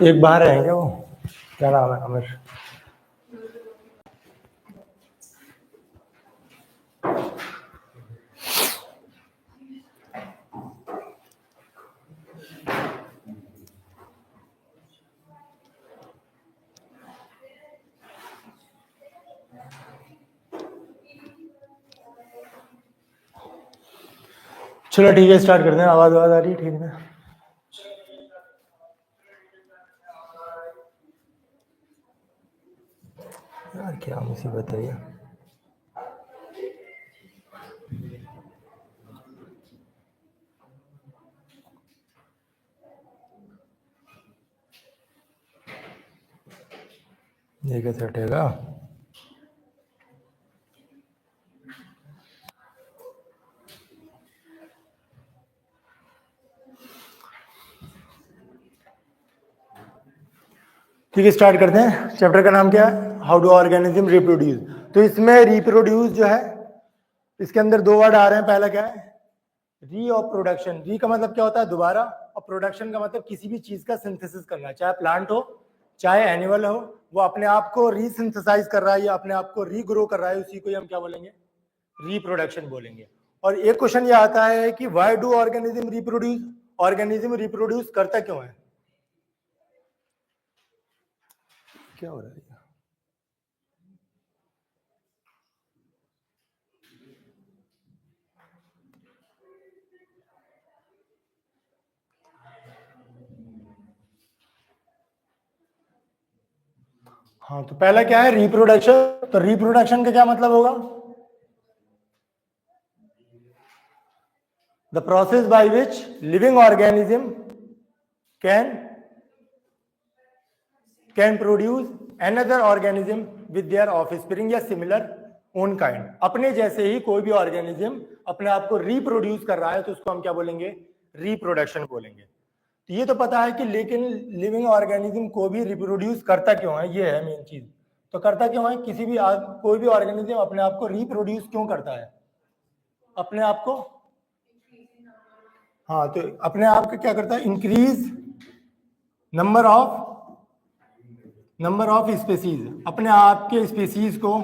एक बाहर है क्या वो, क्या नाम है, आमिर? चलो ठीक है, स्टार्ट करते हैं। आवाज आ रही है ठीक है? यार क्या मुसीबत है ये। ये कैसे हटेगा? ठीक है, स्टार्ट करते हैं। चैप्टर का नाम क्या है? How do organism reproduce. तो इसमें रिप्रोड्यूस जो है, इसके अंदर दो वर्ड आ रहे हैं। पहला क्या है? री ऑफ प्रोडक्शन। री का मतलब क्या होता है? दोबारा। और प्रोडक्शन का मतलब किसी भी चीज का सिंथेसिस करना, चाहे प्लांट हो चाहे एनिमल हो, वो अपने आप को रीसिंथेसाइज कर रहा है या अपने आप को रीग्रो कर रहा है, उसी को हम क्या बोलेंगे? रिप्रोडक्शन बोलेंगे। और एक क्वेश्चन ये आता है कि why do organism reproduce? Organism reproduce करता क्यों है? क्या हो रहा है? हाँ, तो पहला क्या है? रिप्रोडक्शन। तो रिप्रोडक्शन का क्या मतलब होगा? The process by which living organism can produce another organism with their offspring या सिमिलर ओन काइंड। अपने जैसे ही कोई भी ऑर्गेनिज्म अपने आप को रिप्रोड्यूस कर रहा है तो उसको हम क्या बोलेंगे? रिप्रोडक्शन बोलेंगे। तो ये तो पता है कि लेकिन लिविंग ऑर्गेनिज्म को भी रिप्रोड्यूस करता क्यों है, ये है मेन चीज। तो करता क्यों है? किसी भी कोई भी ऑर्गेनिज्म अपने आप को रिप्रोड्यूस क्यों करता है? अपने आप को, हाँ, तो अपने आप को क्या करता है? Increase number of species. अपने आप के स्पीसीज को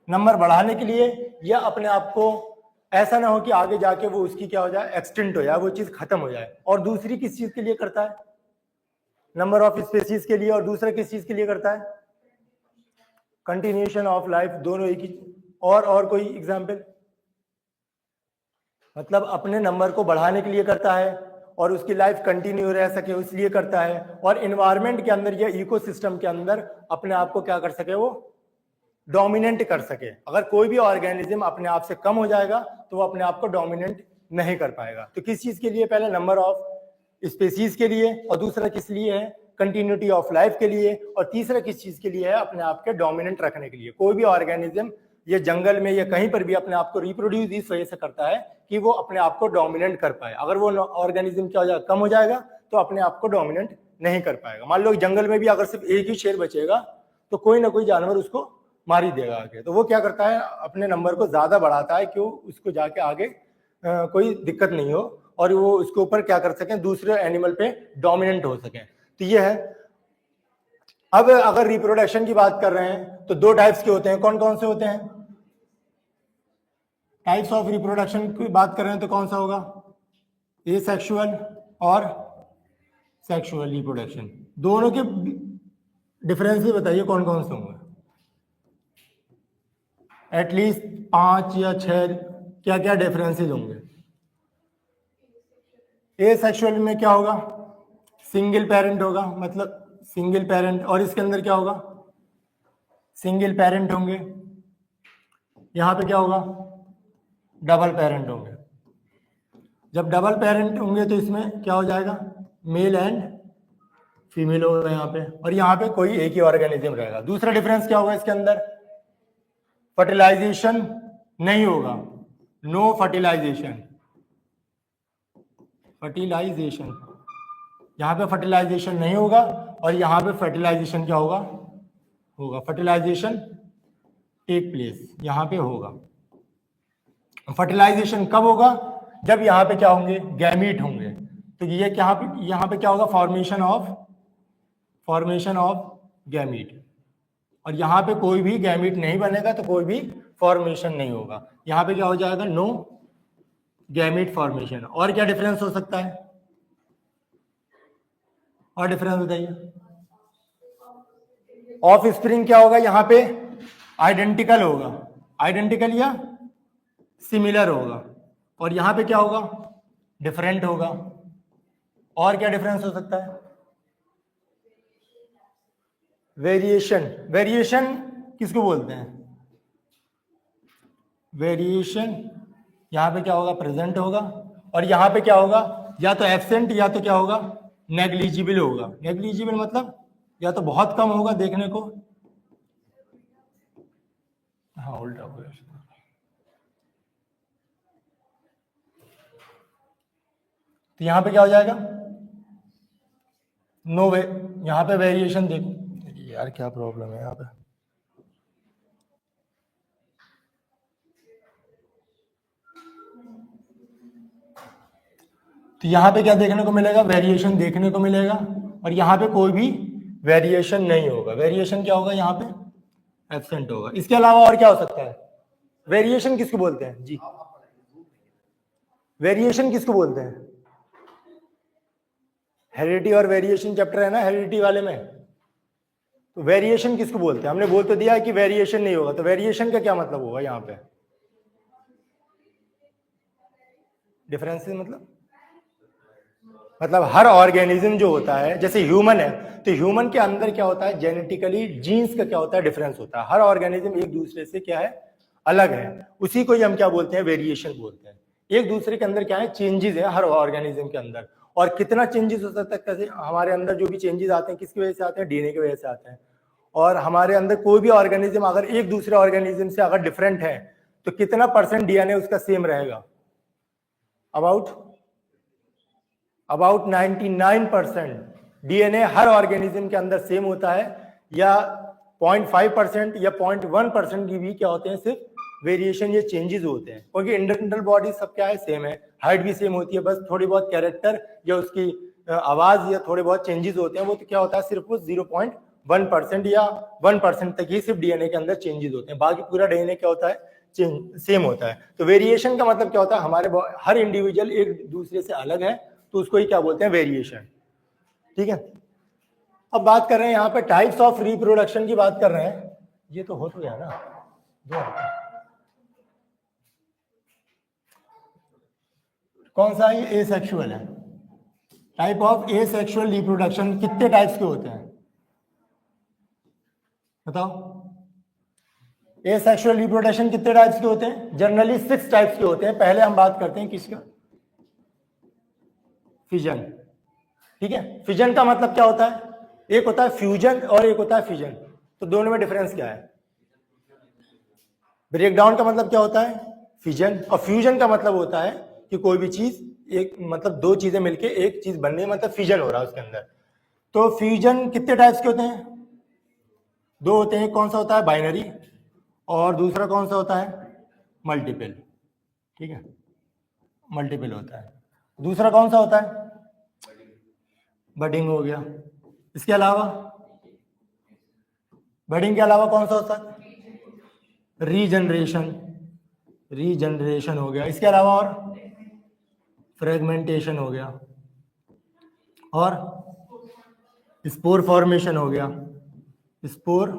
नंबर बढ़ाने के लिए, या अपने आप को ऐसा ना हो कि आगे जाके वो उसकी क्या हो जाए? एक्सटिंक्ट हो जाए, वो चीज खत्म हो जाए। और दूसरी किस चीज के लिए करता है? नंबर ऑफ स्पीसीज के लिए। और दूसरा किस चीज के लिए करता है? Continuation of life. दोनों एक ही। और कोई एग्जांपल? मतलब अपने नंबर को बढ़ाने के लिए करता है और उसकी लाइफ कंटिन्यू रह सके इसलिए करता है, और एनवायरनमेंट के अंदर या इकोसिस्टम के अंदर अपने आप को क्या कर सके? वो डोमिनेंट कर सके। अगर कोई भी ऑर्गेनिज्म अपने आप से कम हो जाएगा तो वो अपने आप को डोमिनेंट नहीं कर पाएगा। तो किस चीज के लिए? पहले नंबर ऑफ स्पीसीज के लिए, और दूसरा किस लिए है? कंटिन्यूटी ऑफ लाइफ के लिए, और तीसरा किस चीज के लिए है? अपने आप के डोमिनेंट रखने के लिए। कोई भी ऑर्गेनिज्म ये जंगल में या कहीं पर भी अपने आप को रिप्रोड्यूस इस वजह से करता है कि वो अपने आप को डोमिनेंट कर पाए। अगर वो ऑर्गेनिज्म क्या हो जाएगा? कम हो जाएगा तो अपने आप को डोमिनेंट नहीं कर पाएगा। मान लो जंगल में भी अगर सिर्फ एक ही शेर बचेगा तो कोई ना कोई जानवर उसको मार ही देगा आगे। तो वो क्या करता है? अपने नंबर को ज्यादा बढ़ाता है, क्यों? उसको जाके आगे कोई दिक्कत नहीं हो और वो उसके ऊपर क्या कर सकें? दूसरे एनिमल पे डोमिनेंट हो सकें। तो ये है। अब अगर रिप्रोडक्शन की बात कर रहे हैं तो दो टाइप्स के होते हैं। कौन कौन से होते हैं? टाइप्स ऑफ रिप्रोडक्शन की बात कर रहे हैं तो कौन सा होगा? एसेक्सुअल और सेक्सुअल रिप्रोडक्शन। दोनों के डिफरेंस बताइए कौन कौन से होंगे? एटलीस्ट 5 या 6 क्या क्या डिफरेंसेस होंगे? एसेक्सुअल में क्या होगा? सिंगल पेरेंट होगा, मतलब सिंगल पेरेंट। और इसके अंदर क्या होगा? सिंगल पेरेंट होंगे। यहां पे क्या होगा? डबल पेरेंट होंगे। जब डबल पेरेंट होंगे तो इसमें क्या हो जाएगा? मेल एंड फीमेल होगा यहाँ पे, और यहाँ पे कोई एक ही ऑर्गेनिज्म रहेगा। दूसरा डिफरेंस क्या होगा इसके अंदर? फर्टिलाइजेशन नहीं होगा। No fertilisation. यहाँ पे फर्टिलाइजेशन नहीं होगा, और यहाँ पे फर्टिलाइजेशन क्या होगा? फर्टिलाइजेशन टेक प्लेस यहाँ पे होगा। फर्टिलाइजेशन कब होगा? जब यहाँ पे क्या होंगे? गैमीट होंगे। तो ये यहाँ पे क्या होगा? Formation of formation of gamete. और यहाँ पे कोई भी गैमीट नहीं बनेगा तो कोई भी फॉर्मेशन नहीं होगा। यहाँ पे क्या हो जाएगा, नो गैमीट फॉर्मेशन। और क्या डिफरेंस हो सकता है, और डिफरेंस बताइए। ऑफ स्प्रिंग क्या होगा, यहाँ पे आइडेंटिकल होगा, आइडेंटिकल या सिमिलर होगा, और यहाँ पे क्या होगा, डिफरेंट होगा। और क्या डिफरेंस हो सकता है, वेरिएशन। वेरिएशन किसको बोलते हैं, वेरिएशन यहाँ पे क्या होगा, प्रेजेंट होगा, और यहाँ पे क्या होगा, या तो एब्सेंट या तो क्या होगा, नेग्लिजिबल होगा। नेग्लिजिबल मतलब या तो बहुत कम होगा देखने को, हाँ उल्टा हो गया। तो यहाँ पे क्या हो जाएगा, नो वे। यहाँ पे वेरिएशन देखो यार, क्या प्रॉब्लम है यहाँ पे, तो यहाँ पे क्या देखने को मिलेगा, वेरिएशन देखने को मिलेगा, और यहाँ पे कोई भी वेरिएशन नहीं होगा। वेरिएशन क्या होगा, यहाँ पे एब्सेंट होगा। इसके अलावा और क्या हो सकता है, वेरिएशन किसको बोलते हैं जी, वेरिएशन किसको बोलते हैं, हेरिडिटी और वेरिएशन चैप्टर है ना हेरिडिटी वाले में, तो वेरिएशन किसको बोलते हैं, हमने बोल तो दिया है कि वेरिएशन नहीं होगा, तो वेरिएशन का क्या मतलब होगा, यहाँ पे डिफरेंसेस मतलब हर ऑर्गेनिज्म जो होता है, जैसे ह्यूमन है तो ह्यूमन के अंदर क्या होता है, जेनेटिकली जीन्स का क्या होता है, डिफरेंस होता है। हर ऑर्गेनिज्म एक दूसरे से क्या है, अलग है, उसी को ही हम क्या बोलते हैं, वेरिएशन बोलते हैं। एक दूसरे के अंदर क्या है, चेंजेस है हर ऑर्गेनिज्म के अंदर। और कितना चेंजेस हो सकता है, कैसे हमारे अंदर जो भी चेंजेस आते हैं किसकी वजह से आते हैं, डीएनए की वजह से आते हैं। और हमारे अंदर कोई भी ऑर्गेनिज्म अगर एक दूसरे ऑर्गेनिज्म से अगर डिफरेंट है तो कितना परसेंट डीएनए उसका सेम रहेगा, अबाउट 99% डीएनए हर ऑर्गेनिज्म के अंदर सेम होता है, या 0.5% या 0.1% की भी क्या होते हैं, सिर्फ वेरिएशन या चेंजेस होते हैं। क्योंकि इंटरनल बॉडी सब क्या है, सेम है, हाइट भी सेम होती है, बस थोड़ी बहुत कैरेक्टर या उसकी आवाज या थोड़े बहुत चेंजेस होते हैं। वो तो क्या होता है, सिर्फ वो 0.1% या 1% तक ही सिर्फ डीएनए के अंदर चेंजेस होते हैं, बाकी पूरा डीएनए क्या होता है, सेम होता है। तो वेरिएशन का मतलब क्या होता है, हमारे हर इंडिविजुअल एक दूसरे से अलग है, तो उसको ही क्या बोलते हैं, वेरिएशन। ठीक है, अब बात कर रहे हैं यहाँ पे टाइप्स ऑफ रिप्रोडक्शन की बात कर रहे हैं। ये तो हो तो गया ना, कौन सा है, ये एसेक्सुअल है। टाइप ऑफ एसेक्सुअल रिप्रोडक्शन कितने टाइप्स के होते हैं बताओ, एसेक्सुअल रिप्रोडक्शन कितने टाइप्स के होते हैं, जनरली 6 टाइप्स के होते हैं। पहले हम बात करते हैं किसका, फिजन। ठीक है, फिजन का मतलब क्या होता है, एक होता है फ्यूजन और एक होता है फिजन। तो दोनों में डिफरेंस क्या है, ब्रेकडाउन का मतलब क्या होता है, फिजन, और फ्यूजन का मतलब होता है कि कोई भी चीज एक मतलब दो चीजें मिलके एक चीज बनने, मतलब फ्यूजन हो रहा है उसके अंदर। तो फ्यूजन कितने टाइप्स के होते हैं, 2 होते हैं। कौन सा होता है, बाइनरी, और दूसरा कौन सा होता है, मल्टीपल। ठीक है, मल्टीपल होता है। दूसरा कौन सा होता है, बडिंग हो गया। इसके अलावा बडिंग के अलावा कौन सा होता है, रीजनरेशन, रीजनरेशन हो गया। इसके अलावा और फ्रेगमेंटेशन हो गया, और स्पोर फॉर्मेशन हो गया, स्पोर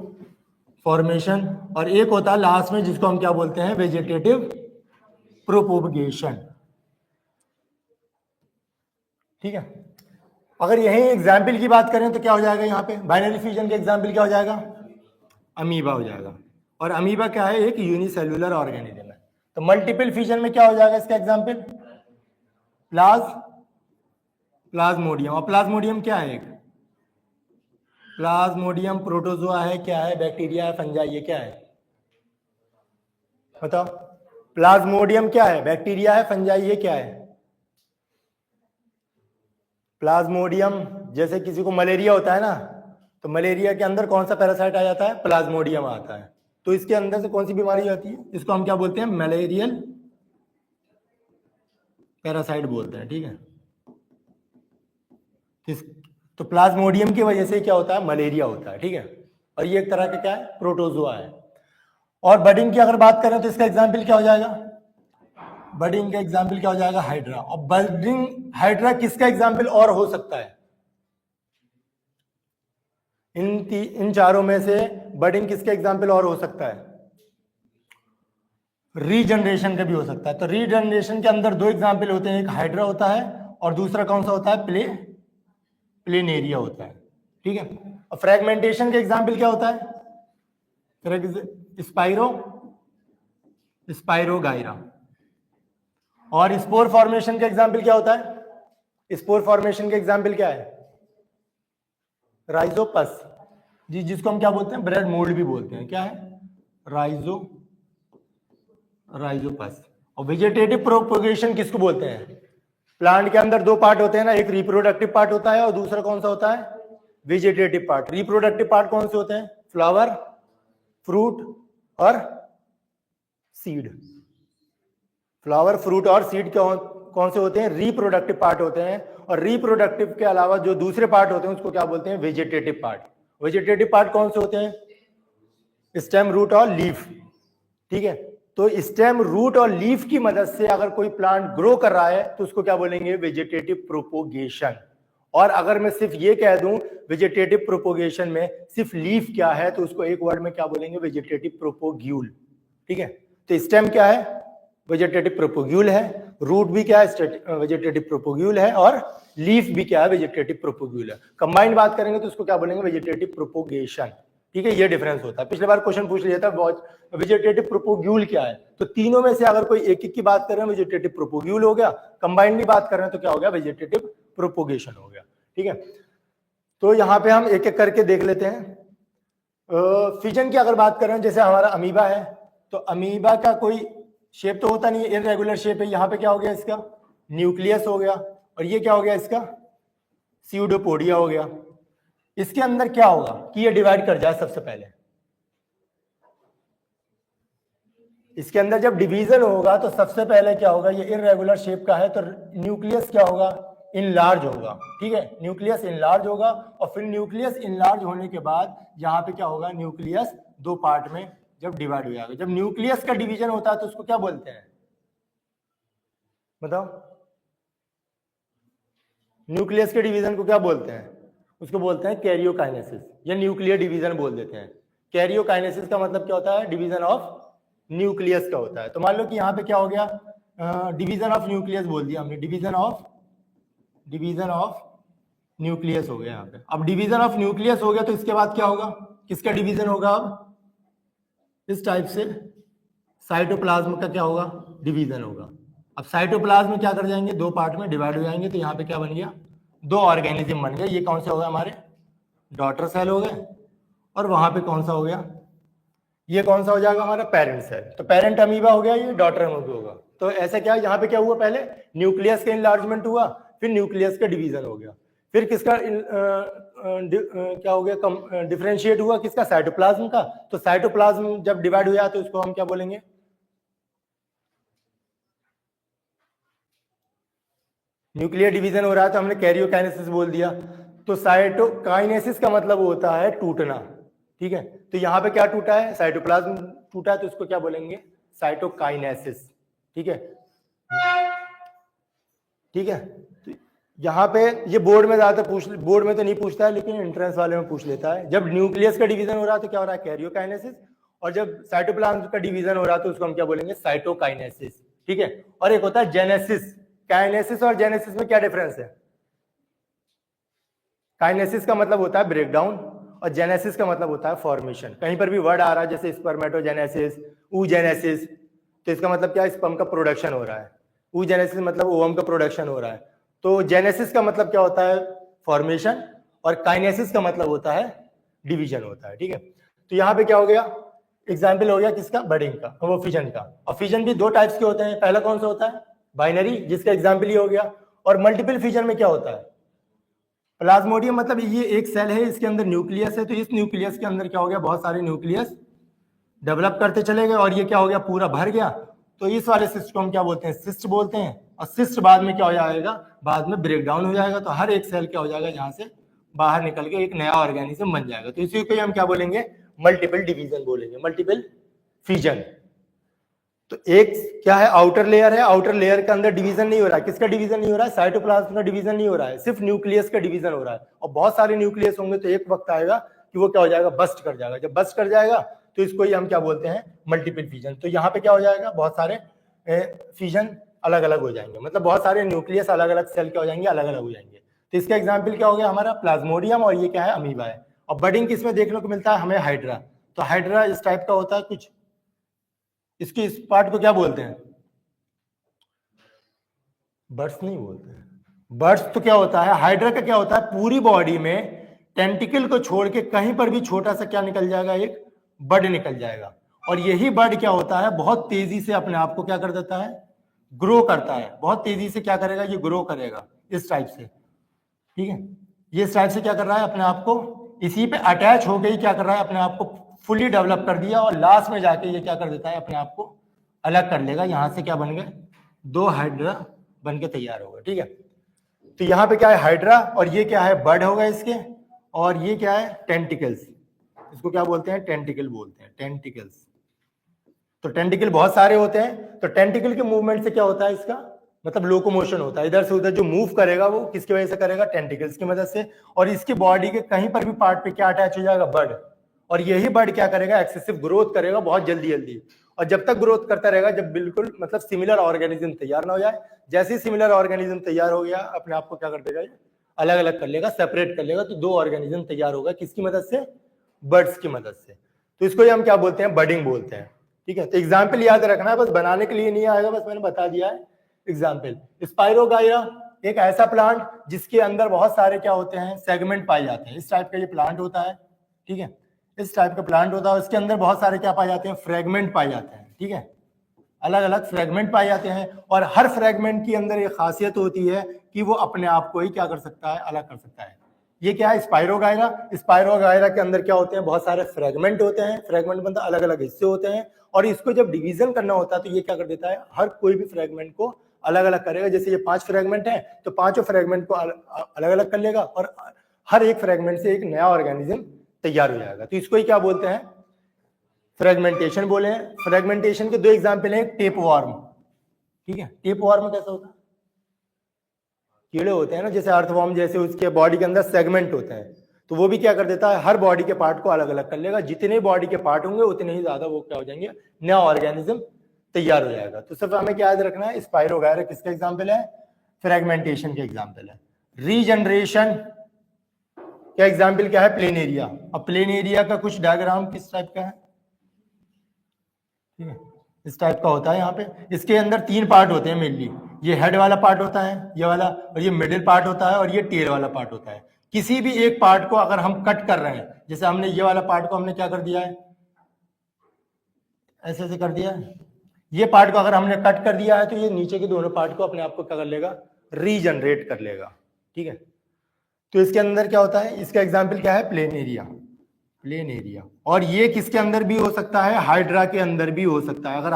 फॉर्मेशन, और एक होता है लास्ट में जिसको हम क्या बोलते हैं, वेजिटेटिव प्रोपोगेशन। ठीक है, अगर यही एग्जाम्पल की बात करें तो क्या हो जाएगा, यहाँ पे बाइनरी फ्यूजन के एग्जाम्पल क्या हो जाएगा, अमीबा हो जाएगा। और अमीबा क्या है, एक यूनिसेल्युलर ऑर्गेनिज्म है। तो मल्टीपल फ्यूजन में क्या हो जाएगा इसका एग्जाम्पल, प्लाज्मोडियम। और प्लाज्मोडियम क्या है, एक प्लाज्मोडियम प्रोटोजोआ है, क्या है, बैक्टीरिया है, फंजाई, ये क्या है बताओ, प्लाज्मोडियम क्या है, बैक्टीरिया है, फंजाई, ये क्या है। प्लाज्मोडियम, जैसे किसी को मलेरिया होता है ना, तो मलेरिया के अंदर कौन सा पैरासाइट आ जाता है, प्लाज्मोडियम आता है। तो इसके अंदर से कौन सी बीमारी आती है, इसको हम क्या बोलते हैं, मलेरियल पैरासाइट बोलते हैं। ठीक है, तो प्लाज्मोडियम की वजह से क्या होता है, मलेरिया होता है, ठीक है। और ये एक तरह का क्या है, प्रोटोजोआ है। और बडिंग की अगर बात करें तो इसका एग्जाम्पल क्या हो जाएगा, बडिंग का एग्जाम्पल क्या हो जाएगा, हाइड्रा। और बडिंग हाइड्रा किसका एग्जाम्पल और हो सकता है, इन चारों में से बडिंग किसका एग्जाम्पल और हो सकता है, रीजनरेशन का भी हो सकता है। तो रीजनरेशन के अंदर दो एग्जाम्पल होते हैं, एक हाइड्रा होता है और दूसरा कौन सा होता है, प्लेनेरिया होता है, ठीक है। और फ्रेगमेंटेशन का एग्जाम्पल क्या होता है, स्पाइरोगाइरा। और स्पोर फॉर्मेशन का एग्जाम्पल क्या होता है, स्पोर फॉर्मेशन का एग्जाम्पल क्या है, राइजोपस, जी जिसको हम क्या बोलते हैं, ब्रेड मोल्ड भी बोलते हैं, क्या है, राइजोपस। और वेजिटेटिव प्रोपोगेशन किसको बोलते हैं, प्लांट के अंदर दो पार्ट होते हैं ना, एक रिप्रोडक्टिव पार्ट होता है और दूसरा कौन सा होता है, वेजिटेटिव पार्ट। रिप्रोडक्टिव पार्ट कौन से होते हैं, फ्लावर, फ्रूट और सीड। फ्लावर, फ्रूट और सीड कौन से होते हैं, रिप्रोडक्टिव पार्ट होते हैं। और रिप्रोडक्टिव के अलावा जो दूसरे पार्ट होते हैं उसको क्या बोलते हैं, वेजिटेटिव पार्ट। वेजिटेटिव पार्ट कौन से होते हैं, स्टेम, रूट और लीफ, ठीक है। तो स्टेम, रूट और लीफ की मदद से अगर कोई प्लांट ग्रो कर रहा है तो उसको क्या बोलेंगे, वेजिटेटिव प्रोपोगेशन। और अगर मैं सिर्फ ये कह दूं वेजिटेटिव प्रोपोगेशन में सिर्फ लीफ क्या है तो उसको एक वर्ड में क्या बोलेंगे, वेजिटेटिव प्रोपोग्यूल, ठीक है। तो स्टेम क्या है, वेजिटेटिव प्रोपोग्यूल है, रूट भी क्या है, वेजिटेटिव प्रोपोग्यूल है, और लीफ भी क्या है, वेजिटेटिव प्रोपोग्यूल है। कंबाइंड बात करेंगे तो उसको क्या बोलेंगे, वेजिटेटिव प्रोपोगेशन, ठीक है। ये डिफरेंस होता है। पिछले बार क्वेश्चन पूछ लिया था वेजिटेटिव प्रोपोग्यूल क्या है, तो तीनों में से अगर कोई एक एक की बात कर रहे हैं वेजिटेटिव प्रोपोग्यूल हो गया, कंबाइंड की बात कर रहे हैं तो क्या हो गया, वेजिटेटिव प्रोपोगेशन हो गया, ठीक है। तो यहाँ पे हम एक एक करके देख लेते हैं। फिजन की अगर बात करें, जैसे हमारा अमीबा है, तो अमीबा का कोई शेप तो होता नहीं है, इररेगुलर शेप है। यहाँ पे क्या हो गया, इसका न्यूक्लियस हो गया, और ये क्या हो गया, इसका स्यूडोपोडिया हो गया। इसके अंदर क्या होगा कि ये डिवाइड कर जाए, सबसे पहले इसके अंदर जब डिवीजन होगा तो सबसे पहले क्या होगा, ये इररेगुलर शेप का है तो न्यूक्लियस क्या होगा, इनलार्ज होगा, ठीक है। न्यूक्लियस इनलार्ज होगा, और फिर न्यूक्लियस इनलार्ज होने के बाद यहाँ पे क्या होगा, न्यूक्लियस दो पार्ट में जब डिवाइड हो जाएगा। जब न्यूक्लियस का डिवीजन होता है तो उसको क्या बोलते हैं, बताओ, न्यूक्लियस के डिवीजन को क्या बोलते हैं, उसको बोलते हैं कैरियोकाइनेसिस, या न्यूक्लियर डिवीजन बोल देते हैं। कैरियोकाइनेसिस का मतलब क्या होता है, डिवीजन ऑफ न्यूक्लियस का होता है। तो मान लो कि यहाँ पे क्या हो गया, डिवीजन ऑफ न्यूक्लियस बोल दिया हमने, डिवीजन ऑफ न्यूक्लियस हो गया यहाँ पे। अब डिवीजन ऑफ न्यूक्लियस हो गया तो इसके बाद क्या होगा, किसका डिवीजन होगा, अब इस टाइप से साइटोप्लाज्म का क्या होगा, डिवीजन होगा। अब साइटोप्लाज्म में क्या कर जाएंगे, दो पार्ट में डिवाइड हो जाएंगे, तो यहाँ पे क्या बन गया, दो ऑर्गेनिज्म बन गए। ये कौन से हो गए, हमारे डॉटर सेल हो गए, और वहां पे कौन सा हो गया, ये कौन सा हो जाएगा, हमारा पेरेंट सेल। तो पेरेंट अमीबा हो गया, ये डॉटर अमीबा होगा। तो ऐसा क्या, यहाँ पे क्या हुआ, पहले न्यूक्लियस का इनलार्जमेंट हुआ, फिर न्यूक्लियस का डिवीजन हो गया, फिर किसका क्या हो गया, डिफरेंशिएट हुआ, किसका, साइटोप्लाज्म का। तो साइटोप्लाज्म जब डिवाइड हुआ तो उसको हम क्या बोलेंगे, न्यूक्लियर डिवीजन हो रहा है तो हमने कैरियोकाइनेसिस बोल दिया। तो साइटोकाइनेसिस का मतलब होता है टूटना, ठीक है। तो यहाँ पे क्या टूटा है, साइटोप्लाज्म टूटा है, तो इसको क्या बोलेंगे, साइटोकाइनेसिस, ठीक है, ठीक है। तो यहाँ पे ये बोर्ड में ज्यादातर बोर्ड में तो नहीं पूछता है, लेकिन एंट्रेंस वाले में पूछ लेता है। जब न्यूक्लियस का डिवीजन हो रहा है तो क्या हो रहा है, कैरियोकाइनेसिस, और जब साइटोप्लाज्म का डिवीजन हो रहा है तो उसको हम क्या बोलेंगे, साइटोकाइनेसिस, ठीक है। और एक होता है जेनेसिस। काइनेसिस और जेनेसिस में क्या डिफरेंस है, काइनेसिस का मतलब होता है ब्रेकडाउन, और जेनेसिस का मतलब होता है फॉर्मेशन। कहीं पर भी वर्ड आ रहा है जैसे स्पर्मेटोजेनेसिस, oogenesis, तो इसका मतलब क्या है, स्पर्म का प्रोडक्शन हो रहा है। oogenesis मतलब ओवम का प्रोडक्शन हो रहा है। तो जेनेसिस का मतलब क्या होता है, फॉर्मेशन, और काइनेसिस का मतलब होता है डिवीजन होता है, ठीक है। तो यहाँ पे क्या हो गया, एग्जाम्पल हो गया किसका, बडिंग का, वो फिजन का। और फिजन भी दो टाइप्स के होते हैं। पहला कौन सा होता है, बाइनरी, जिसका एग्जाम्पल ये हो गया। और मल्टीपल फिजन में क्या होता है, प्लाज्मोडियम मतलब ये एक सेल है, इसके अंदर न्यूक्लियस है, तो इस न्यूक्लियस के अंदर क्या हो गया, बहुत सारे न्यूक्लियस डेवलप करते चले गए, और ये क्या हो गया, पूरा भर गया। तो इस वाले सिस्ट को हम क्या बोलते हैं, सिस्ट बोलते हैं। और सिस्ट बाद में क्या हो जाएगा, बाद में ब्रेक डाउन हो जाएगा, तो हर एक सेल क्या हो जाएगा, यहाँ से बाहर निकल के एक नया ऑर्गेनिज्म बन जाएगा। तो इसी को हम क्या बोलेंगे, मल्टीपल डिवीजन बोलेंगे, मल्टीपल फिजन। तो एक क्या है, आउटर लेयर है, आउटर लेयर के अंदर डिवीजन नहीं हो रहा है। किसका डिवीजन नहीं हो रहा है, साइटोप्लाज्म का डिवीजन नहीं हो रहा है, सिर्फ न्यूक्लियस का डिवीजन हो रहा है। और बहुत सारे न्यूक्लियस होंगे तो एक वक्त आएगा कि वो क्या हो जाएगा, बस्ट कर जाएगा। जब बस्ट कर जाएगा तो इसको ही हम क्या बोलते हैं, मल्टीपल फिजन। तो यहाँ पे क्या हो जाएगा, बहुत सारे फिजन अलग अलग हो जाएंगे, मतलब बहुत सारे न्यूक्लियस अलग अलग सेल क्या हो जाएंगे, अलग अलग हो जाएंगे। तो इसका एग्जाम्पल क्या हो गया हमारा, प्लाज्मोडियम, और ये क्या है, अमीबा है। और बडिंग किसमें देखने को मिलता है हमें, हाइड्रा। तो हाइड्रा इस टाइप का होता है कुछ, इसकी इस पार्ट को क्या बोलते हैं, बर्ड्स नहीं बोलते हैं। बर्ड्स तो क्या होता है, हाइड्रा का क्या होता है, पूरी बॉडी में टेंटिकल को छोड़ के कहीं पर भी छोटा सा क्या निकल जाएगा, एक बड निकल जाएगा। और यही बड क्या होता है, बहुत तेजी से अपने आप को क्या कर देता है, ग्रो करता है। बहुत तेजी से क्या करेगा, ये ग्रो करेगा इस टाइप से, ठीक है। ये इस टाइप से क्या कर रहा है, अपने आप को इसी पे अटैच हो गई, क्या कर रहा है, अपने आप को फुली डेवलप कर दिया। और लास्ट में जाके ये क्या कर देता है, अपने आप को अलग कर लेगा। यहां से क्या बन गए, दो हाइड्रा बन के तैयार होगा, ठीक है। तो यहाँ पे क्या है, हाइड्रा, और ये क्या है, बड होगा इसके, और ये क्या है, टेंटिकल्स। इसको क्या बोलते हैं, टेंटिकल बोलते हैं, टेंटिकल्स। तो टेंटिकल बहुत सारे होते हैं। तो टेंटिकल के मूवमेंट से क्या होता है, इसका मतलब लोकोमोशन होता है, इधर से उधर जो मूव करेगा वो किसकी वजह से करेगा, टेंटिकल्स की मदद से। और इसकी बॉडी के कहीं पर भी पार्ट पे क्या अटैच हो जाएगा, बड। और यही बड क्या करेगा, एक्सेसिव ग्रोथ करेगा बहुत जल्दी जल्दी। और जब तक ग्रोथ करता रहेगा, जब बिल्कुल मतलब सिमिलर ऑर्गेनिज्म तैयार ना हो जाए। जैसे ही सिमिलर ऑर्गेनिज्म तैयार हो गया, अपने आप को क्या कर देगा, अलग अलग कर लेगा, सेपरेट कर लेगा। तो दो ऑर्गेनिज्म तैयार होगा, किसकी मदद से, बर्ड्स की मदद से। तो इसको हम क्या बोलते हैं, बडिंग बोलते हैं, ठीक है। तो एग्जाम्पल याद रखना है, बस बनाने के लिए नहीं आएगा, बस मैंने बता दिया है एग्जाम्पल। स्पाइरोगाइरा एक ऐसा प्लांट जिसके अंदर बहुत सारे क्या होते हैं, सेगमेंट पाए जाते हैं। इस टाइप का ये प्लांट होता है, ठीक है, इस टाइप का प्लांट होता है। इसके अंदर बहुत सारे क्या पाए जाते हैं, फ्रेगमेंट पाए जाते हैं, ठीक है, अलग अलग फ्रेगमेंट पाए जाते हैं। और हर फ्रेगमेंट के अंदर एक खासियत होती है कि वो अपने आप को ही क्या कर सकता है, अलग कर सकता है। ये क्या है, स्पाइरोगाइरा। स्पाइरोगाइरा के अंदर क्या होते हैं, बहुत सारे फ्रेगमेंट होते हैं। फ्रेगमेंट मतलब अलग अलग हिस्से होते हैं। और इसको जब डिवीजन करना होता है तो ये क्या कर देता है, हर कोई भी फ्रेगमेंट को अलग अलग करेगा। जैसे ये 5 फ्रेगमेंट है तो पांचों फ्रेगमेंट को अलग अलग कर लेगा, और हर एक फ्रेगमेंट से एक नया ऑर्गेनिज्म तैयार हो जाएगा। तो इसको ही क्या बोलते हैं, फ्रेगमेंटेशन बोले हैं। फ्रेगमेंटेशन के दो एग्जाम्पल हैं, टेप वॉर्म, ठीक है। टेप वॉर्म कैसा होता है, कीड़े होते हैं ना, जैसे अर्थवॉर्म जैसे, उसके बॉडी के अंदर सेगमेंट होते हैं। तो वो भी क्या कर देता है, हर बॉडी के पार्ट को अलग अलग कर लेगा। जितने बॉडी के पार्ट होंगे उतने ही ज्यादा वो क्या हो जाएंगे, नया ऑर्गेनिज्म तैयार हो जाएगा। तो सिर्फ हमें क्या याद रखना है, स्पाइरोगाइरा किसका एग्जाम्पल है, फ्रेगमेंटेशन के एग्जाम्पल है। रीजनरेशन का एग्जाम्पल क्या है, प्लेनेरिया। अब प्लेनेरिया का कुछ डायग्राम किस टाइप का है, ठीक है, इस टाइप का होता है। यहाँ पे इसके अंदर 3 पार्ट होते हैं मेनली। ये हेड वाला पार्ट होता है, ये वाला, और ये मिडिल पार्ट होता है, और ये टेल वाला पार्ट होता है। किसी भी एक पार्ट को अगर हम कट कर रहे हैं, जैसे हमने ये वाला पार्ट को हमने क्या कर दिया है, ऐसे ऐसे कर दिया है। ये पार्ट को अगर हमने कट कर दिया है तो ये नीचे के दोनों पार्ट को अपने आप को क्या कर लेगा, रीजनरेट कर लेगा, ठीक है। तो इसके अंदर क्या होता है, इसका एग्जाम्पल क्या है, प्लेन एरिया, प्लेन एरिया। और ये किसके अंदर भी हो सकता है, हाइड्रा के अंदर भी हो सकता है। अगर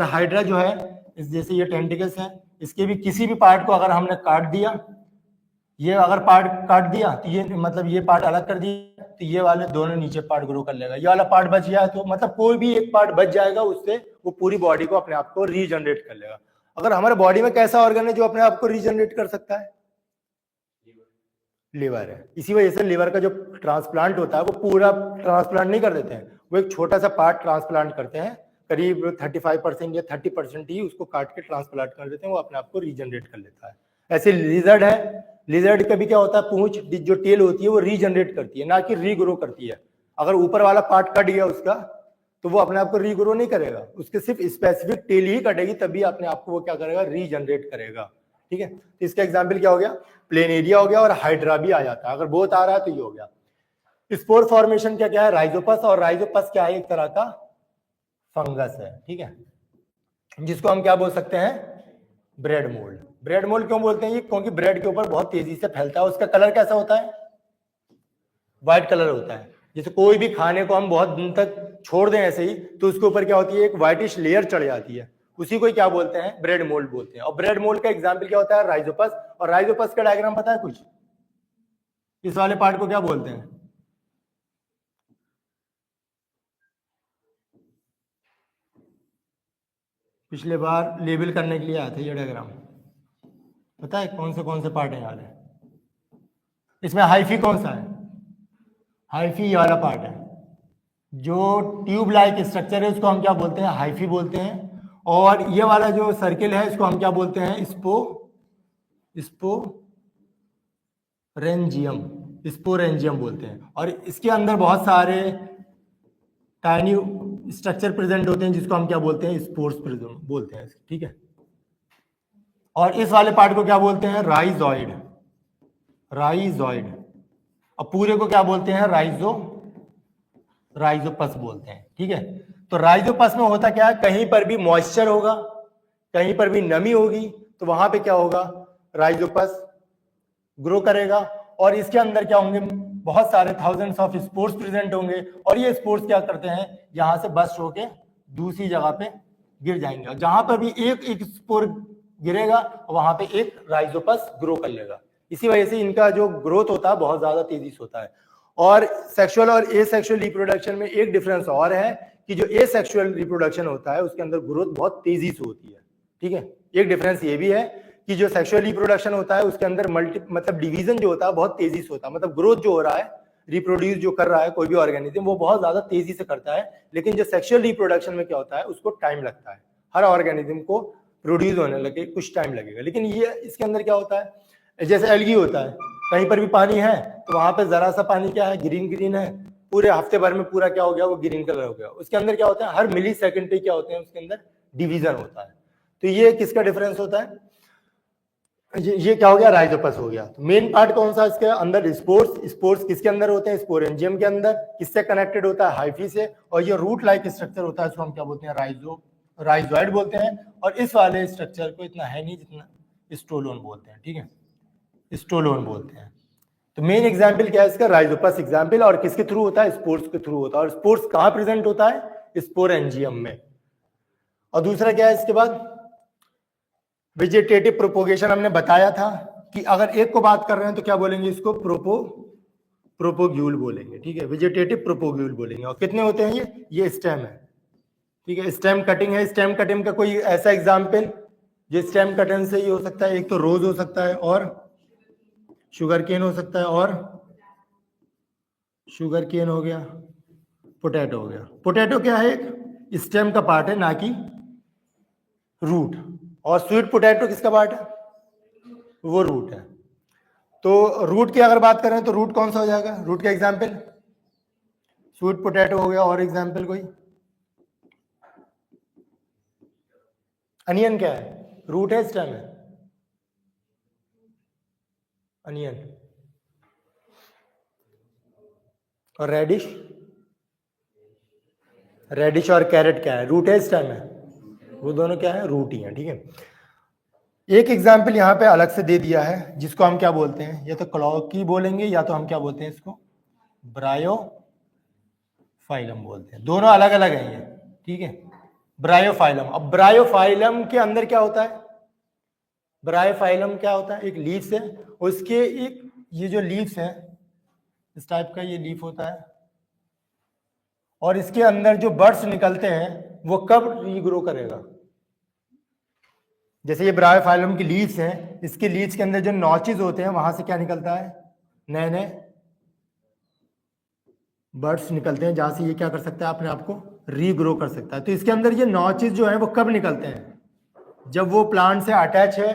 हाइड्रा जो है, जैसे ये टेंटिकल्स है, इसके भी किसी भी पार्ट को अगर हमने काट दिया, ये अगर पार्ट काट दिया तो ये मतलब ये पार्ट अलग कर दिया, तो ये वाले दोनों नीचे पार्ट ग्रो कर लेगा। ये वाला पार्ट बच गया तो मतलब कोई भी एक पार्ट बच जाएगा, उससे वो पूरी बॉडी को अपने आप को रीजनरेट कर लेगा। अगर हमारे बॉडी में कैसा ऑर्गन है जो अपने आप को रीजनरेट कर सकता है, लिवर है। इसी वजह से लिवर का जो ट्रांसप्लांट होता है वो पूरा ट्रांसप्लांट नहीं कर देते हैं, वो एक छोटा सा पार्ट ट्रांसप्लांट करते हैं, करीब 35% या 30% ही उसको काट के ट्रांसप्लांट कर देते हैं, वो अपने आप को रीजनरेट कर लेता है। ऐसे लिजर्ड है, लिजर्ड का भी क्या होता है, पूंछ जो टेल होती है वो रीजनरेट करती है, ना कि रीग्रो करती है। अगर ऊपर वाला पार्ट कट गया उसका तो वो अपने आप को रीग्रो नहीं करेगा, उसके सिर्फ स्पेसिफिक टेल ही कटेगी, तभी अपने आप को वो क्या करेगा, रीजनरेट करेगा, ठीक है। तो इसका एग्जाम्पल क्या हो गया, प्लेन एरिया हो गया, और हाइड्रा भी आ जाता है। अगर बोथ आ रहा है तो ये हो गया। स्पोर फॉर्मेशन क्या है, राइजोपस। और राइजोपस क्या है, एक तरह का फंगस है, ठीक है, जिसको हम क्या बोल सकते हैं, ब्रेड मोल्ड। ब्रेड मोल्ड क्यों बोलते हैं ये, क्योंकि ब्रेड के ऊपर बहुत तेजी से फैलता है। उसका कलर कैसा होता है, व्हाइट कलर होता है। जैसे कोई भी खाने को हम बहुत दिन तक छोड़ दें ऐसे ही, तो उसके ऊपर क्या होती है, एक व्हाइटिश लेयर चढ़ जाती है, उसी को क्या बोलते हैं, ब्रेड मोल्ड बोलते हैं। और ब्रेड मोल्ड का एग्जाम्पल क्या होता है, राइजोपस। और राइजोपस का डायग्राम पता है कुछ, इस वाले पार्ट को क्या बोलते हैं? पिछले बार लेबल करने के लिए आया था ये डायग्राम, पता है कौन से पार्ट है याद है? इसमें हाइफी कौन सा है? हाइफी ये वाला पार्ट है, जो ट्यूब लाइक स्ट्रक्चर है उसको हम क्या बोलते हैं? हाइफी बोलते हैं। और ये वाला जो सर्किल है इसको हम क्या बोलते हैं? स्पोरेंजियम बोलते हैं। और इसके अंदर बहुत सारे टाइनी स्ट्रक्चर प्रेजेंट होते हैं जिसको हम क्या बोलते हैं? स्पोर्स बोलते हैं, ठीक है। और इस वाले पार्ट को क्या बोलते हैं? राइजोइड। और पूरे को क्या बोलते हैं? राइजोपस बोलते हैं, ठीक है। तो राइजोपस में होता क्या है? कहीं पर भी मॉइस्चर होगा, कहीं पर भी नमी होगी, तो वहां पे क्या होगा? राइजोपस ग्रो करेगा। और इसके अंदर क्या होंगे? बहुत सारे थाउजेंड्स ऑफ स्पोर्स प्रेजेंट होंगे। और ये स्पोर्स क्या करते हैं? यहां से बस्ट होके दूसरी जगह पे गिर जाएंगे। और जहां पर भी एक स्पोर गिरेगा वहां पे एक राइजोपस ग्रो कर लेगा। इसी वजह से इनका जो ग्रोथ होता है बहुत ज्यादा तेजी से होता है। और सेक्सुअल और एसेक्सुअल रिप्रोडक्शन में एक डिफरेंस और है कि जो एसेक्सुअल रिप्रोडक्शन होता है उसके अंदर ग्रोथ बहुत तेजी से होती है, ठीक है। एक डिफरेंस ये भी है कि जो सेक्सुअल रिप्रोडक्शन होता है उसके अंदर मतलब डिवीजन जो होता है बहुत तेजी से होता है, मतलब ग्रोथ जो हो रहा है, रिप्रोड्यूस जो कर रहा है कोई भी ऑर्गेनिज्म, वो बहुत ज्यादा तेजी से करता है। लेकिन जो सेक्सुअल रिप्रोडक्शन में क्या होता है? उसको टाइम लगता है। हर ऑर्गेनिज्म को प्रोड्यूस होने लगे कुछ टाइम लगेगा। लेकिन ये इसके अंदर क्या होता है? जैसे एल्गी होता है, कहीं पर भी पानी है तो वहां पर जरा सा पानी क्या है? ग्रीन है, पूरे हफ्ते भर में पूरा क्या हो गया? वो ग्रीन कलर हो गया। उसके अंदर क्या होता है? हर मिली सेकेंड पे क्या होते हैं? उसके अंदर डिवीजन होता है। तो ये किसका डिफरेंस होता है? ये क्या हो गया? राइजोपस हो गया। तो मेन पार्ट कौन सा इसके अंदर? स्पोर्स किसके अंदर होते हैं? स्पोरेंजियम के अंदर। किससे कनेक्टेड होता है? हाइफी से। और ये रूट लाइक स्ट्रक्चर होता है, इसको हम क्या बोलते हैं? राइजोइड बोलते हैं। और इस वाले स्ट्रक्चर को इतना है नहीं जितना स्टोलोन बोलते हैं, ठीक है, स्टोलोन बोलते हैं। तो मेन एग्जाम्पल क्या है इसका? Rhizopus example. और किसके थ्रू होता है? स्पोर्स के थ्रू होता है। और स्पोर्स कहां प्रेजेंट होता है? स्पोरेंजियम में। और दूसरा क्या है इसके बाद? वेजिटेटिव प्रोपोगेशन हमने बताया था कि अगर एक को बात कर रहे हैं तो क्या बोलेंगे? इसको प्रोपोग्यूल बोलेंगे, ठीक है, वेजिटेटिव प्रोपोग्यूल बोलेंगे। और कितने होते हैं ये स्टेम है, ठीक है। स्टेम कटिंग है। स्टेम कटिंग का कोई ऐसा एग्जाम्पल जो स्टेम कटिंग से ही हो सकता है? एक तो रोज हो सकता है, और शुगर केन हो सकता है, और शुगर केन हो गया, पोटैटो हो गया। पोटैटो क्या है? एक स्टेम का पार्ट है, ना कि रूट। और स्वीट पोटैटो किसका पार्ट है? वो रूट है। तो रूट की अगर बात करें तो रूट कौन सा हो जाएगा? रूट का एग्जाम्पल स्वीट पोटैटो हो गया। और एग्जाम्पल कोई? अनियन क्या है? रूट है, स्टेम है? अनियन। और रेडिश और कैरेट क्या है? रूट है, स्टेम है? वो दोनों क्या है? रूट ही है, ठीक है। एक एग्जाम्पल यहाँ पे अलग से दे दिया है जिसको हम क्या बोलते हैं? या तो क्लॉकी बोलेंगे या तो हम क्या बोलते हैं इसको? ब्रायोफाइलम बोलते हैं। दोनों अलग अलग है ये, ठीक है। ब्रायोफाइलम। अब ब्रायोफाइलम के अंदर क्या होता है? ब्रायोफाइलम क्या होता है? एक लीव्स है, उसके एक ये जो लीव्स है इस टाइप का ये लीफ होता है। और इसके अंदर जो बर्ड्स निकलते हैं वो कब रीग्रो करेगा? जैसे ये ब्रायोफाइलम की लीव्स हैं, इसके लीव्स के अंदर जो नॉचेस होते हैं वहां से क्या निकलता है? नए नए बर्ड्स निकलते हैं, जहां से ये क्या कर सकता है? अपने आप को रीग्रो कर सकता है। तो इसके अंदर ये नॉचेस जो है वो कब निकलते हैं? जब वो प्लांट से अटैच है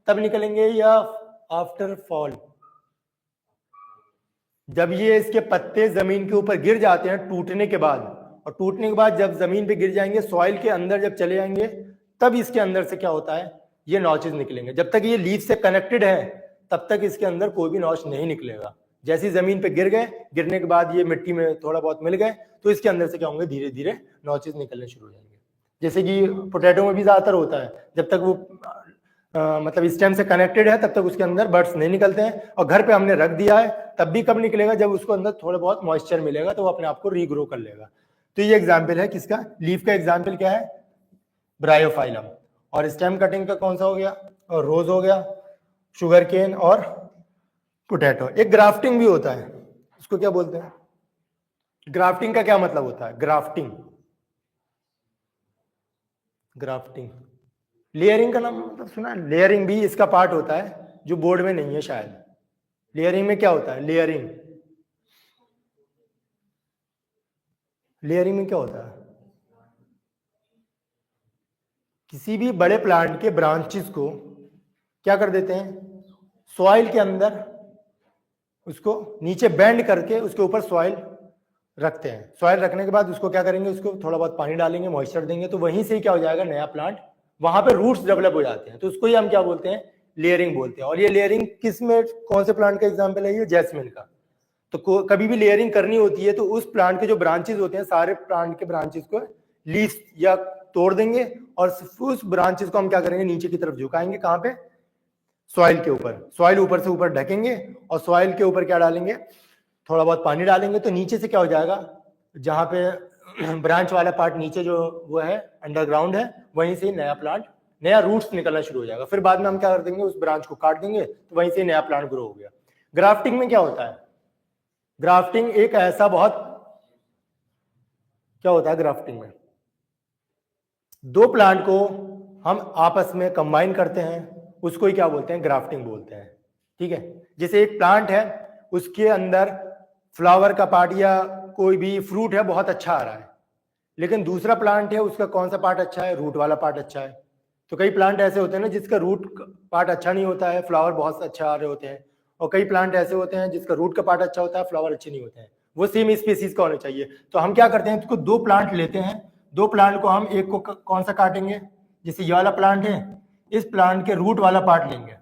तब निकलेंगे, या आफ्टर फॉल? जब ये इसके पत्ते जमीन के ऊपर गिर जाते हैं टूटने के बाद, और टूटने के बाद जब जमीन पे गिर जाएंगे, सॉइल के अंदर जब चले जाएंगे, तब इसके अंदर से क्या होता है? ये नॉचेस निकलेंगे। जब तक ये लीफ से कनेक्टेड है तब तक इसके अंदर कोई भी नॉच नहीं निकलेगा। जैसे जमीन पे गिर गए, गिरने के बाद ये मिट्टी में थोड़ा बहुत मिल गए, तो इसके अंदर से क्या होंगे? धीरे धीरे नॉचेस निकलने शुरू हो जाएंगे। जैसे कि पोटैटो में भी ज्यादातर होता है, जब तक वो मतलब स्टेम से कनेक्टेड है तब तक उसके अंदर बर्ड्स नहीं निकलते हैं। और घर पे हमने रख दिया है तब भी कब निकलेगा? जब उसको अंदर थोड़ा बहुत मॉइस्चर मिलेगा तो वो अपने आप को रीग्रो कर लेगा। तो ये एग्जाम्पल है किसका? लीफ का एग्जाम्पल क्या है? ब्रायोफाइलम। और स्टेम कटिंग का कौन सा हो गया? और रोज हो गया, शुगर केन और पोटैटो। एक ग्राफ्टिंग भी होता है, उसको क्या बोलते हैं? ग्राफ्टिंग का क्या मतलब होता है? ग्राफ्टिंग, ग्राफ्टिंग लेयरिंग का नाम मतलब सुना है? लेयरिंग भी इसका पार्ट होता है जो बोर्ड में नहीं है शायद। लेयरिंग में क्या होता है? लेयरिंग, लेयरिंग में क्या होता है? किसी भी बड़े प्लांट के ब्रांचेस को क्या कर देते हैं? सॉइल के अंदर उसको नीचे बेंड करके उसके ऊपर सॉइल रखते हैं। सॉइल रखने के बाद उसको क्या करेंगे? उसको थोड़ा बहुत पानी डालेंगे, मॉइस्चर देंगे, तो वहीं से क्या हो जाएगा? नया प्लांट, वहां पे रूट्स डेवलप हो जाते हैं। तो उसको ही हम क्या बोलते हैं? लेयरिंग बोलते हैं। और ये लेयरिंग किस में, कौन से प्लांट का एग्जाम्पल है? ये जैस्मिन का। तो कभी भी लेयरिंग करनी होती है तो उस प्लांट के जो ब्रांचेस होते हैं, सारे प्लांट के ब्रांचेस को लीव्स या तोड़ देंगे और उस ब्रांचेस को हम क्या करेंगे? नीचे की तरफ झुकाएंगे। कहां पे? सॉइल के ऊपर। सॉइल ऊपर से ऊपर ढकेंगे और सॉइल के ऊपर क्या डालेंगे? थोड़ा बहुत पानी डालेंगे। तो नीचे से क्या हो जाएगा? जहां पे ब्रांच वाला पार्ट नीचे जो वो है अंडरग्राउंड है, वहीं से नया प्लांट, नया रूट्स निकलना शुरू हो जाएगा। फिर बाद में हम क्या कर देंगे? उस ब्रांच को काट देंगे, तो वहीं से नया प्लांट ग्रो हो गया। ग्राफ्टिंग में क्या होता है? ग्राफ्टिंग एक ऐसा बहुत, क्या होता है ग्राफ्टिंग में? दो प्लांट को हम आपस में कंबाइन करते हैं, उसको ही क्या बोलते हैं? ग्राफ्टिंग बोलते हैं। ठीक है, जैसे एक प्लांट है, उसके अंदर फ्लावर का पार्ट या कोई भी फ्रूट है बहुत अच्छा आ रहा है, लेकिन दूसरा प्लांट है उसका कौन सा पार्ट अच्छा है? रूट वाला पार्ट अच्छा है। तो कई प्लांट ऐसे होते हैं ना जिसका रूट पार्ट अच्छा नहीं होता है, फ्लावर बहुत अच्छा आ रहे होते हैं। और कई प्लांट ऐसे होते हैं जिसका रूट का पार्ट अच्छा होता है, फ्लावर अच्छे नहीं होते हैं। वो सेम स्पीसीज का होना चाहिए। तो हम क्या करते हैं? इसको दो प्लांट लेते हैं, दो प्लांट को हम एक को कौन सा काटेंगे? जैसे ये वाला प्लांट है, इस प्लांट के रूट वाला पार्ट लेंगे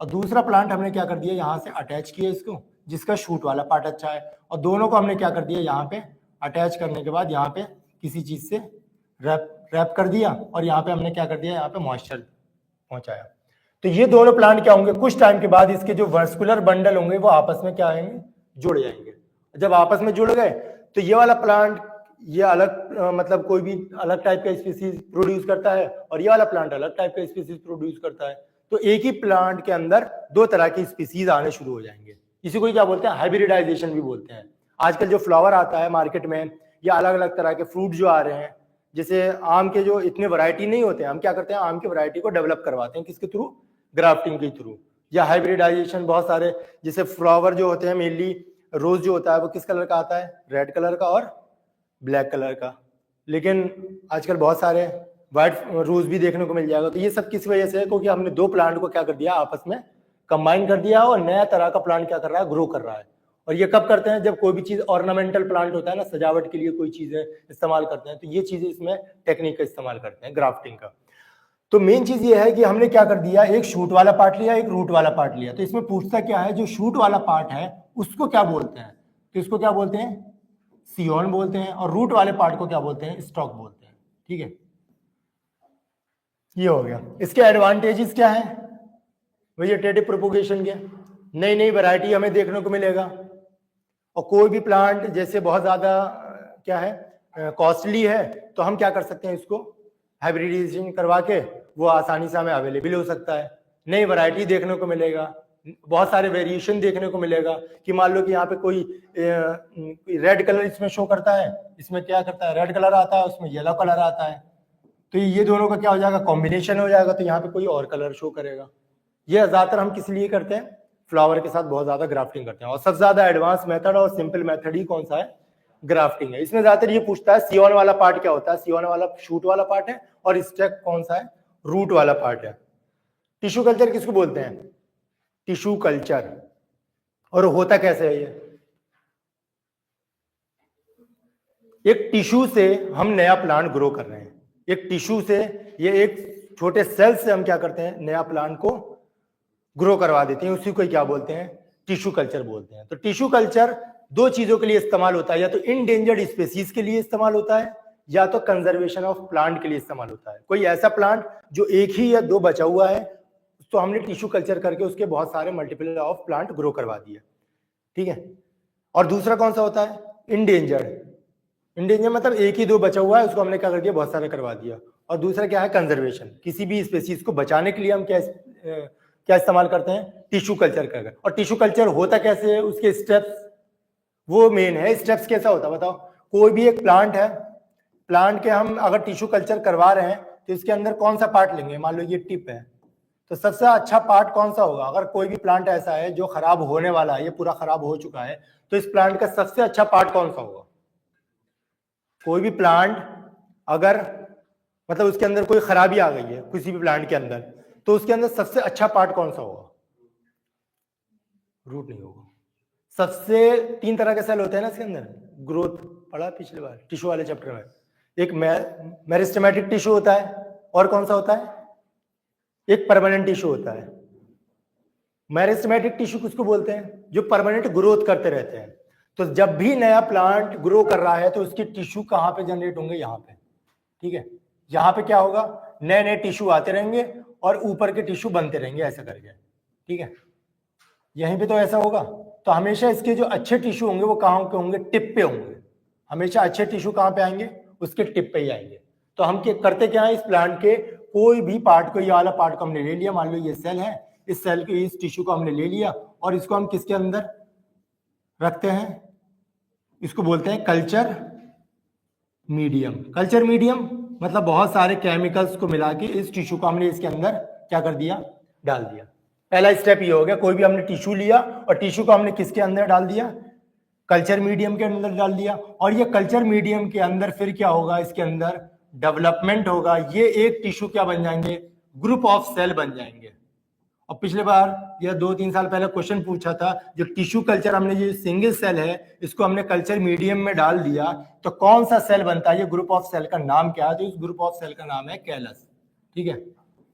और दूसरा प्लांट हमने क्या कर दिया? यहाँ से अटैच किया इसको, जिसका शूट वाला पार्ट अच्छा है, और दोनों को हमने क्या कर दिया? यहाँ पे अटैच करने के बाद यहाँ पे किसी चीज से रैप कर दिया और यहाँ पे हमने क्या कर दिया? यहाँ पे मॉइस्चर पहुंचाया। तो ये दोनों प्लांट क्या होंगे? कुछ टाइम के बाद इसके जो वर्स्कुलर बंडल होंगे वो आपस में क्या आएंगे? जुड़ जाएंगे। जब आपस में जुड़ गए तो ये वाला प्लांट ये अलग मतलब कोई भी अलग टाइप का स्पीसीज प्रोड्यूस करता है और ये वाला प्लांट अलग टाइप का स्पीसीज प्रोड्यूस करता है। तो एक ही प्लांट के अंदर दो तरह की स्पीसीज आने शुरू हो जाएंगे। इसी को क्या बोलते हैं? हाइब्रिडाइजेशन भी बोलते हैं। आजकल जो फ्लावर आता है मार्केट में या अलग अलग तरह के फ्रूट जो आ रहे हैं, जैसे आम के जो इतने वैरायटी नहीं होते हैं, हम क्या करते हैं? आम की वैरायटी को डेवलप करवाते हैं। किसके थ्रू? ग्राफ्टिंग के थ्रू। या हाइब्रिडाइजेशन बहुत सारे, जैसे फ्लावर जो होते हैं मेनली रोज जो होता है वो किस कलर का आता है? रेड कलर का और ब्लैक कलर का। लेकिन आजकल बहुत सारे व्हाइट रोज भी देखने को मिल जाएगा। तो ये सब किस वजह से है? क्योंकि हमने दो प्लांट को क्या कर दिया? आपस में कंबाइन कर दिया और नया तरह का प्लांट क्या कर रहा है? ग्रो कर रहा है। और ये कब करते हैं? जब कोई भी चीज ऑर्नामेंटल प्लांट होता है ना, सजावट के लिए कोई चीजें इस्तेमाल करते हैं, तो ये चीजें इसमें टेक्निक का इस्तेमाल करते हैं ग्राफ्टिंग का। तो मेन चीज ये है कि हमने क्या कर दिया? एक शूट वाला पार्ट लिया, एक रूट वाला पार्ट लिया। तो इसमें पूछता क्या है? जो शूट वाला पार्ट है उसको क्या बोलते हैं? तो इसको क्या बोलते हैं? सियोन बोलते हैं। और रूट वाले पार्ट को क्या बोलते हैं? स्टॉक बोलते हैं। ठीक है, ये हो गया। इसके एडवांटेजेस क्या है? वेजिटेटिव प्रोपोगेशन के, नई नई वैरायटी हमें देखने को मिलेगा। और कोई भी प्लांट जैसे बहुत ज्यादा क्या है? कॉस्टली है, तो हम क्या कर सकते हैं? इसको हाइब्रिडाइजेशन करवा के वो आसानी से हमें अवेलेबल हो सकता है। नई वैरायटी देखने को मिलेगा, बहुत सारे वेरिएशन देखने को मिलेगा। कि मान लो कि यहाँ पे कोई रेड कलर इसमें शो करता है, इसमें क्या करता है? रेड कलर आता है, उसमें येलो कलर आता है। तो ये दोनों का क्या हो जाएगा? कॉम्बिनेशन हो जाएगा। तो यहाँ पे कोई और कलर शो करेगा। ये ज्यादातर हम किस लिए करते हैं? फ्लावर के साथ बहुत ज्यादा ग्राफ्टिंग करते हैं। और सबसे ज्यादा एडवांस मेथड और सिंपल मेथड ही कौन सा है? ग्राफ्टिंग है। इसमें ज्यादातर ये पूछता है सियोन वाला पार्ट क्या होता है? सियोन वाला शूट वाला पार्ट है और स्टेक कौन सा है? रूट वाला पार्ट है। टिश्यू कल्चर किसको बोलते हैं? Tissue culture. और होता कैसे है ये? एक टिश्यू से हम नया प्लांट ग्रो कर रहे हैं। एक टिश्यू से, ये एक छोटे सेल से हम क्या करते हैं? नया प्लांट को ग्रो करवा देते हैं। उसी को क्या बोलते हैं? टिश्यू कल्चर बोलते हैं। तो टिश्यू कल्चर दो चीजों के लिए इस्तेमाल होता है, या तो इंडेंजर्ड स्पीसीज के लिए इस्तेमाल होता है या तो कंजर्वेशन ऑफ प्लांट के लिए इस्तेमाल होता है। कोई ऐसा प्लांट जो एक ही या दो बचा हुआ है, तो हमने टिश्यू कल्चर करके उसके बहुत सारे मल्टीपल ऑफ प्लांट ग्रो करवा दिए। ठीक है। और दूसरा कौन सा होता है? इंडेंजर्ड। इंडेंजर मतलब एक ही दो बचा हुआ है, उसको हमने क्या कर दिया? बहुत सारे करवा दिया। और दूसरा क्या है? कंजर्वेशन। किसी भी स्पीसीज को बचाने के लिए हम क्या क्या इस्तेमाल करते हैं, टिश्यू कल्चर कर। और टिश्यू कल्चर होता कैसे है, उसके स्टेप्स वो मेन है। स्टेप्स कैसा होता है बताओ। कोई भी एक प्लांट है, प्लांट के हम अगर टिश्यू कल्चर करवा रहे हैं तो इसके अंदर कौन सा पार्ट लेंगे, मान लो ये टिप है, तो सबसे अच्छा पार्ट कौन सा होगा। अगर कोई भी प्लांट ऐसा है जो खराब होने वाला है, ये पूरा खराब हो चुका है, तो इस प्लांट का सबसे अच्छा पार्ट कौन सा होगा। कोई भी प्लांट अगर मतलब उसके अंदर कोई खराबी आ गई है किसी भी प्लांट के अंदर, तो उसके अंदर सबसे अच्छा पार्ट कौन सा होगा, रूट नहीं होगा। सबसे 3 तरह के सेल होते हैं ना इसके अंदर, ग्रोथ पढ़ा पिछले बार टिश्यू वाले चैप्टर में। एक मेरिस्टेमेटिक टिश्यू होता है, और कौन सा होता है, एक परमानेंट टिश्यू होता है। मेरिस्टेमेटिक टिश्यू किसको बोलते हैं, जो परमानेंट ग्रोथ करते रहते हैं। तो जब भी नया प्लांट ग्रो कर रहा है तो उसके टिश्यू कहाँ पे जनरेट होंगे, यहाँ पे, ठीक है। यहाँ पे क्या होगा, नए नए टिश्यू आते रहेंगे और ऊपर के टिश्यू बनते रहेंगे ऐसा करके, ठीक है। यहीं पे तो ऐसा होगा। तो हमेशा इसके जो अच्छे टिश्यू होंगे वो कहाँ के होंगे, टिप पे होंगे। हमेशा अच्छे टिश्यू कहाँ पे आएंगे, उसके टिप पे ही आएंगे। तो हम करते क्या है, इस प्लांट के कोई भी पार्ट को, ये वाला पार्ट को हमने ले लिया, मान लो ये सेल है, इस सेल के इस टिश्यू को हमने ले लिया और इसको हम किसके अंदर रखते हैं, इसको बोलते हैं कल्चर मीडियम। कल्चर मीडियम मतलब बहुत सारे केमिकल्स को मिला के इस टिश्यू को हमने इसके अंदर क्या कर दिया, डाल दिया। पहला स्टेप ये हो गया, कोई भी हमने टिश्यू लिया और टिश्यू को हमने किसके अंदर डाल दिया, कल्चर मीडियम के अंदर डाल दिया। और ये कल्चर मीडियम के अंदर फिर क्या होगा, इसके अंदर डेवलपमेंट होगा। ये एक टिश्यू क्या बन जाएंगे, ग्रुप ऑफ सेल बन जाएंगे। और पिछले बार या 2-3 साल पहले क्वेश्चन पूछा था, जो टिश्यू कल्चर हमने, जो सिंगल सेल है इसको हमने कल्चर मीडियम में डाल दिया तो कौन सा सेल बनता है, ये ग्रुप ऑफ सेल का नाम क्या है, तो इस ग्रुप ऑफ सेल का नाम है कैलस, ठीक है।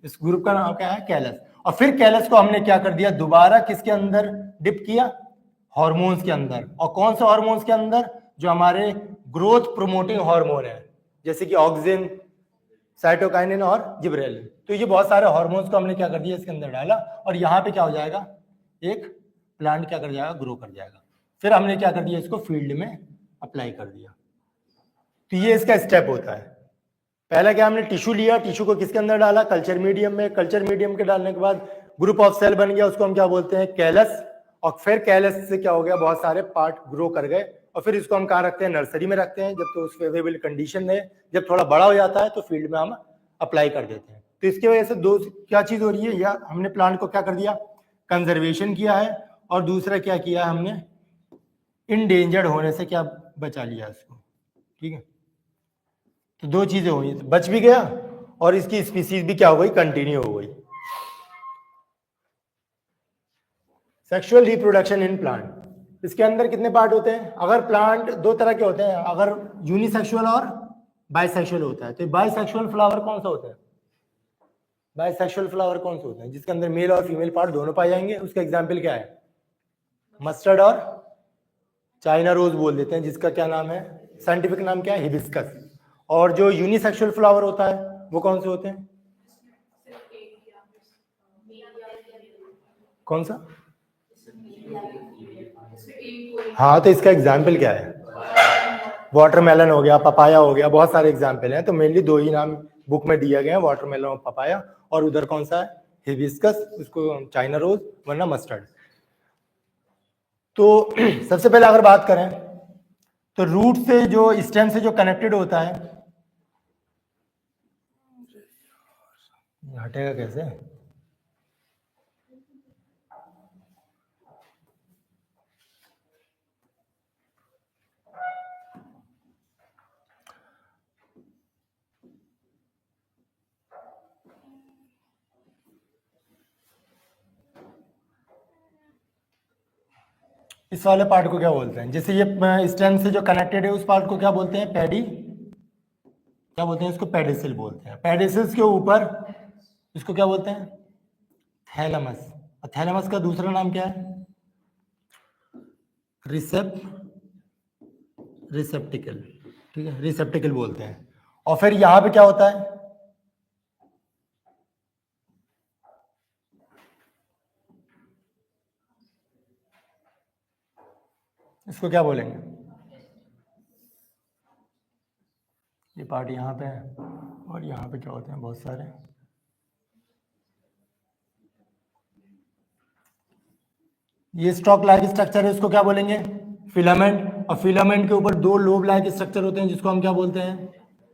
इस ग्रुप का नाम क्या है, कैलस। और फिर कैलस को हमने क्या कर दिया, दोबारा किसके अंदर डिप किया, हॉर्मोन्स के अंदर। और कौन से हॉर्मोन्स के अंदर, जो हमारे ग्रोथ प्रोमोटिंग हार्मोन है, जैसे कि ऑक्सिन, साइटोकाइनिन और जिब्रेलिन। तो ये बहुत सारे हार्मोन्स को हमने क्या कर दिया, इसके अंदर डाला और यहाँ पे क्या हो जाएगा, एक प्लांट क्या कर जाएगा, ग्रो कर जाएगा। फिर हमने क्या कर दिया, इसको फील्ड में अप्लाई कर दिया। तो ये इसका स्टेप होता है। पहला क्या, हमने टिश्यू लिया, टिश्यू को किसके अंदर डाला, कल्चर मीडियम में। कल्चर मीडियम के डालने के बाद ग्रुप ऑफ सेल बन गया, उसको हम क्या बोलते हैं, कैलस। और फिर कैलस से क्या हो गया, बहुत सारे पार्ट ग्रो कर गए और फिर इसको हम कहाँ रखते हैं, नर्सरी में रखते हैं, जब तो उस फेवरेबल कंडीशन है। जब थोड़ा बड़ा हो जाता है तो फील्ड में हम अप्लाई कर देते हैं। तो इसकी वजह से दो क्या चीज हो रही है, या हमने प्लांट को क्या कर दिया, कंजर्वेशन किया है, और दूसरा क्या किया है हमने, इंडेंजर्ड होने से क्या बचा लिया इसको, ठीक है। तो दो चीजें हुई, बच भी गया और इसकी स्पीसीज भी क्या हो गई, कंटिन्यू हो गई। सेक्सुअल रिप्रोडक्शन इन प्लांट, इसके अंदर कितने पार्ट होते हैं, अगर प्लांट 2 तरह के होते हैं, अगर यूनिसेक्सुअल और बाइसेक्सुअल होता है। तो बाइसेक्सुअल फ्लावर कौन सा होता है, बाइसेक्सुअल फ्लावर कौन सा होता है, जिसके अंदर मेल और फीमेल पार्ट दोनों पाए जाएंगे। उसका एग्जाम्पल क्या है, मस्टर्ड और चाइना रोज बोल देते हैं, जिसका क्या नाम है, साइंटिफिक नाम क्या है, हिबिस्कस। और जो यूनिसेक्सुअल फ्लावर होता है वो कौन से होते हैं, कौन सा, हाँ तो इसका एग्जाम्पल क्या है, वाटरमेलन हो गया, पपाया हो गया, बहुत सारे एग्जाम्पल हैं। तो मेनली 2 ही नाम बुक में दिया गया है, वाटरमेलन और पपाया। और उधर कौन सा है, हिबिस्कस, उसको चाइना रोज, वरना मस्टर्ड। तो सबसे पहले अगर बात करें तो रूट से जो स्टेम से जो कनेक्टेड होता है, हटेगा कैसे, इस वाले पार्ट को क्या बोलते हैं, जैसे ये स्टेम से जो कनेक्टेड है उस पार्ट को क्या बोलते हैं, पैडी, क्या बोलते हैं इसको, पेडिसिल बोलते हैं। पेडिसिल्स के ऊपर इसको क्या बोलते हैं, थैलेमस। और थैलेमस का दूसरा नाम क्या है, रिसेप्टिकल, ठीक है, रिसेप्टिकल बोलते हैं। और फिर यहां पे क्या होता है, इसको क्या बोलेंगे, ये पार्ट यहाँ पे है और यहाँ पे क्या होते हैं, बहुत सारे ये स्टॉक लाइक स्ट्रक्चर है, इसको क्या बोलेंगे? फिलामेंट। और फिलामेंट के ऊपर दो लोब लाइक स्ट्रक्चर होते हैं जिसको हम क्या बोलते हैं?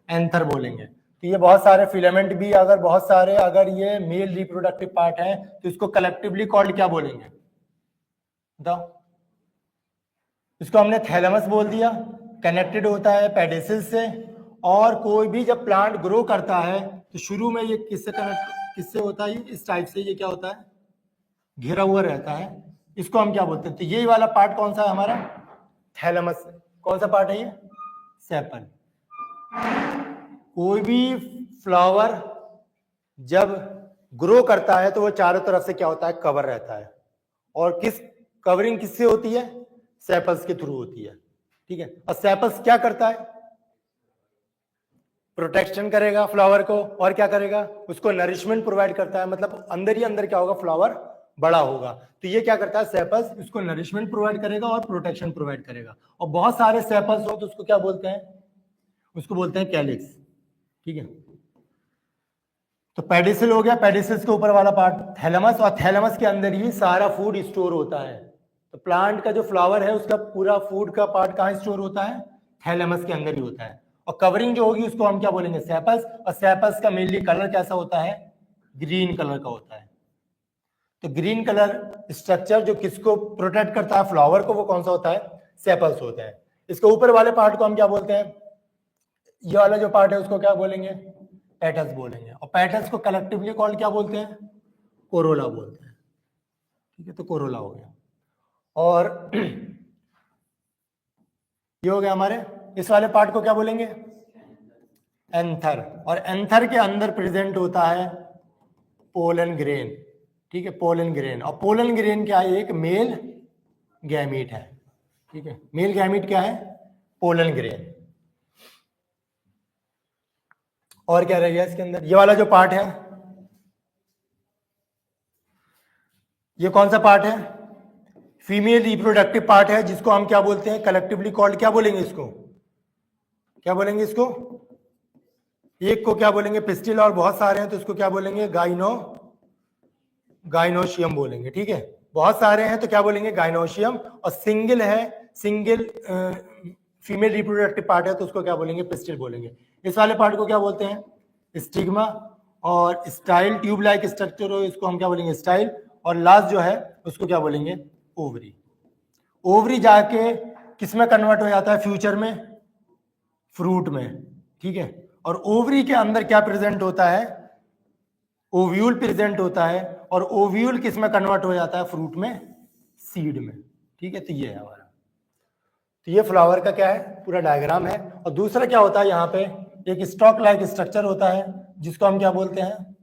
एंथर बोलेंगे। तो ये बहुत सारे फिलामेंट भी, अगर बहुत सारे, अगर ये मेल रिप्रोडक्टिव पार्ट है तो इसको कलेक्टिवली कॉल्ड क्या बोलेंगे बताओ? इसको हमने थैलेमस बोल दिया, कनेक्टेड होता है पेडिसिल से। और कोई भी जब प्लांट ग्रो करता है तो शुरू में ये किससे होता है? इस टाइप से ये क्या होता है? घिरा हुआ रहता है। इसको हम क्या बोलते हैं? तो ये वाला पार्ट कौन सा है हमारा? थैलेमस। कौन सा पार्ट है ये? सेपल। कोई भी फ्लावर जब ग्रो करता है तो वो चारों तरफ से क्या होता है? कवर रहता है। और कवरिंग किससे होती है? सेपल्स के थ्रू होती है। ठीक है। और सेपल्स क्या करता है? प्रोटेक्शन करेगा फ्लावर को, और क्या करेगा? उसको नरिशमेंट प्रोवाइड करता है। मतलब अंदर ही अंदर क्या होगा? फ्लावर बड़ा होगा। तो ये क्या करता है? सेपल्स उसको नरिशमेंट प्रोवाइड करेगा और प्रोटेक्शन प्रोवाइड करेगा। और बहुत सारे सेपल्स हो तो उसको क्या बोलते हैं? उसको बोलते हैं कैलिक्स। ठीक है। तो पेडिसिल हो गया, पेडिसिल्स के ऊपर वाला पार्ट थैलेमस, और थैलेमस के अंदर ही सारा फूड स्टोर होता है। तो प्लांट का जो फ्लावर है उसका पूरा फूड का पार्ट कहाँ स्टोर होता है? थैलेमस के अंदर ही होता है। और कवरिंग जो होगी उसको हम क्या बोलेंगे? सेपल्स। और सेपल्स का मेनली कलर कैसा होता है? ग्रीन कलर का होता है। तो ग्रीन कलर स्ट्रक्चर जो किसको प्रोटेक्ट करता है? फ्लावर को। वो कौन सा होता है? सेपल्स होते हैं। इसके ऊपर वाले पार्ट को हम क्या बोलते हैं? ये वाला जो पार्ट है उसको क्या बोलेंगे? पेटल्स बोलेंगे। और पेटल्स को कलेक्टिवली कॉल्ड क्या बोलते हैं? कोरोला बोलते हैं। ठीक है। तो कोरोला हो गया। और ये हो गया हमारे, इस वाले पार्ट को क्या बोलेंगे? एंथर। और एंथर के अंदर प्रेजेंट होता है पोलन ग्रेन। ठीक है। Pollen grain. और पोलन ग्रेन क्या है? एक मेल गैमीट है। ठीक है। मेल गैमीट क्या है? Pollen grain. और क्या रह गया इसके अंदर? ये वाला जो पार्ट है, ये कौन सा पार्ट है? फीमेल रिप्रोडक्टिव पार्ट है, जिसको हम क्या बोलते हैं? कलेक्टिवली कॉल्ड क्या बोलेंगे इसको? क्या बोलेंगे इसको? एक को क्या बोलेंगे? पिस्टिल। और बहुत सारे हैं तो इसको क्या बोलेंगे? गाइनोशियम बोलेंगे। ठीक है। बहुत सारे हैं तो क्या बोलेंगे? गाइनोशियम। और सिंगल है, सिंगल फीमेल रिप्रोडक्टिव पार्ट है तो उसको क्या बोलेंगे? पिस्टिल बोलेंगे। इस वाले पार्ट को क्या बोलते हैं? स्टिग्मा। और स्टाइल, ट्यूब लाइक स्ट्रक्चर हो इसको हम क्या बोलेंगे? स्टाइल। और लास्ट जो है उसको क्या बोलेंगे? ओवरी। ओवरी जाके किस में कन्वर्ट हो जाता है फ्यूचर में? फ्रूट में। ठीक है। और ओवरी के अंदर क्या प्रेजेंट होता है? ओव्यूल प्रेजेंट होता है। और ओव्यूल किस में कन्वर्ट हो जाता है? फ्रूट में, सीड में। ठीक है। तो ये है हमारा, तो ये फ्लावर का क्या है? पूरा डायग्राम है। और दूसरा क्या होता है? यहाँ पे एक स्टॉक लाइक स्ट्रक्चर होता है जिसको हम क्या बोलते हैं?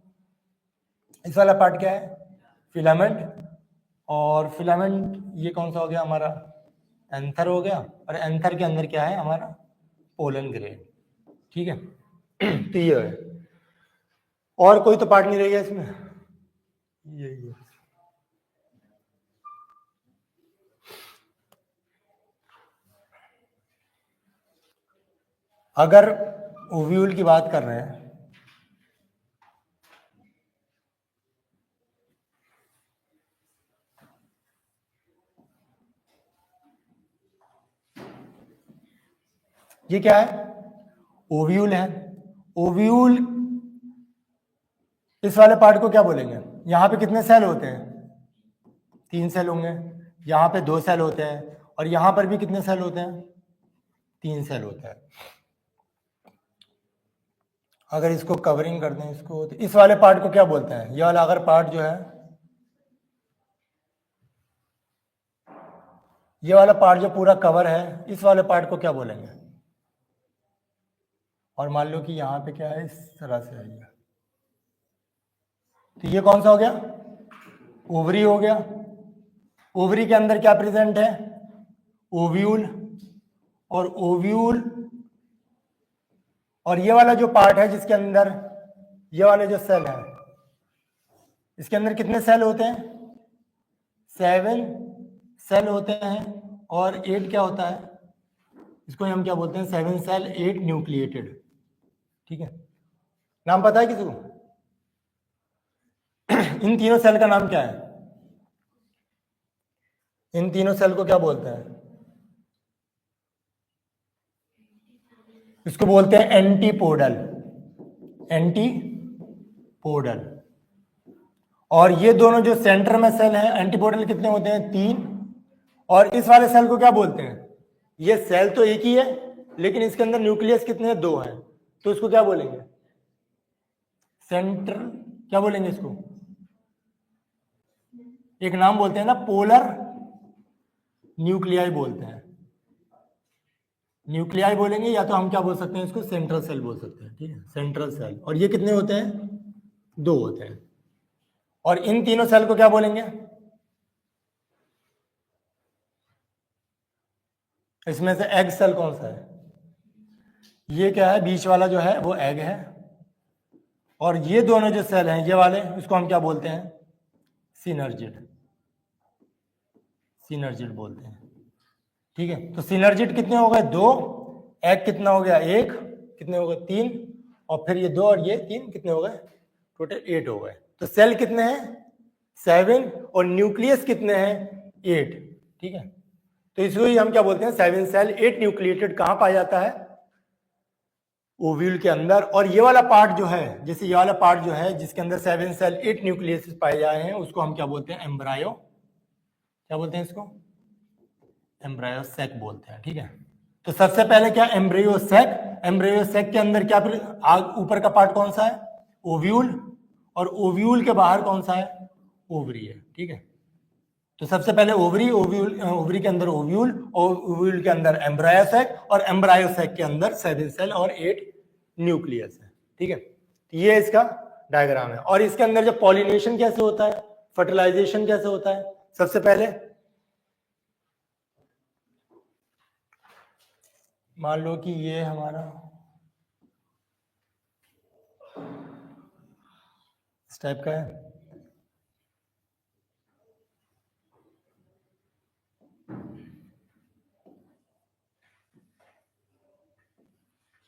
इस वाला पार्ट क्या है? फिलामेंट। और फिलामेंट ये कौन सा हो गया हमारा? एंथर हो गया। और एंथर के अंदर क्या है हमारा? Pollen grain. ठीक है। तो ये है। और कोई तो पार्ट नहीं रह गया इसमें, यही है। अगर ओव्यूल की बात कर रहे हैं, ये क्या है? ओव्यूल है। ओव्यूल, इस वाले पार्ट को क्या बोलेंगे? यहां पे कितने सेल होते हैं? 3 सेल होंगे। यहाँ पे 2 सेल होते हैं। और यहां पर भी कितने सेल होते हैं? 3 सेल होते हैं। अगर इसको कवरिंग कर दें इसको, तो इस वाले पार्ट को क्या बोलते हैं? ये वाला अगर पार्ट जो है, ये वाला पार्ट जो पूरा कवर है, इस वाले पार्ट को क्या बोलेंगे? और मान लो कि यहाँ पे क्या है, इस तरह से है ये, तो ये कौन सा हो गया? ओवरी हो गया। ओवरी के अंदर क्या प्रेजेंट है? ओव्यूल। और ओव्यूल, और ये वाला जो पार्ट है जिसके अंदर ये वाले जो सेल है, इसके अंदर कितने सेल होते हैं? 7 सेल होते हैं। और 8 क्या होता है? इसको हम क्या बोलते हैं? 7 सेल 8 न्यूक्लिएटेड। ठीक है। नाम पता है किसी को? इन तीनों सेल का नाम क्या है? इन तीनों सेल को क्या बोलते हैं? इसको बोलते हैं एंटीपोडल, एंटीपोडल। और ये दोनों जो सेंटर में सेल हैं, एंटीपोडल कितने होते हैं? 3। और इस वाले सेल को क्या बोलते हैं? ये सेल तो एक ही है, लेकिन इसके अंदर न्यूक्लियस कितने हैं? 2 हैं। तो इसको क्या बोलेंगे? सेंट्रल, क्या बोलेंगे इसको? एक नाम बोलते हैं ना, पोलर न्यूक्लियाई बोलते हैं, न्यूक्लियाई बोलेंगे, या तो हम क्या बोल सकते हैं इसको? सेंट्रल सेल बोल सकते हैं। ठीक है, सेंट्रल सेल। और ये कितने होते हैं? 2 होते हैं। और इन तीनों सेल को क्या बोलेंगे? इसमें से एग सेल कौन सा है? ये क्या है? बीच वाला जो है वो एग है। और ये दोनों जो सेल हैं, ये वाले, इसको हम क्या बोलते हैं? सिनर्जिड, सिनर्जिड बोलते हैं। ठीक है, तो सिनर्जिड कितने हो गए? 2। एग कितना हो गया? 1। कितने हो गए? 3। और फिर ये 2 और ये 3 कितने हो गए? टोटल 8 हो गए। तो सेल कितने हैं? 7। और न्यूक्लियस कितने हैं? 8। ठीक है, तो इसको ही हम क्या बोलते हैं? 7 सेल 8 न्यूक्लिएटेड। कहां पाया जाता है? ओव्यूल के अंदर। और ये वाला पार्ट जो है, जैसे ये वाला पार्ट जो है जिसके अंदर 7 सेल 8 न्यूक्लियस पाए जाए हैं, उसको हम क्या बोलते हैं? एम्ब्रायो। क्या बोलते हैं इसको? एम्ब्रायो सेक बोलते हैं। ठीक है, तो सबसे पहले क्या? Embryo sac. एम्ब्रियो सेक के अंदर क्या? ऊपर का पार्ट कौन सा है? ओव्यूल। और ओव्यूल के बाहर कौन सा है? ओवरी है। ठीक है, तो सबसे पहले ओवरी, ओव्यूल, ओवरी के अंदर ओव्यूल, और ओव्यूल के अंदर एम्ब्रायो सेक, और एम्ब्रायो सेक के अंदर 7 सेल और 8 न्यूक्लियस है। ठीक है, तो ये इसका डायग्राम है। और इसके अंदर जब पॉलिनेशन कैसे होता है, फर्टिलाइजेशन कैसे होता है? सबसे पहले मान लो कि ये हमारा इस टाइप का है।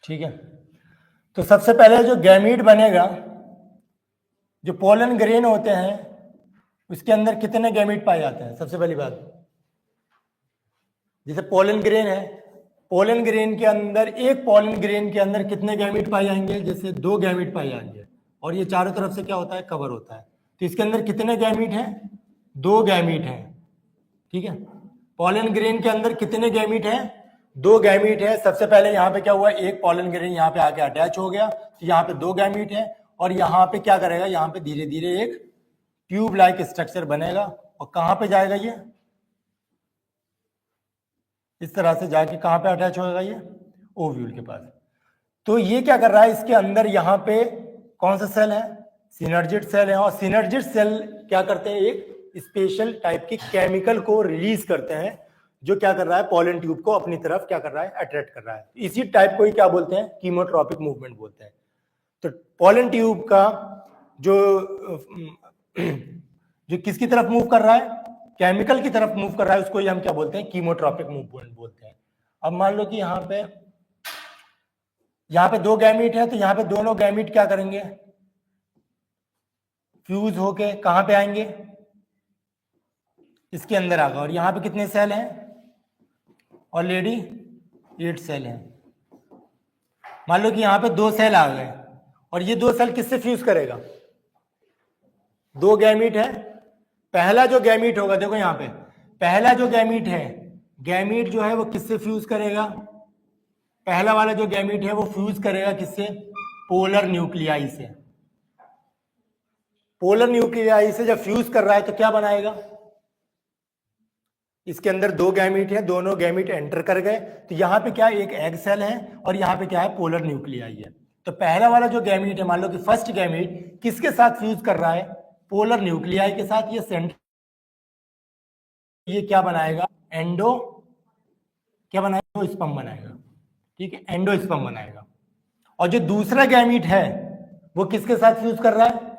ठीक है, तो सबसे पहले जो गैमीट बनेगा, जो पोलन ग्रेन होते हैं, उसके अंदर कितने गैमीट पाए जाते हैं? सबसे पहली बात, जैसे पोलन ग्रेन है, पोलन ग्रेन के अंदर, एक पोलन ग्रेन के अंदर कितने गैमीट पाए जाएंगे? जैसे 2 गैमीट पाए जाएंगे। और ये चारों तरफ से क्या होता है? कवर होता है। तो इसके अंदर कितने गैमीट हैं? 2 गैमीट हैं। ठीक है, पोलन ग्रेन के अंदर कितने गैमीट हैं? 2 गैमीट है। सबसे पहले यहाँ पे क्या हुआ? एक पोलन ग्रेन यहाँ पे आके अटैच हो गया, तो यहाँ पे 2 गैमीट है। और यहाँ पे क्या करेगा? यहाँ पे धीरे धीरे एक ट्यूब लाइक स्ट्रक्चर बनेगा। और कहाँ पे जाएगा ये? इस तरह से जाके कहाँ पे अटैच होगा? ये ओव्यूल के पास। तो ये क्या कर रहा है? इसके अंदर यहाँ पे कौन सा सेल है? सिनर्जिड सेल है। और सिनर्जिड सेल क्या करते हैं? एक स्पेशल टाइप की केमिकल को रिलीज करते हैं, जो क्या कर रहा है? पोलन ट्यूब को अपनी तरफ क्या कर रहा है? अट्रैक्ट कर रहा है। इसी टाइप को ही क्या बोलते हैं? कीमोट्रॉपिक मूवमेंट बोलते हैं। तो पोलन ट्यूब का जो जो किसकी तरफ मूव कर रहा है? केमिकल की तरफ मूव कर रहा है, उसको ही हम क्या बोलते हैं? कीमोट्रॉपिक मूवमेंट बोलते हैं। अब मान लो कि यहाँ पे 2 गैमीट है, तो यहाँ पे दोनों गैमीट क्या करेंगे? फ्यूज होके कहां पे आएंगे? इसके अंदर आ गए। और यहाँ पे कितने सेल हैं? ऑलरेडी 8 सेल हैं। मान लो कि यहाँ पे 2 सेल आ गए, और ये 2 सेल किससे फ्यूज करेगा? 2 गैमीट है। पहला जो गैमीट होगा, देखो यहाँ पे पहला जो गैमीट है, गैमीट जो है वो किससे फ्यूज करेगा? पहला वाला जो गैमीट है वो फ्यूज करेगा किससे? पोलर न्यूक्लियाई से। पोलर न्यूक्लियाई से जब फ्यूज कर रहा है तो क्या बनाएगा? इसके अंदर 2 गैमीट है, दोनों गैमीट एंटर कर गए, तो यहाँ पे क्या? एक एग सेल है, और यहाँ पे क्या है? पोलर न्यूक्लियाई है। तो पहला वाला जो गैमीट है, मान लो कि फर्स्ट गैमीट किसके साथ फ्यूज कर रहा है? पोलर न्यूक्लियाई के साथ। ये सेंटर, ये क्या बनाएगा? क्या बनाएगा? स्पर्म बनाएगा। ठीक है, एंडोस्पर्म बनाएगा। और जो दूसरा गैमीट है वो किसके साथ फ्यूज कर रहा है?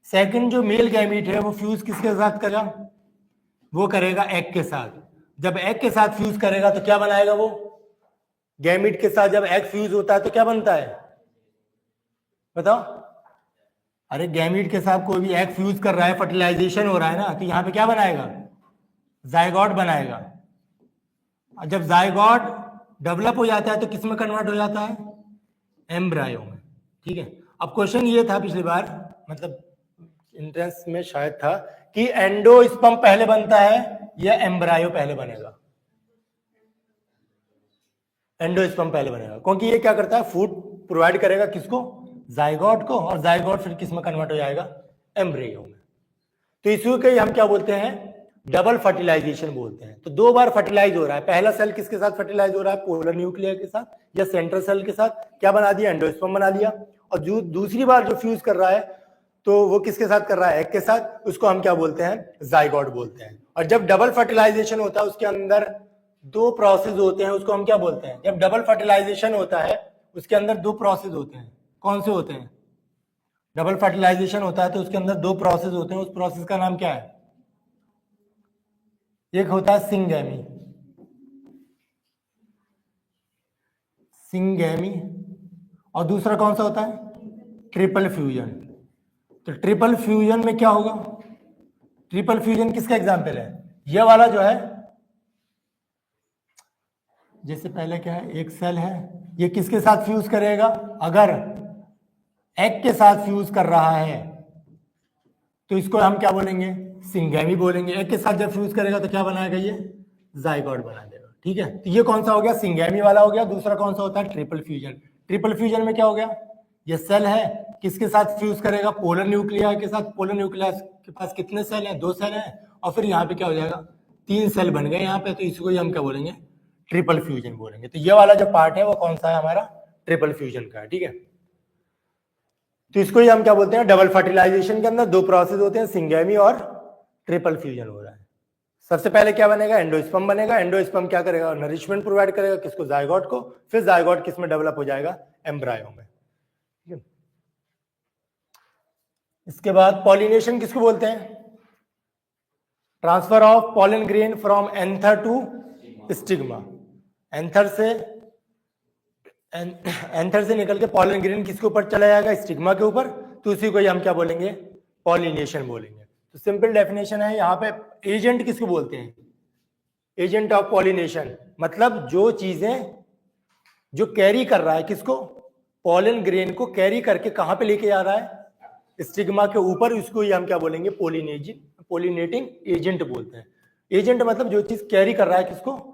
सेकंड जो मेल गैमीट है वो फ्यूज किसके साथ करेगा? वो करेगा एग के साथ। जब एग के साथ फ्यूज करेगा तो क्या बनाएगा? वो गैमीट के साथ जब एग फ्यूज होता है तो क्या बनता है? बताओ। अरे गैमीट के साथ कोई भी एग फ्यूज कर रहा है, फर्टिलाइजेशन हो रहा है ना, तो यहाँ पे क्या बनाएगा? जाइगोट बनाएगा। और जब जाइगोट डेवलप हो जाता है तो किस में कन्वर्ट हो जाता है? एम्ब्रायो में। ठीक है, अब क्वेश्चन ये था पिछली बार, मतलब एंट्रेंस में शायद था कि एंडोस्पर्म पहले बनता है या एम्ब्रायो पहले बनेगा? एंडोस्पर्म पहले बनेगा, क्योंकि ये क्या करता है? फूड प्रोवाइड करेगा किसको? जाइगोट को, और जाइगोट फिर किस में कन्वर्ट हो जाएगा? एम्ब्रियो में। तो इसी को हम क्या बोलते हैं? डबल फर्टिलाइजेशन बोलते हैं। तो दो बार फर्टिलाइज हो रहा है। पहला सेल किसके साथ फर्टिलाइज हो रहा है? पोलर न्यूक्लियर के साथ या सेंट्रल सेल के साथ। क्या बना दिया? एंडोस्पर्म बना दिया। और जो दूसरी बार जो फ्यूज कर रहा है तो वो किसके साथ कर रहा है? एग के साथ। उसको हम क्या बोलते हैं? जाइगोट बोलते हैं। और जब डबल फर्टिलाइजेशन होता है उसके अंदर दो प्रोसेस होते हैं, उसको हम क्या बोलते हैं? जब डबल फर्टिलाइजेशन होता है उसके अंदर दो प्रोसेस होते हैं। कौन से होते हैं? डबल फर्टिलाइजेशन होता है तो उसके अंदर दो प्रोसेस होते हैं। उस प्रोसेस का नाम क्या है? एक होता है सिंगैमी, सिंगैमी, और दूसरा कौन सा होता है? Triple fusion. तो ट्रिपल फ्यूजन में क्या होगा? ट्रिपल फ्यूजन किसका एग्जाम्पल है? ये वाला जो है, जैसे पहले क्या है? एक सेल है, ये किसके साथ फ्यूज करेगा? अगर एग के साथ फ्यूज कर रहा है तो इसको हम क्या बोलेंगे? सिंगैमी बोलेंगे। एग के साथ जब फ्यूज करेगा तो क्या बनाएगा? ये जाइगोट बना देगा। ठीक है, तो ये कौन सा हो गया? सिंगैमी वाला हो गया। दूसरा कौन सा होता है? Triple fusion. ट्रिपल फ्यूजन में क्या हो गया? ये सेल है, किसके साथ फ्यूज करेगा? पोलर न्यूक्लियर के साथ। पोलर न्यूक्लियर के पास कितने सेल हैं? दो सेल हैं। और फिर यहाँ पे क्या हो जाएगा? तीन सेल बन गए यहाँ पे। तो इसको ही हम क्या बोलेंगे? ट्रिपल फ्यूजन बोलेंगे। तो ये वाला जो पार्ट है वो कौन सा है? हमारा ट्रिपल फ्यूजन का है। ठीक है, तो इसको ही हम क्या बोलते हैं? डबल फर्टिलाइजेशन के अंदर दो प्रोसेस होते हैं, सिंगैमी और ट्रिपल फ्यूजन हो रहा है। सबसे पहले क्या बनेगा? एंडोस्पर्म बनेगा। एंडोस्पर्म क्या करेगा? नरिशमेंट प्रोवाइड करेगा किसको? जाइगोट को। फिर जाइगोट किस में डेवलप हो जाएगा? एम्ब्रायो में। ठीक है, इसके बाद पॉलिनेशन किसको बोलते हैं? Transfer of pollen grain from anther to stigma. Anther से निकल के पॉलन ग्रेन किसके ऊपर चला जाएगा? स्टिग्मा के ऊपर। तो उसी को हम क्या बोलेंगे? पॉलिनेशन बोलेंगे। तो सिंपल डेफिनेशन है यहाँ पे। एजेंट किसको बोलते हैं? एजेंट ऑफ पॉलिनेशन मतलब जो चीजें जो कैरी कर रहा है किसको? पॉलन ग्रेन को कैरी करके कहां पे लेके जा रहा है? स्टिग्मा के ऊपर। उसको ही हम क्या बोलेंगे? पॉलिनेटिंग एजेंट बोलते हैं। एजेंट मतलब जो चीज कैरी कर रहा है किसको?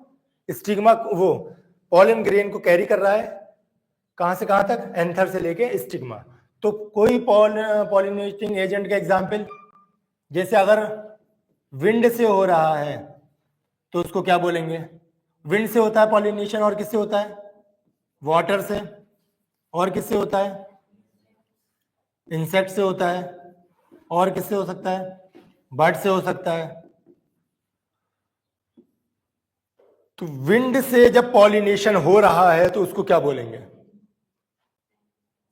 स्टिग्मा, वो पॉलन ग्रेन को कैरी कर रहा है कहां से कहां तक? एंथर से लेके स्टिग्मा। तो कोई पॉलिनेटिंग एजेंट का एग्जांपल, जैसे अगर विंड से हो रहा है तो उसको क्या बोलेंगे? विंड से होता है पॉलिनेशन। और किससे होता है? वाटर से। और किससे होता है? इंसेक्ट से होता है। और किससे हो सकता है? बर्ड से हो सकता है। तो विंड से जब पॉलिनेशन हो रहा है तो उसको क्या बोलेंगे?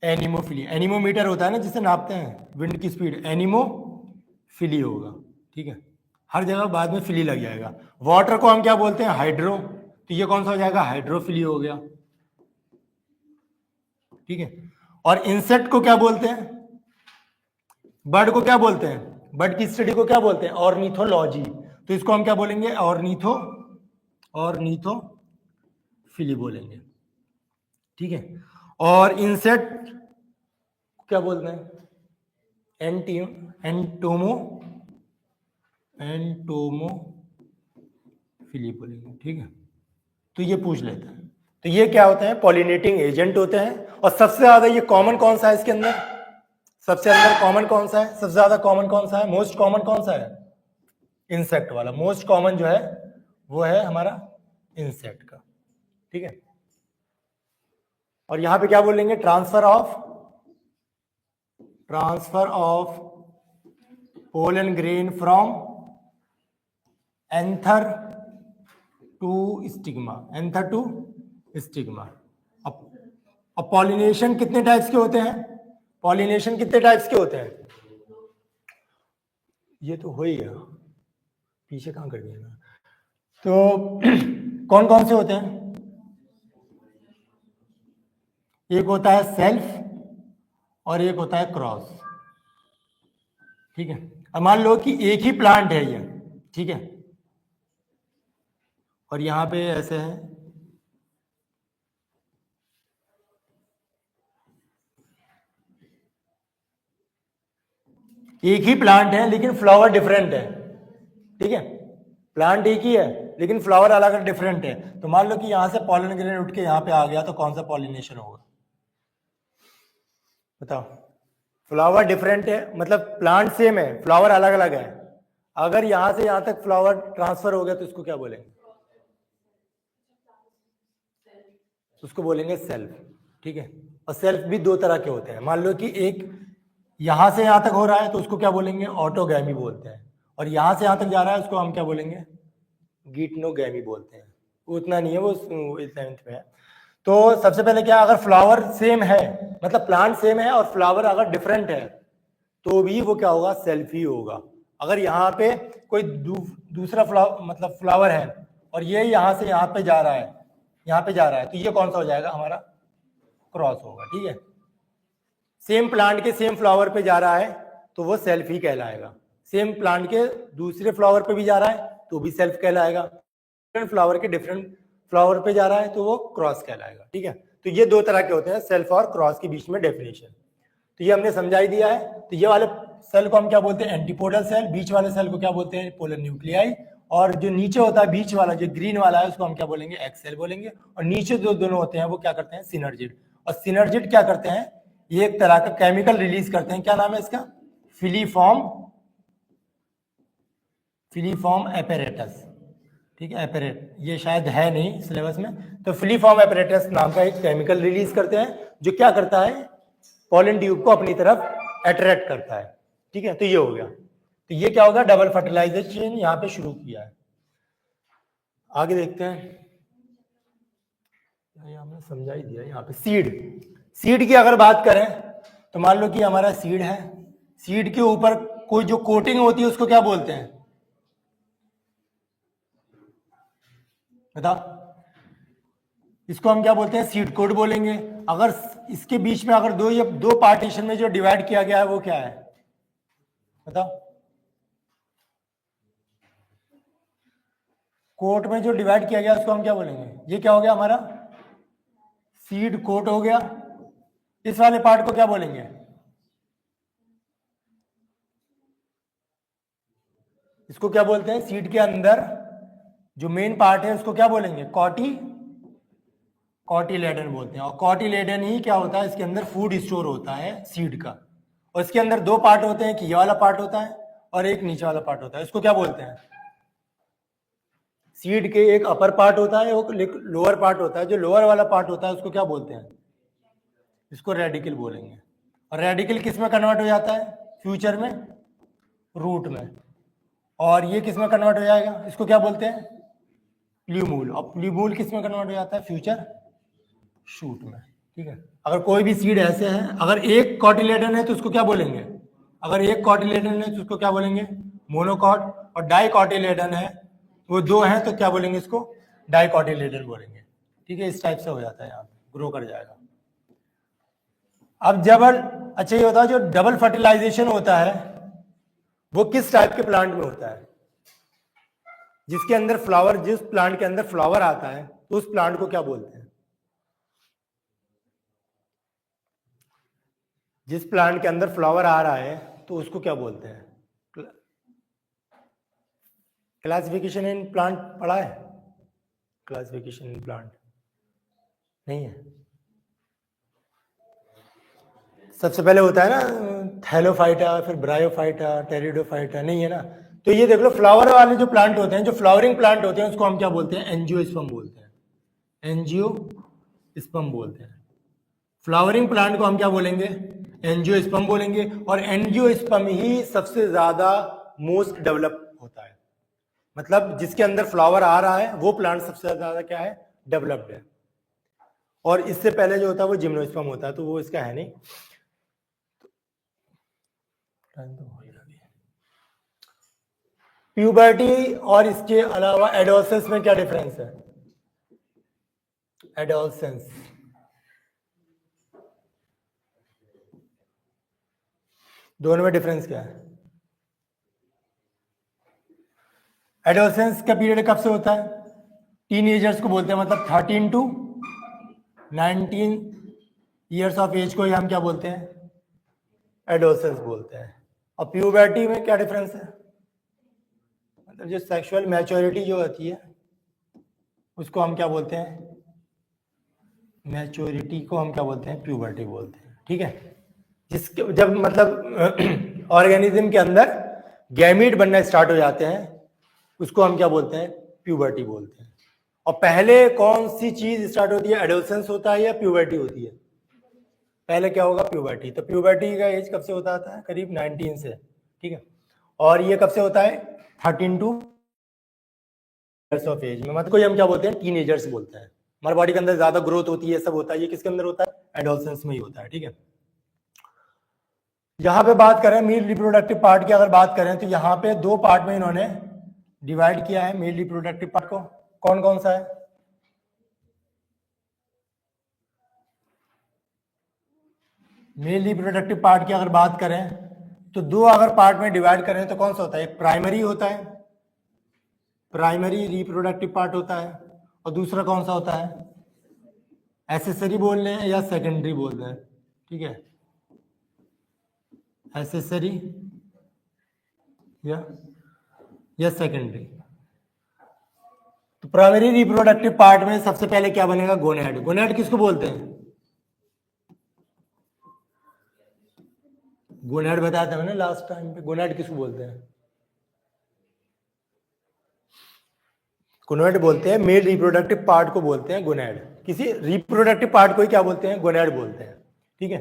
एनिमोफिली। एनिमोमीटर होता है ना जिससे नापते हैं विंड की स्पीड, एनिमोफिली होगा। ठीक है, हर जगह बाद में फिली लग जाएगा। वाटर को हम क्या बोलते हैं? हाइड्रो। तो ये कौन सा हो जाएगा? हाइड्रोफिली हो गया। ठीक है, और इंसेक्ट को क्या बोलते हैं? बर्ड को क्या बोलते हैं? बर्ड की स्टडी को क्या बोलते हैं? ऑर्निथोलॉजी। तो इसको हम क्या बोलेंगे? ऑर्निथोफिली बोलेंगे। ठीक है, और इंसेक्ट क्या बोलते हैं? एंटोमोफिली बोलेंगे। ठीक है, तो ये पूछ लेते हैं। तो ये क्या होते हैं? पॉलिनेटिंग एजेंट होते हैं। और सबसे ज्यादा ये कॉमन कौन सा है इसके अंदर? सबसे अंदर कॉमन कौन सा है? सबसे ज्यादा कॉमन कौन सा है? मोस्ट कॉमन कौन सा है? इंसेक्ट वाला। मोस्ट कॉमन जो है वो है हमारा इंसेक्ट का। ठीक है, और यहां पे क्या बोलेंगे? Transfer of pollen grain from anther to stigma. Anther to stigma. अब पॉलिनेशन कितने टाइप्स के होते हैं? पॉलिनेशन कितने टाइप्स के होते हैं? ये तो हो ही गया, पीछे कहां कर दिया? तो कौन कौन से होते हैं? एक होता है सेल्फ और एक होता है क्रॉस। ठीक है, अब मान लो कि एक ही प्लांट है ये। ठीक है, और यहाँ पे ऐसे है, एक ही प्लांट है लेकिन फ्लावर डिफरेंट है, ठीक है, प्लांट एक ही है लेकिन फ्लावर अलग अलग डिफरेंट है। तो मान लो कि यहां से पॉलन ग्रेन उठ के यहाँ पे आ गया, तो कौन सा पॉलिनेशन होगा बताओ? फ्लावर डिफरेंट है मतलब प्लांट सेम है, फ्लावर अलग अलग है। अगर यहां से यहां तक फ्लावर ट्रांसफर हो गया तो इसको क्या बोलेंगे? उसको बोलेंगे सेल्फ, ठीक है। और सेल्फ भी दो तरह के होते हैं। मान लो कि एक यहां से यहां तक हो रहा है तो उसको क्या बोलेंगे? ऑटोगैमी बोलते हैं। और यहां से यहां तक जा रहा है उसको हम क्या बोलेंगे? गीटनोगैमी बोलते हैं। उतना नहीं है वो, 7th में है। तो सबसे पहले क्या, अगर फ्लावर सेम है मतलब प्लांट सेम है और फ्लावर अगर डिफरेंट है तो भी वो क्या होगा? सेल्फ ही होगा। अगर यहाँ पे कोई दूसरा फ्लावर मतलब फ्लावर है और ये यहाँ से यहाँ पे जा रहा है, यहाँ पे जा रहा है, तो ये कौन सा हो जाएगा? हमारा क्रॉस होगा, ठीक है। सेम प्लांट के सेम फ्लावर पे जा रहा है तो वो सेल्फ ही कहलाएगा। सेम प्लांट के दूसरे फ्लावर पे भी जा रहा है तो भी सेल्फ कहलाएगा। डिफरेंट फ्लावर के डिफरेंट फ्लावर पे जा रहा है तो वो क्रॉस कहलाएगा, ठीक है। तो ये दो तरह के होते हैं, सेल्फ और क्रॉस के बीच में डेफिनेशन। तो ये हमने समझा ही दिया है। तो ये वाले सेल को हम क्या बोलते हैं? Antipodal cell. बीच वाले सेल को क्या बोलते हैं? Polar nuclei. और जो नीचे होता है बीच वाला, जो ग्रीन वाला है, उसको हम क्या बोलेंगे? एक्स सेल बोलेंगे। और नीचे जो दोनों होते हैं वो क्या करते हैं? सिनर्जिड। और सिनर्जिड क्या करते हैं? ये एक तरह का केमिकल रिलीज करते हैं। क्या नाम है इसका? फिलीफॉर्म एपेरेटस, ठीक है। एपेरेट ये शायद है नहीं सिलेबस में। तो फिलीफॉर्म एपेरेटस नाम का एक केमिकल रिलीज करते हैं जो क्या करता है? पॉलन ट्यूब को अपनी तरफ अट्रैक्ट करता है, ठीक है। तो ये हो गया। तो ये क्या होगा? डबल फर्टिलाइजेशन यहाँ पे शुरू किया है। आगे देखते हैं, हमने समझा ही दिया। यहाँ पे सीड की अगर बात करें तो मान लो कि हमारा सीड है, सीड के ऊपर कोई जो कोटिंग होती है उसको क्या बोलते हैं? बता, इसको हम क्या बोलते हैं? सीड कोड बोलेंगे। अगर इसके बीच में अगर दो पार्टीशन में जो डिवाइड किया गया है वो क्या है? बताओ। कोट में जो डिवाइड किया गया उसको हम क्या बोलेंगे? ये क्या हो गया हमारा? सीड कोट हो गया। इस वाले पार्ट को क्या बोलेंगे? इसको क्या बोलते हैं? सीड के अंदर जो मेन पार्ट है उसको क्या बोलेंगे? कॉटिलेडन बोलते हैं। और कॉटिलेडन ही क्या होता है? इसके अंदर फूड स्टोर होता है सीड का। और इसके अंदर दो पार्ट होते हैं, कि ये वाला पार्ट होता है और एक नीचे वाला पार्ट होता है। इसको क्या बोलते हैं? सीड के एक अपर पार्ट होता है, एक लोअर पार्ट होता है। जो लोअर वाला पार्ट होता है उसको क्या बोलते हैं? इसको रेडिकल बोलेंगे। और रेडिकल किस में कन्वर्ट हो जाता है फ्यूचर में? रूट में। और ये किस में कन्वर्ट हो जाएगा? इसको क्या बोलते हैं? प्ल्यूमूल। और प्ल्यूमूल किस में कन्वर्ट हो जाता है? फ्यूचर शूट में, ठीक है। अगर कोई भी सीड ऐसे है, अगर एक कॉटिलेडन है तो उसको क्या बोलेंगे? अगर एक कॉटिलेडन है तो उसको क्या बोलेंगे? मोनोकॉट। और डाइकॉटिलेडन है, वो दो हैं तो क्या बोलेंगे? इसको डाइकॉटिलेडन बोलेंगे, ठीक है। इस टाइप से हो जाता है, यहाँ पे ग्रो कर जाएगा। अब अच्छा ये होता है जो डबल फर्टिलाइजेशन होता है वो किस टाइप के प्लांट में होता है? जिसके अंदर फ्लावर, जिस प्लांट के अंदर फ्लावर आता है तो उस प्लांट को क्या बोलते हैं? जिस प्लांट के अंदर फ्लावर आ रहा है तो उसको क्या बोलते हैं? क्लासिफिकेशन इन प्लांट पढ़ा है? क्लासिफिकेशन इन प्लांट नहीं है। सबसे पहले होता है ना थैलोफाइटा, फिर ब्रायोफाइटा, टेरिडोफाइटा, नहीं है ना। तो ये देख लो, फ्लावर वाले जो प्लांट होते हैं, जो फ्लावरिंग प्लांट होते हैं, उसको हम क्या बोलते हैं? एंजियोस्पर्म बोलते हैं। एंजियोस्पर्म बोलते हैं। फ्लावरिंग प्लांट को हम क्या बोलेंगे? एंजियोस्पर्म बोलेंगे। और एंजियोस्पर्म ही सबसे ज्यादा मोस्ट डेवलप होता है, मतलब जिसके अंदर फ्लावर आ रहा है वो प्लांट सबसे ज्यादा क्या है? डेवलप्ड है। और इससे पहले जो होता है वो जिम्नोस्पर्म होता है, तो वो इसका है नहीं। प्यूबर्टी और इसके अलावा एडोलसेंस में क्या डिफरेंस है? एडोलसेंस, दोनों में डिफरेंस क्या है? एडोलसेंस का पीरियड कब से होता है? टीनेजर्स को बोलते हैं, मतलब 13 टू 19 ईयर्स ऑफ एज को ही हम क्या बोलते हैं, एडोलसेंस बोलते हैं। और प्यूबर्टी में क्या डिफरेंस है, मतलब जो सेक्सुअल मैच्योरिटी जो होती है उसको हम क्या बोलते हैं, मैच्योरिटी को हम क्या बोलते हैं, प्यूबर्टी बोलते हैं। ठीक है, जिसके जब मतलब ऑर्गेनिज्म के अंदर गैमीट बनना स्टार्ट हो जाते हैं उसको हम क्या बोलते हैं, प्यूबर्टी बोलते हैं। और पहले कौन सी चीज स्टार्ट होती है, एडोलसेंस होता है या प्यूबर्टी होती है, पहले क्या होगा, प्यूबर्टी। तो प्यूबर्टी का एज कब से होता है, करीब 19 से। ठीक है, और ये कब से होता है, 13 टू ईयर्स ऑफ एज में, मतलब कोई हम क्या बोलते हैं, टीनेजर्स बोलते हैं। हमारे बॉडी के अंदर ज्यादा ग्रोथ होती है, सब होता है, ये किसके अंदर होता है, एडोलसेंस में ही होता है। ठीक है, यहाँ पे बात करें मेल रिप्रोडक्टिव पार्ट की, अगर बात करें तो यहाँ पे दो पार्ट में इन्होंने डिवाइड किया है मेल रिप्रोडक्टिव पार्ट को। कौन कौन सा है, मेल रिप्रोडक्टिव पार्ट की अगर बात करें तो दो अगर पार्ट में डिवाइड करें तो कौन सा होता है, एक प्राइमरी होता है, प्राइमरी रिप्रोडक्टिव पार्ट होता है, और दूसरा कौन सा होता है, एसेसरी बोल रहे हैं या सेकेंडरी बोल रहे हैं। ठीक है, एसेसरी या सेकेंडरी। तो प्राइमरी रिप्रोडक्टिव पार्ट में सबसे पहले क्या बनेगा, गोनैड। गोनैड किसको बोलते हैं, गोनैड बताया था मैंने लास्ट टाइम पे, गोनैड किसको बोलते हैं, गोनैड बोलते हैं, मेल रिप्रोडक्टिव पार्ट को बोलते हैं गोनैड। किसी रिप्रोडक्टिव पार्ट को ही क्या बोलते हैं, गोनैड बोलते हैं। ठीक है,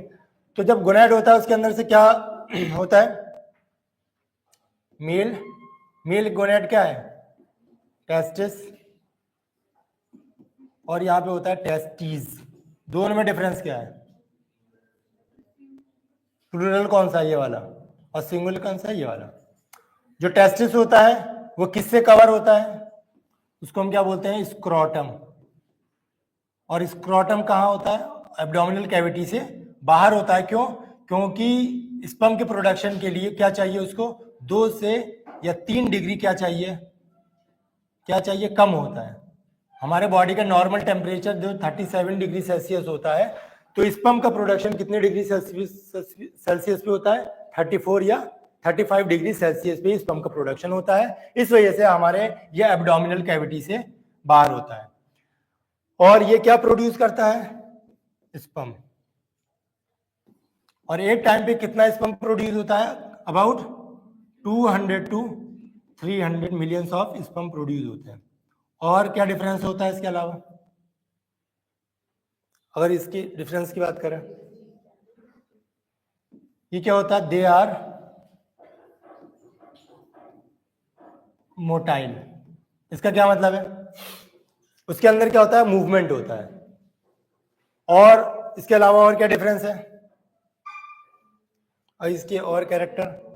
तो जब गोनैड होता है उसके अंदर से क्या होता है, मेल गोनैड क्या है, टेस्टिस, और यहां पे होता है टेस्टीज। दोनों में डिफरेंस क्या है, प्लूरल कौन सा है, ये वाला, और सिंगुलर कौन सा है, ये वाला। जो टेस्टिस होता है वो किससे कवर होता है, उसको हम क्या बोलते हैं, स्क्रोटम। और स्क्रोटम कहाँ होता है, एब्डोमिनल कैविटी से बाहर होता है। क्यों, क्योंकि स्पर्म के प्रोडक्शन के लिए क्या चाहिए उसको, 2 से या 3 डिग्री क्या चाहिए, कम होता है। हमारे बॉडी का नॉर्मल टेम्परेचर जो 37 डिग्री सेल्सियस होता है, तो स्पर्म का प्रोडक्शन कितने डिग्री सेल्सियस पे होता है, 34 या 35 डिग्री सेल्सियस पे स्पर्म का प्रोडक्शन होता है। इस वजह से हमारे ये एब्डोमिनल कैविटी से बाहर होता है। और ये क्या प्रोड्यूस करता है, स्पर्म। और एक टाइम पे कितना स्पर्म प्रोड्यूस होता है, about 200 to 300 millions of sperm produce होते हैं। और क्या डिफरेंस होता है इसके अलावा, अगर इसकी डिफरेंस की बात करें, ये क्या होता है, दे आर मोटाइल। इसका क्या मतलब है, उसके अंदर क्या होता है, मूवमेंट होता है। और इसके अलावा और क्या डिफरेंस है, और इसके और कैरेक्टर,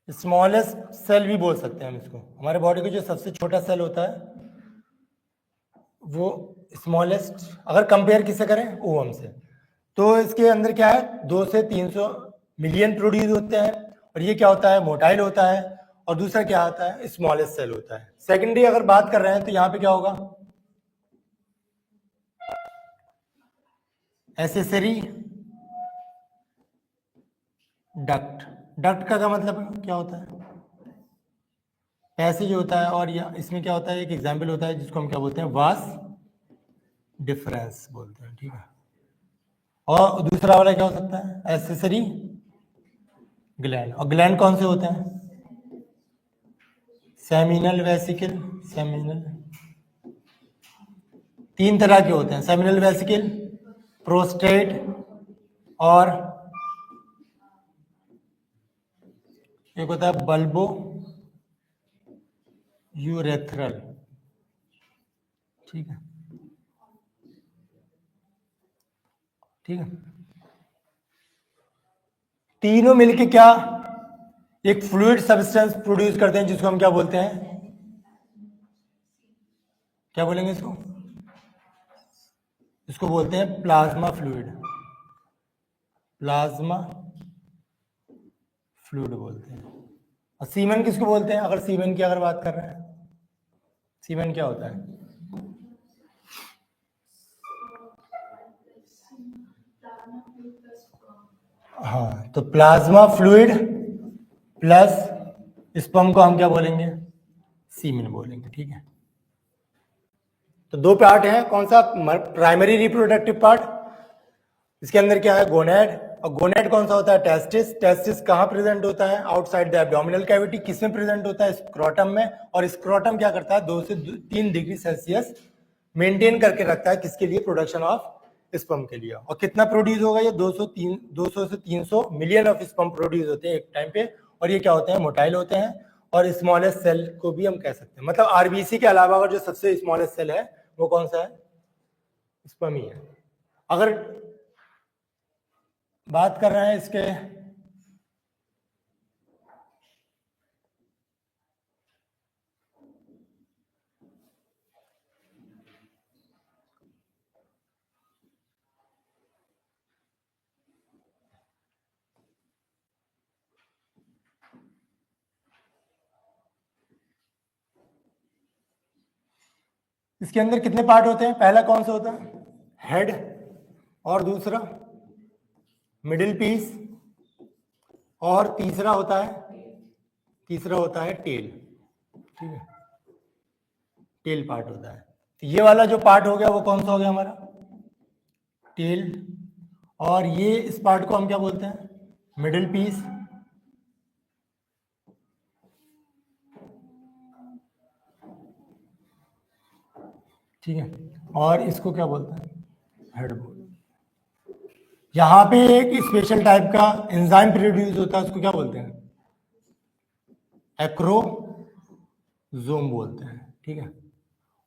स्मॉलेस्ट सेल भी बोल सकते हैं हम इसको। हमारे बॉडी का जो सबसे छोटा सेल होता है वो स्मॉलेस्ट, अगर कंपेयर किससे करें, ओवम से, तो इसके अंदर क्या है, 2 से 300 मिलियन प्रोड्यूस होते हैं। और ये क्या होता है, मोटाइल होता है। और दूसरा क्या होता है, स्मॉलेस्ट सेल होता है। सेकेंडरी अगर बात कर रहे हैं तो यहाँ पे क्या होगा, एसेसरी डक्ट। डक्ट का मतलब क्या होता है, पैसेज होता है। और या इसमें क्या होता है, एक एग्जाम्पल होता है जिसको हम क्या बोलते हैं, वास डिफरेंस बोलते हैं। ठीक है, और दूसरा वाला क्या हो सकता है, एसेसरी ग्लैंड। और ग्लैंड कौन से होते हैं, सेमिनल वेसिकल, सेमिनल 3 तरह के होते हैं, सेमिनल वेसिकल, प्रोस्टेट, और एक होता है बल्बो यूरेथ्रल। ठीक है, ठीक है, तीनों मिलके क्या एक फ्लूइड सब्सटेंस प्रोड्यूस करते हैं जिसको हम क्या बोलते हैं, क्या बोलेंगे इसको, इसको बोलते हैं प्लाज्मा फ्लूइड, प्लाज्मा फ्लूइड बोलते हैं। और सीमेन किसको बोलते हैं? अगर सीमेन की अगर बात कर रहे हैं, सीमेन क्या होता है? हाँ, तो प्लाज्मा फ्लूइड प्लस स्पर्म को हम क्या बोलेंगे? सीमेन बोलेंगे। ठीक है, तो दो पार्ट है। कौन सा? प्राइमरी रिप्रोडक्टिव पार्ट, इसके अंदर क्या है? गोनेड। और गोनेड कौन सा होता है? टेस्टिस। टेस्टिस कहाँ प्रेजेंट होता है? Outside the abdominal cavity. किसमें प्रेजेंट होता है? स्क्रोटम में। और स्क्रोटम क्या करता है? 2 से 3 डिग्री सेल्सियस मेंटेन करके रखता है। किसके लिए? प्रोडक्शन ऑफ स्पर्म के लिए। और कितना प्रोड्यूस होगा ये? 200 से 300 मिलियन ऑफ स्पर्म प्रोड्यूस होते हैं एक टाइम पे। और ये क्या होते हैं? मोटाइल होते हैं। और स्मॉलेस्ट सेल को भी हम कह सकते हैं, मतलब आरबीसी के अलावा अगर जो सबसे स्मॉलेस्ट सेल है वो कौन सा है? स्पर्म ही है। अगर बात कर रहे हैं इसके इसके अंदर कितने पार्ट होते हैं? पहला कौन सा होता है? हेड। और दूसरा मिडिल पीस। और तीसरा होता है टेल। ठीक है, टेल पार्ट होता है। तो ये वाला जो पार्ट हो गया वो कौन सा हो गया हमारा? टेल। और ये इस पार्ट को हम क्या बोलते हैं? Middle piece. ठीक है, और इसको क्या बोलते हैं? हेड बोलते हैं। यहां पे एक स्पेशल टाइप का एंजाइम प्रोड्यूस होता है, उसको क्या बोलते हैं? एक्रोजोम बोलते हैं। ठीक है,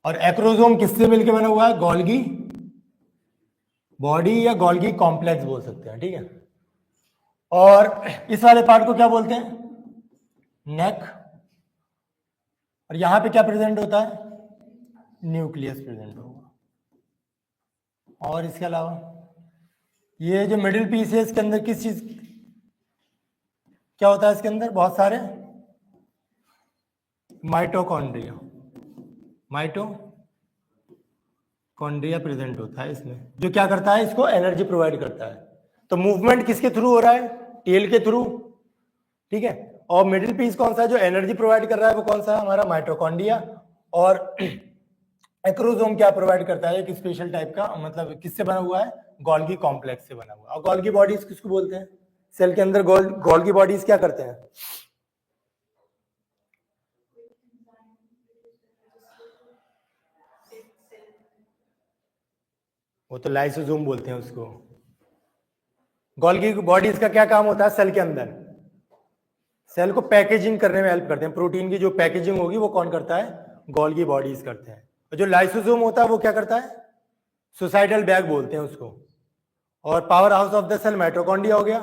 और एक्रोजोम किससे मिलकर बना हुआ है? गोल्गी बॉडी या गोल्गी कॉम्प्लेक्स बोल सकते हैं। ठीक है, और इस वाले पार्ट को क्या बोलते हैं? नेक। और यहां पे क्या प्रेजेंट होता है? न्यूक्लियस प्रेजेंट होगा। और इसके अलावा ये जो मिडिल पीस है इसके अंदर किस चीज क्या होता है? इसके अंदर बहुत सारे माइटोकॉन्ड्रिया प्रेजेंट होता है इसमें, जो क्या करता है? इसको एनर्जी प्रोवाइड करता है। तो मूवमेंट किसके थ्रू हो रहा है? टेल के थ्रू। ठीक है, और मिडिल पीस कौन सा है जो एनर्जी प्रोवाइड कर रहा है? वो कौन सा है? हमारा माइटोकॉन्ड्रिया। और एक्रोजोम क्या प्रोवाइड करता है? एक स्पेशल टाइप का, मतलब किससे बना हुआ है? गोल्गी कॉम्प्लेक्स से बना हुआ। और गोल्गी बॉडीज किसको बोलते हैं? सेल के अंदर गोल्गी बॉडीज क्या करते हैं? वो तो लाइसोसोम बोलते हैं उसको। गोल्गी बॉडीज का क्या काम होता है सेल के अंदर? सेल को पैकेजिंग करने में हेल्प करते हैं। प्रोटीन की जो पैकेजिंग होगी वो कौन करता है? गोल्गी बॉडीज करते हैं। और जो लाइसोसोम होता है वो क्या करता है? सुसाइडल बैग बोलते हैं उसको। और power house of the cell mitochondria हो गया।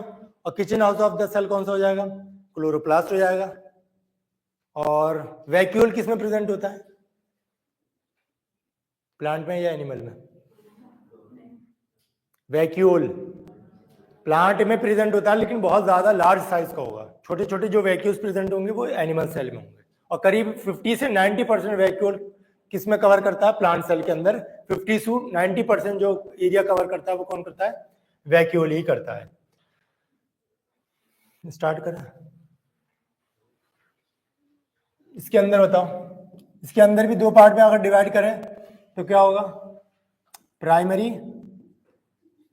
और kitchen house of the cell कौन सा हो जाएगा? क्लोरोप्लास्ट हो जाएगा। और वैक्यूल किसमें प्रेजेंट होता है? प्लांट में या एनिमल में? वैक्यूल प्लांट में प्रेजेंट होता है, लेकिन बहुत ज्यादा लार्ज साइज का होगा। छोटे छोटे जो वैक्यूल्स प्रेजेंट होंगे वो एनिमल सेल में होंगे। और करीब 50 से 90% वैक्यूल किस में कवर करता है? प्लांट सेल के अंदर 50 से 90% जो एरिया कवर करता है वो कौन करता है? वैक्यूल ही करता है। स्टार्ट करें इसके अंदर, बताओ। इसके अंदर भी दो पार्ट में अगर डिवाइड करें तो क्या होगा? प्राइमरी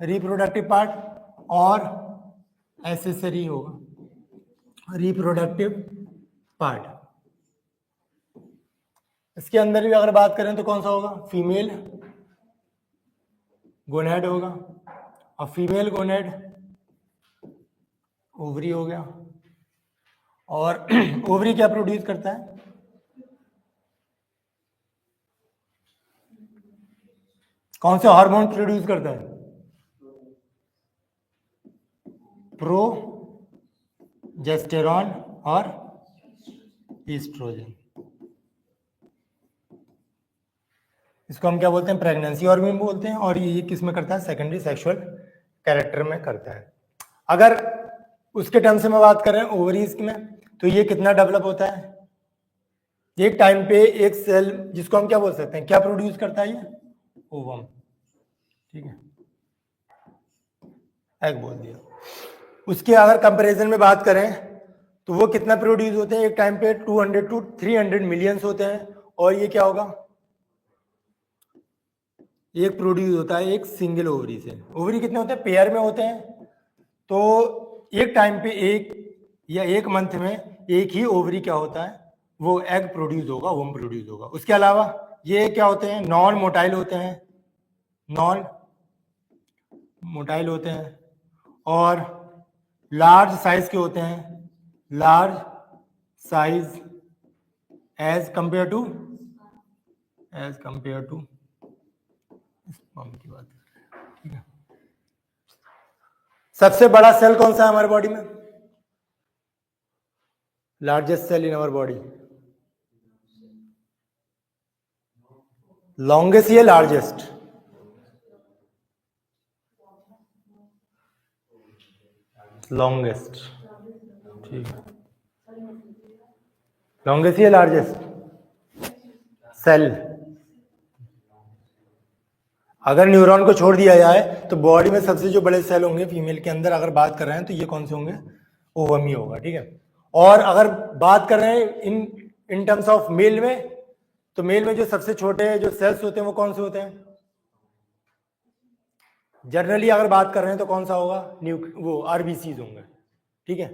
रिप्रोडक्टिव पार्ट और एसेसरी होगा रिप्रोडक्टिव पार्ट। इसके अंदर भी अगर बात करें तो कौन सा होगा? फीमेल गोनेड होगा। और फीमेल गोनेड ओवरी हो गया। और ओवरी क्या प्रोड्यूस करता है? कौन से हार्मोन प्रोड्यूस करता है? प्रोजेस्टेरॉन और ईस्ट्रोजन। इसको हम क्या बोलते हैं? प्रेगनेंसी हार्मोन बोलते हैं। और ये किस में करता है? सेकेंडरी सेक्सुअल कैरेक्टर में करता है। अगर उसके टर्म से मैं बात कर रहे हैं ओवरीज में, तो ये कितना डेवलप होता है, एक टाइम पे एक सेल जिसको हम क्या बोल सकते हैं, क्या प्रोड्यूस करता है ये, ओवम, ठीक है, एग बोल दिया। उसके अगर कंपैरिजन में बात करें तो वो कितना प्रोड्यूस होते हैं एक टाइम पे, 200 टू 300 मिलियंस होते हैं, और ये क्या होगा, एक प्रोड्यूस होता है एक सिंगल ओवरी से। ओवरी कितने होते हैं, पेयर में होते हैं, तो एक टाइम पे एक या एक मंथ में एक ही ओवरी क्या होता है, वो एग प्रोड्यूस होगा, वोम प्रोड्यूस होगा। उसके अलावा ये क्या होते हैं, नॉन मोटाइल होते हैं, नॉन मोटाइल होते हैं, और लार्ज साइज के होते हैं, large size as compare to sperm की बात, ठीक है। सबसे बड़ा सेल कौन सा है हमारे बॉडी में, largest cell in our body, longest या लार्जेस्ट, लॉन्गेस्ट, ठीक है, लॉन्गेस्ट या लार्जेस्ट सेल। अगर न्यूरॉन को छोड़ दिया जाए तो बॉडी में सबसे जो बड़े सेल होंगे फीमेल के अंदर अगर बात कर रहे हैं तो ये कौन से होंगे, ओवम ही होगा, ठीक है। और अगर बात कर रहे हैं इन इन टर्म्स ऑफ मेल में, तो मेल में जो सबसे छोटे जो सेल्स होते हैं वो कौन से होते हैं, जनरली अगर बात कर रहे हैं तो कौन सा होगा, वो आरबीसी होंगे, ठीक है।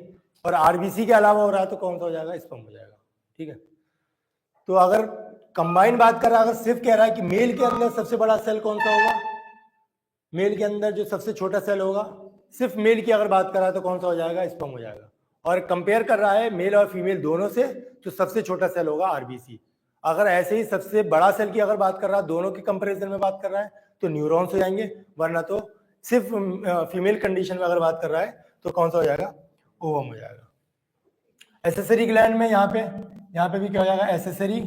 और आरबीसी के अलावा हो रहा है तो कौन सा हो जाएगा, स्पर्म हो जाएगा, ठीक है। तो अगर कंबाइन बात कर रहा है, अगर सिर्फ कह रहा है कि मेल के अंदर सबसे बड़ा सेल कौन सा होगा, मेल के अंदर जो सबसे छोटा सेल होगा, सिर्फ मेल की अगर बात कर रहा है तो कौन सा हो जाएगा, स्पर्म हो जाएगा। और कंपेयर कर रहा है मेल और फीमेल दोनों से, तो सबसे छोटा सेल होगा आरबीसी। अगर ऐसे ही सबसे बड़ा सेल की अगर बात कर रहा है, दोनों की कंपेरिजन में बात कर रहा है तो न्यूरॉन्स हो जाएंगे, वरना तो सिर्फ फीमेल कंडीशन में अगर बात कर रहा है तो कौन सा हो जाएगा, ओवम हो जाएगा। एसेसरी ग्लैंड में यहाँ पे भी क्या हो जाएगा, एसेसरी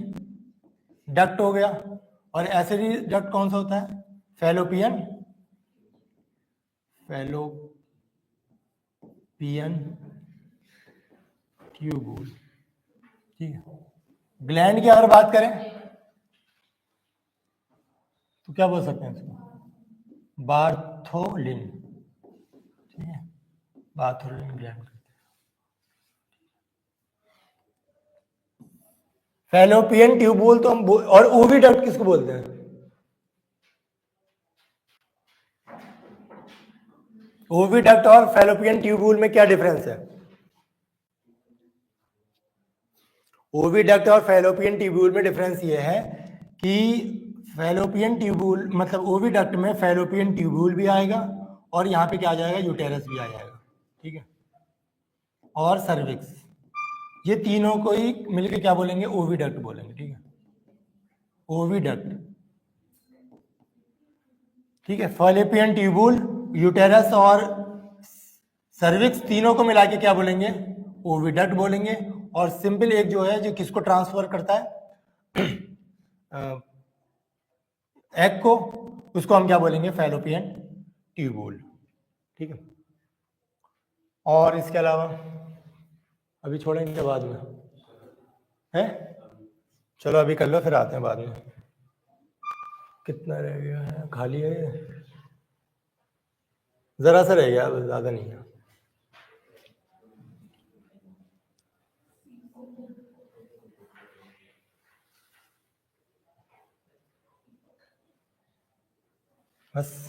डक्ट हो गया। और एसेसरी डक्ट कौन सा होता है, फैलोपियन ट्यूबूल, ठीक है। ग्लैंड की अगर बात करें तो क्या बोल सकते हैं इसको, बार्थोलिन, ठीक है, बार्थोलिन ग्लैंड। फैलोपियन ट्यूबूल तो हम और ओविडक्ट किसको बोलते हैं, ओविडक्ट और फैलोपियन ट्यूबूल में क्या डिफरेंस है, ओविडक्ट और फैलोपियन ट्यूबूल में डिफरेंस ये है कि फैलोपियन ट्यूबूल मतलब ओविडक्ट में फैलोपियन ट्यूबूल भी आएगा और यहाँ पे क्या आ जाएगा, यूटेरस भी आ जाएगा, ठीक है, और सर्विक्स, ये तीनों को ही मिलकर क्या बोलेंगे, ओविडक्ट बोलेंगे, ठीक है, ओविडक्ट, ठीक है। फैलोपियन ट्यूबूल, यूटेरस और सर्विक्स तीनों को मिला के क्या बोलेंगे, ओविडक्ट बोलेंगे। और सिंपल एक जो है जो किसको ट्रांसफर करता है एग को, उसको हम क्या बोलेंगे, फैलोपियन ट्यूबूल, ठीक है। और इसके अलावा अभी छोड़ेंगे बाद में, है, चलो अभी कर लो फिर आते हैं बाद में। कितना रह गया है, खाली है ये? जरा सा रह गया, ज्यादा नहीं है। बस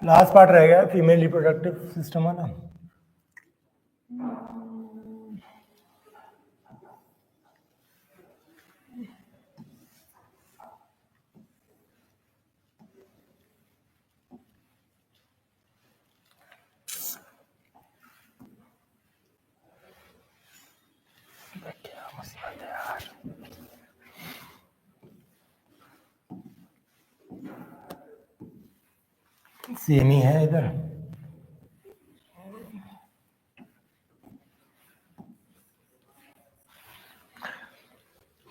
लास्ट पार्ट रह गया फीमेल रिप्रोडक्टिव सिस्टम वाला। सेम ही है इधर।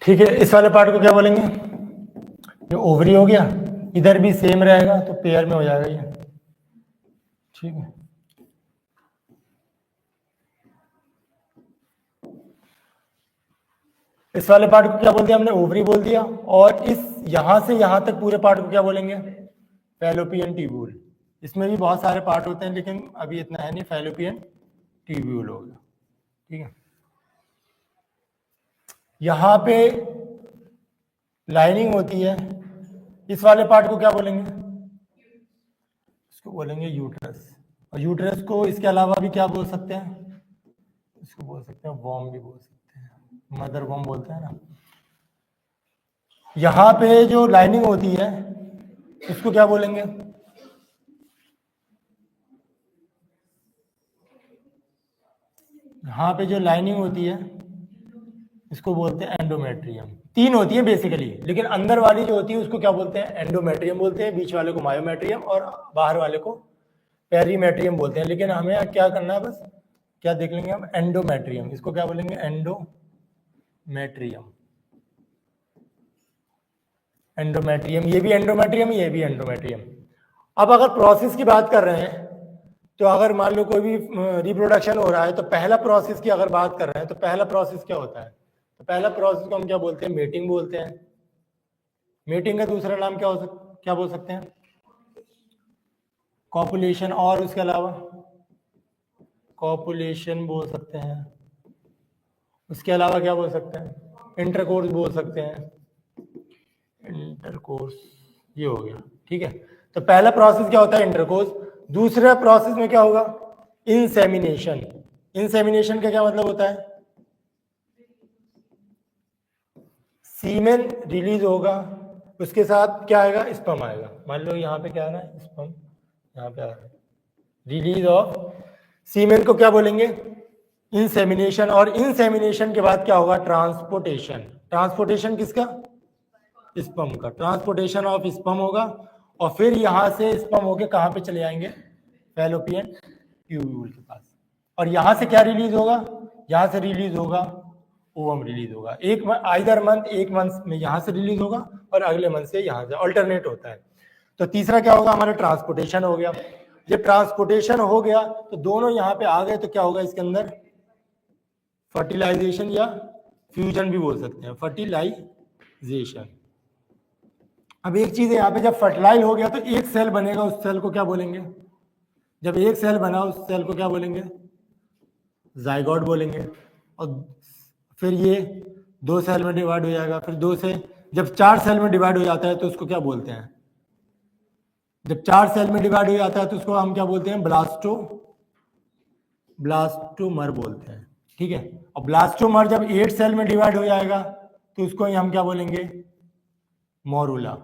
ठीक है, इस वाले पार्ट को क्या बोलेंगे? ये ओवरी हो गया, इधर भी सेम रहेगा तो पेयर में हो जाएगा ये। ठीक है, इस वाले पार्ट को क्या बोल दिया हमने? ओवरी बोल दिया। और इस यहां से यहां तक पूरे पार्ट को क्या बोलेंगे? Fallopian tubule. इसमें भी बहुत सारे पार्ट होते हैं लेकिन अभी इतना है नहीं, फैलोपियन ट्यूब्यूल हो गया। ठीक है, यहां पे लाइनिंग होती है, इस वाले पार्ट को क्या बोलेंगे? इसको बोलेंगे यूट्रस। और यूट्रस को इसके अलावा भी क्या बोल सकते हैं? इसको बोल सकते हैं वॉर्म भी बोल सकते हैं, मदर वॉर्म बोलते हैं ना। यहां पे जो लाइनिंग होती है इसको क्या बोलेंगे? यहां पे जो लाइनिंग होती है इसको बोलते हैं एंडोमेट्रियम। तीन होती है बेसिकली, लेकिन अंदर वाली जो होती है उसको क्या बोलते हैं? एंडोमेट्रियम बोलते हैं, बीच वाले को मायोमेट्रियम और बाहर वाले को पेरीमेट्रियम बोलते हैं। लेकिन हमें क्या करना है, बस क्या देख लेंगे हम? एंडोमेट्रियम। इसको क्या बोलेंगे? एंडोमेट्रियम। एंडोमेट्रियम, ये भी एंडोमेट्रियम, ये भी एंडोमेट्रियम। अब अगर प्रोसेस की बात कर रहे हैं तो अगर मान लो कोई भी रिप्रोडक्शन हो रहा है तो पहला प्रोसेस की अगर बात कर रहे हैं तो पहला प्रोसेस क्या होता है? तो पहला प्रोसेस को हम क्या बोलते हैं? मेटिंग बोलते हैं। मेटिंग का दूसरा नाम क्या बोल सकते हैं? कॉपुलेशन। और उसके अलावा कॉपुलेशन बोल सकते हैं। उसके अलावा क्या बोल सकते हैं? इंटरकोर्स बोल सकते हैं। इंटरकोर्स, ये हो गया। ठीक है, तो पहला प्रोसेस क्या होता है? इंटरकोर्स। दूसरा प्रोसेस में क्या होगा? इंसेमिनेशन। इंसेमिनेशन का क्या मतलब होता है? सीमेन रिलीज होगा, उसके साथ क्या आएगा? स्पर्म आएगा। मान लो यहाँ पे क्या आ रहा है? स्पर्म यहाँ पे आ रहा है। रिलीज ऑफ सीमेन को क्या बोलेंगे? इंसेमिनेशन। और इंसेमिनेशन के बाद क्या होगा? ट्रांसपोर्टेशन। ट्रांसपोर्टेशन किसका? स्पर्म का। ट्रांसपोर्टेशन ऑफ स्पर्म होगा और फिर यहां से स्पर्म होके कहां पे चले जाएंगे? फैलोपियन ट्यूब्यूल के पास। और यहां से क्या रिलीज होगा? यहां से रिलीज होगा ओवम रिलीज होगा। आइदर मंथ, एक मंथ में यहां से रिलीज होगा और अगले मंथ से यहां से, अल्टरनेट होता है। तो तीसरा क्या होगा? हमारा ट्रांसपोर्टेशन हो गया। जब ट्रांसपोर्टेशन हो गया तो दोनों यहां पे आ गए तो क्या होगा इसके अंदर? फर्टिलाइजेशन या फ्यूजन भी बोल सकते हैं, फर्टिलाइजेशन। अब एक चीज है यहाँ पे, जब फर्टिलाइज हो गया तो एक सेल बनेगा, उस सेल को क्या बोलेंगे? जब एक सेल बना उस सेल को क्या बोलेंगे? जाइगोट बोलेंगे। और फिर ये 2 सेल में डिवाइड हो जाएगा, फिर 2 से जब 4 सेल में डिवाइड हो जाता है तो उसको क्या बोलते हैं? जब 4 सेल में डिवाइड हो जाता है तो उसको हम क्या बोलते हैं? ब्लास्टोमर बोलते हैं। ठीक है, और ब्लास्टोमर जब 8 सेल में डिवाइड हो जाएगा तो उसको हम क्या बोलेंगे? मोरूला।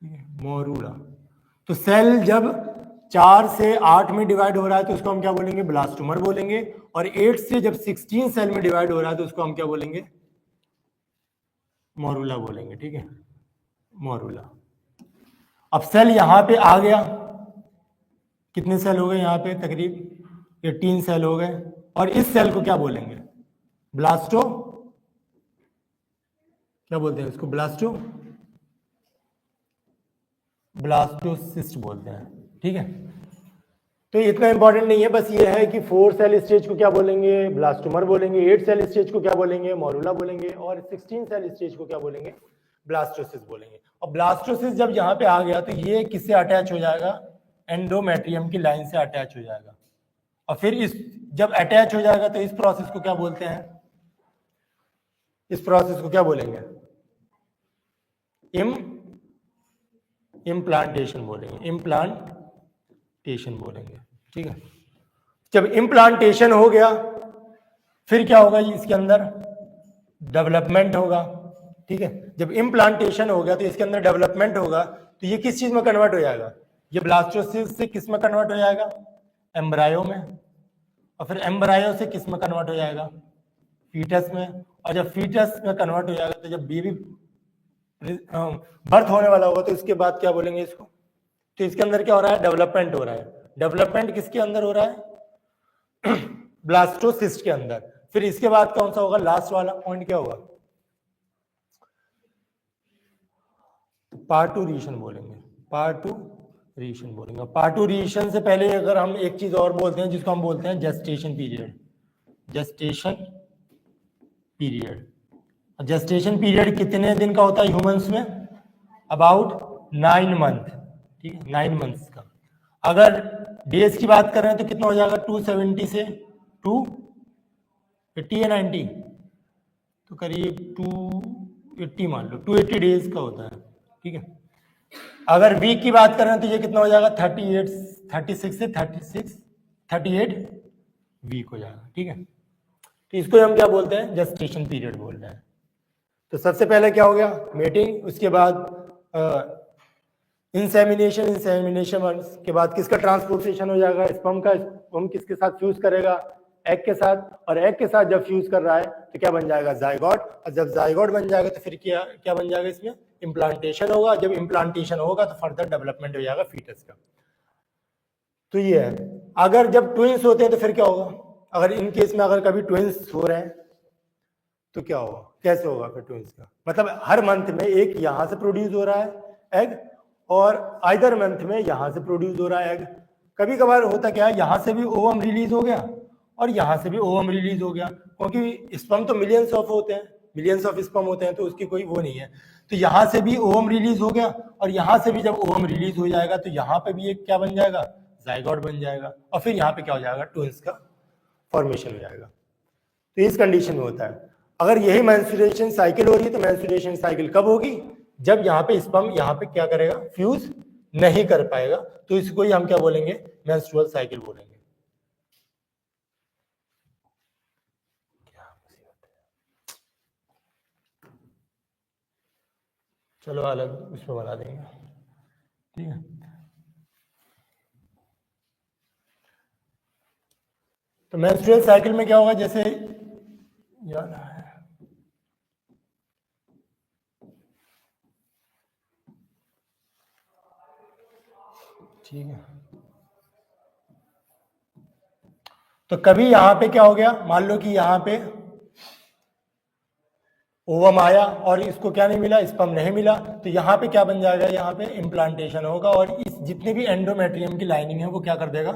ठीक है, मोरूला। तो सेल जब 4 से 8 में डिवाइड हो रहा है तो उसको हम क्या बोलेंगे? ब्लास्टोमर बोलेंगे। और 8 से जब 16 सेल में डिवाइड हो रहा है तो उसको हम क्या बोलेंगे? मोरूला बोलेंगे। ठीक है, मोरूला। अब सेल यहां पे आ गया, कितने सेल हो गए यहाँ पे? तकरीब 18 सेल हो गए। और इस सेल को क्या बोलेंगे? क्या बोलते हैं इसको? ब्लास्टोसिस्ट बोलते हैं। ठीक है, तो इतना इंपॉर्टेंट नहीं है, बस ये है कि 4 सेल स्टेज को क्या बोलेंगे? ब्लास्टोमर बोलेंगे। 8 सेल स्टेज को क्या बोलेंगे? मोरूला बोलेंगे। और 16 सेल स्टेज को क्या बोलेंगे? ब्लास्टोसिस बोलेंगे। और ब्लास्टोसिस जब यहाँ पे आ गया तो ये किससे अटैच हो जाएगा? एंडोमेट्रियम की लाइन से अटैच हो जाएगा। और फिर इस जब अटैच हो जाएगा तो इस प्रोसेस को क्या बोलते हैं? इस प्रोसेस को क्या बोलेंगे? इम्प्लांटेशन बोलेंगे, इम्प्लांटेशन बोलेंगे, ठीक है। जब इम्प्लांटेशन हो गया फिर क्या होगा, इसके अंदर डेवलपमेंट होगा, ठीक है। जब इम्प्लांटेशन हो गया तो इसके अंदर डेवलपमेंट होगा, तो ये किस चीज में कन्वर्ट हो जाएगा, ये ब्लास्टोसिस्ट से किस में कन्वर्ट हो जाएगा, एम्ब्रायो में, और फिर एम्ब्रायो से किस में कन्वर्ट हो जाएगा, फीटस में, और जब फीटस में कन्वर्ट हो जाएगा तो जब बेबी बर्थ होने वाला होगा तो इसके बाद क्या बोलेंगे इसको, तो इसके अंदर क्या हो रहा है, डेवलपमेंट हो रहा है। डेवलपमेंट किसके अंदर हो रहा है, ब्लास्टोसिस्ट के अंदर। फिर इसके बाद कौन सा होगा, लास्ट वाला पॉइंट क्या होगा, पार्टूरेशन बोलेंगे, पार्टूरेशन बोलेंगे। पार्टूरेशन से पहले अगर हम एक चीज और बोलते हैं जिसको हम बोलते हैं gestation period, gestation period. Gestation period कितने दिन का होता है ह्यूमंस में, अबाउट 9 मंथ, ठीक है, 9 मंथ्स का। अगर डेज की बात कर रहे हैं तो कितना हो जाएगा, 270 से 280 या 90, तो करीब 280 मान लो, 280 डेज का होता है, ठीक है। अगर वीक की बात कर रहे हैं तो ये कितना हो जाएगा, 36 से 38 वीक हो जाएगा, ठीक है। तो इसको हम क्या बोलते हैं, जेस्टेशन पीरियड बोल रहे हैं। तो सबसे पहले क्या हो गया, मेटिंग, उसके बाद इंसेमिनेशन, इंसेमिनेशन के बाद किसका ट्रांसपोर्टेशन हो जाएगा, स्पर्म का, स्पर्म किसके साथ फ्यूज करेगा, एग के साथ, और एग के साथ जब फ्यूज कर रहा है तो क्या बन जाएगा, जायगोट, और जब जायगोट बन जाएगा तो फिर क्या बन जाएगा, इसमें इम्प्लांटेशन होगा। जब इम्प्लांटेशन होगा तो फर्दर डेवलपमेंट हो जाएगा फीटस का। तो ये है। अगर जब ट्विंस होते हैं तो फिर क्या होगा, अगर इन केस में अगर कभी ट्विंस हो रहे हैं तो क्या होगा, कैसे होगा फिर ट्विंस का, मतलब हर मंथ में एक यहां से प्रोड्यूस हो रहा है एग, और आइदर मंथ में यहां से प्रोड्यूस हो रहा है एग। कभी कभार होता क्या है, यहां से भी ओवम रिलीज हो गया और यहां से भी ओवम रिलीज हो गया, क्योंकि स्पर्म तो मिलियंस ऑफ होते हैं, मिलियंस ऑफ स्पर्म होते हैं, तो उसकी कोई वो नहीं है। तो यहां से भी ओवम रिलीज हो गया, और यहां से भी जब ओवम रिलीज हो जाएगा तो यहां पे भी एक क्या बन जाएगा, जायगोट बन जाएगा, और फिर यहाँ पे क्या हो जाएगा, ट्विंस का फॉर्मेशन हो जाएगा। तो इस कंडीशन में होता है। अगर यही मेंस्ट्रुएशन साइकिल हो रही है तो मेंस्ट्रुएशन साइकिल कब होगी, जब यहाँ पे स्पर्म यहाँ पे क्या करेगा, फ्यूज नहीं कर पाएगा, तो इसको ही हम क्या बोलेंगे, मेंस्ट्रुअल साइकिल बोलेंगे। चलो अलग उसमें बना देंगे, ठीक है। तो मेंस्ट्रुअल साइकिल में क्या होगा, जैसे याद है, ठीक है। तो कभी यहां पे क्या हो गया, मान लो कि यहां पे ओवम आया और इसको क्या नहीं मिला, स्पर्म नहीं मिला, तो यहाँ पे क्या बन जाएगा, यहाँ पे इम्प्लांटेशन होगा, और इस जितनी भी एंडोमेट्रियम की लाइनिंग है वो क्या कर देगा,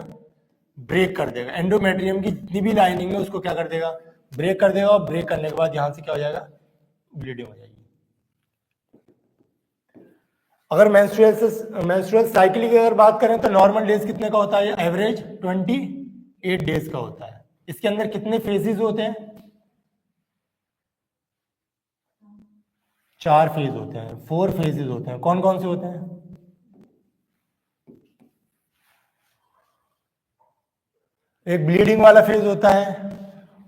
ब्रेक कर देगा। एंडोमेट्रियम की जितनी भी लाइनिंग है उसको क्या कर देगा, ब्रेक कर देगा, और ब्रेक करने के बाद यहाँ से क्या हो जाएगा, ब्लीडिंग हो जाएगी। अगर मेंस्ट्रुअल साइकिल की अगर बात करें तो नॉर्मल डेज कितने का होता है, एवरेज 28 डेज का होता है। इसके अंदर कितने फेजेस होते हैं, 4 फेज होते हैं, 4 फेजेस होते हैं। कौन कौन से होते हैं, एक ब्लीडिंग वाला फेज होता है,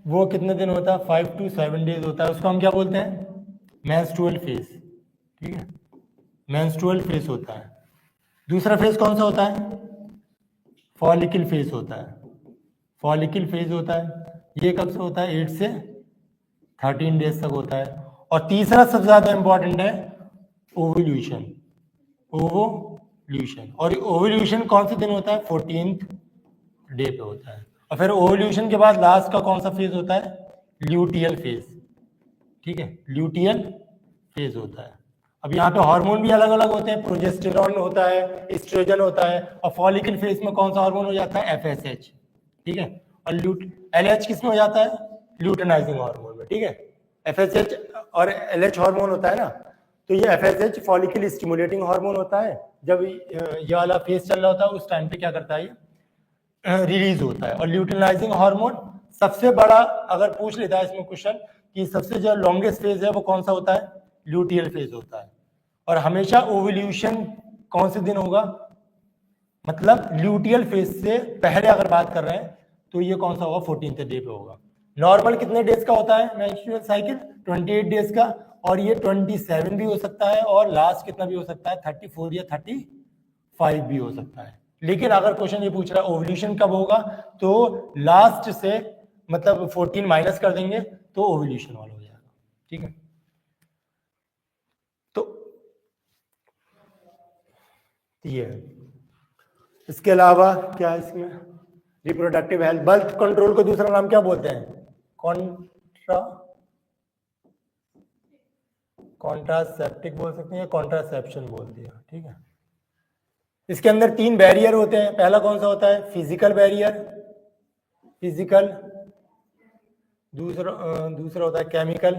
वो कितने दिन होता है, 5 to 7 डेज होता है, उसको हम क्या बोलते हैं, मेंस्ट्रुअल फेज, ठीक है, मेंस्ट्रुअल फेज होता है। दूसरा फेज कौन सा होता है, फॉलिकल फेज होता है, फॉलिकल फेज होता है, ये कब से होता है, 8 से 13 डेज तक होता है। और तीसरा सबसे ज्यादा इंपॉर्टेंट है ओवुलेशन, ओवुलेशन, और ओवुलेशन कौन से दिन होता है, 14th डे पे होता है। और फिर ओवुलेशन के बाद लास्ट का कौन सा फेज होता है, ल्यूटियल फेज, ठीक है, ल्यूटियल फेज होता है। अब यहाँ पे हार्मोन भी अलग अलग होते हैं, प्रोजेस्टेरॉन होता है, एस्ट्रोजन होता है, और फॉलिकल फेज में कौन सा हार्मोन हो जाता है, FSH, ठीक है, और LH किस में हो जाता है, ल्यूटेनाइजिंग हार्मोन में, ठीक है। FSH और LH हार्मोन होता है ना, तो ये FSH फॉलिकल स्टिमुलेटिंग हार्मोन होता है। जब ये वाला फेज चल रहा होता है उस टाइम पे क्या करता है, रिलीज होता है। और ल्यूटेनाइजिंग हार्मोन सबसे बड़ा, अगर पूछ लेता है इसमें क्वेश्चन कि सबसे जो लॉन्गेस्ट फेज है वो कौन सा होता है, ल्यूटियल फेज होता है। और हमेशा ओवुलेशन कौन से दिन होगा, मतलब ल्यूटियल फेज से पहले अगर बात कर रहे हैं तो ये कौन सा होगा, 14th डे पे होगा। नॉर्मल कितने डेज का होता है मेंस्ट्रुअल साइकिल, 28 डेज का, और ये 27 भी हो सकता है, और लास्ट कितना भी हो सकता है, 34 या 35 भी हो सकता है। लेकिन अगर क्वेश्चन ये पूछ रहा है ओव्यूलेशन कब होगा, तो लास्ट से मतलब 14 माइनस कर देंगे तो ओव्यूलेशन वाला हो जाएगा। ठीक है, तो ये है। इसके अलावा क्या है इसमें, रिप्रोडक्टिव हेल्थ, बर्थ कंट्रोल को दूसरा नाम क्या बोलते हैं, कॉन्ट्रासेप्टिक बोल सकते हैं या कॉन्ट्रासेप्शन बोल दिया। ठीक है, इसके अंदर 3 बैरियर होते हैं। पहला कौन सा होता है, फिजिकल बैरियर, फिजिकल, दूसरा होता है केमिकल,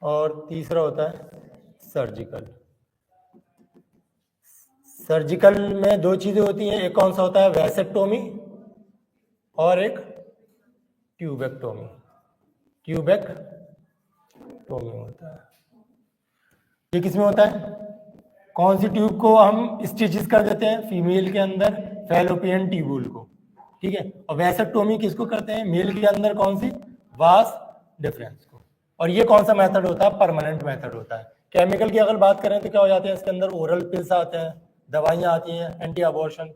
और तीसरा होता है सर्जिकल। सर्जिकल में 2 चीजें होती हैं, एक कौन सा होता है, वैसेक्टोमी, और एक ट्यूबेक्टोमी। ट्यूबेक्टोमी होता है। ये किसमें होता है, कौन सी ट्यूब को हम स्टिचेस कर देते हैं, फीमेल के अंदर फैलोपियन ट्यूबुल को। ठीक है, और वैसेक्टोमी किसको करते हैं, मेल के अंदर कौन सी, वास डिफरेंस को। और ये कौन सा मेथड होता है, परमानेंट मेथड होता है। केमिकल की अगर बात करें तो क्या हो जाते हैं, इसके अंदर ओरल पिल्स आते हैं, दवाइयाँ आती हैं, एंटी अबॉर्शन।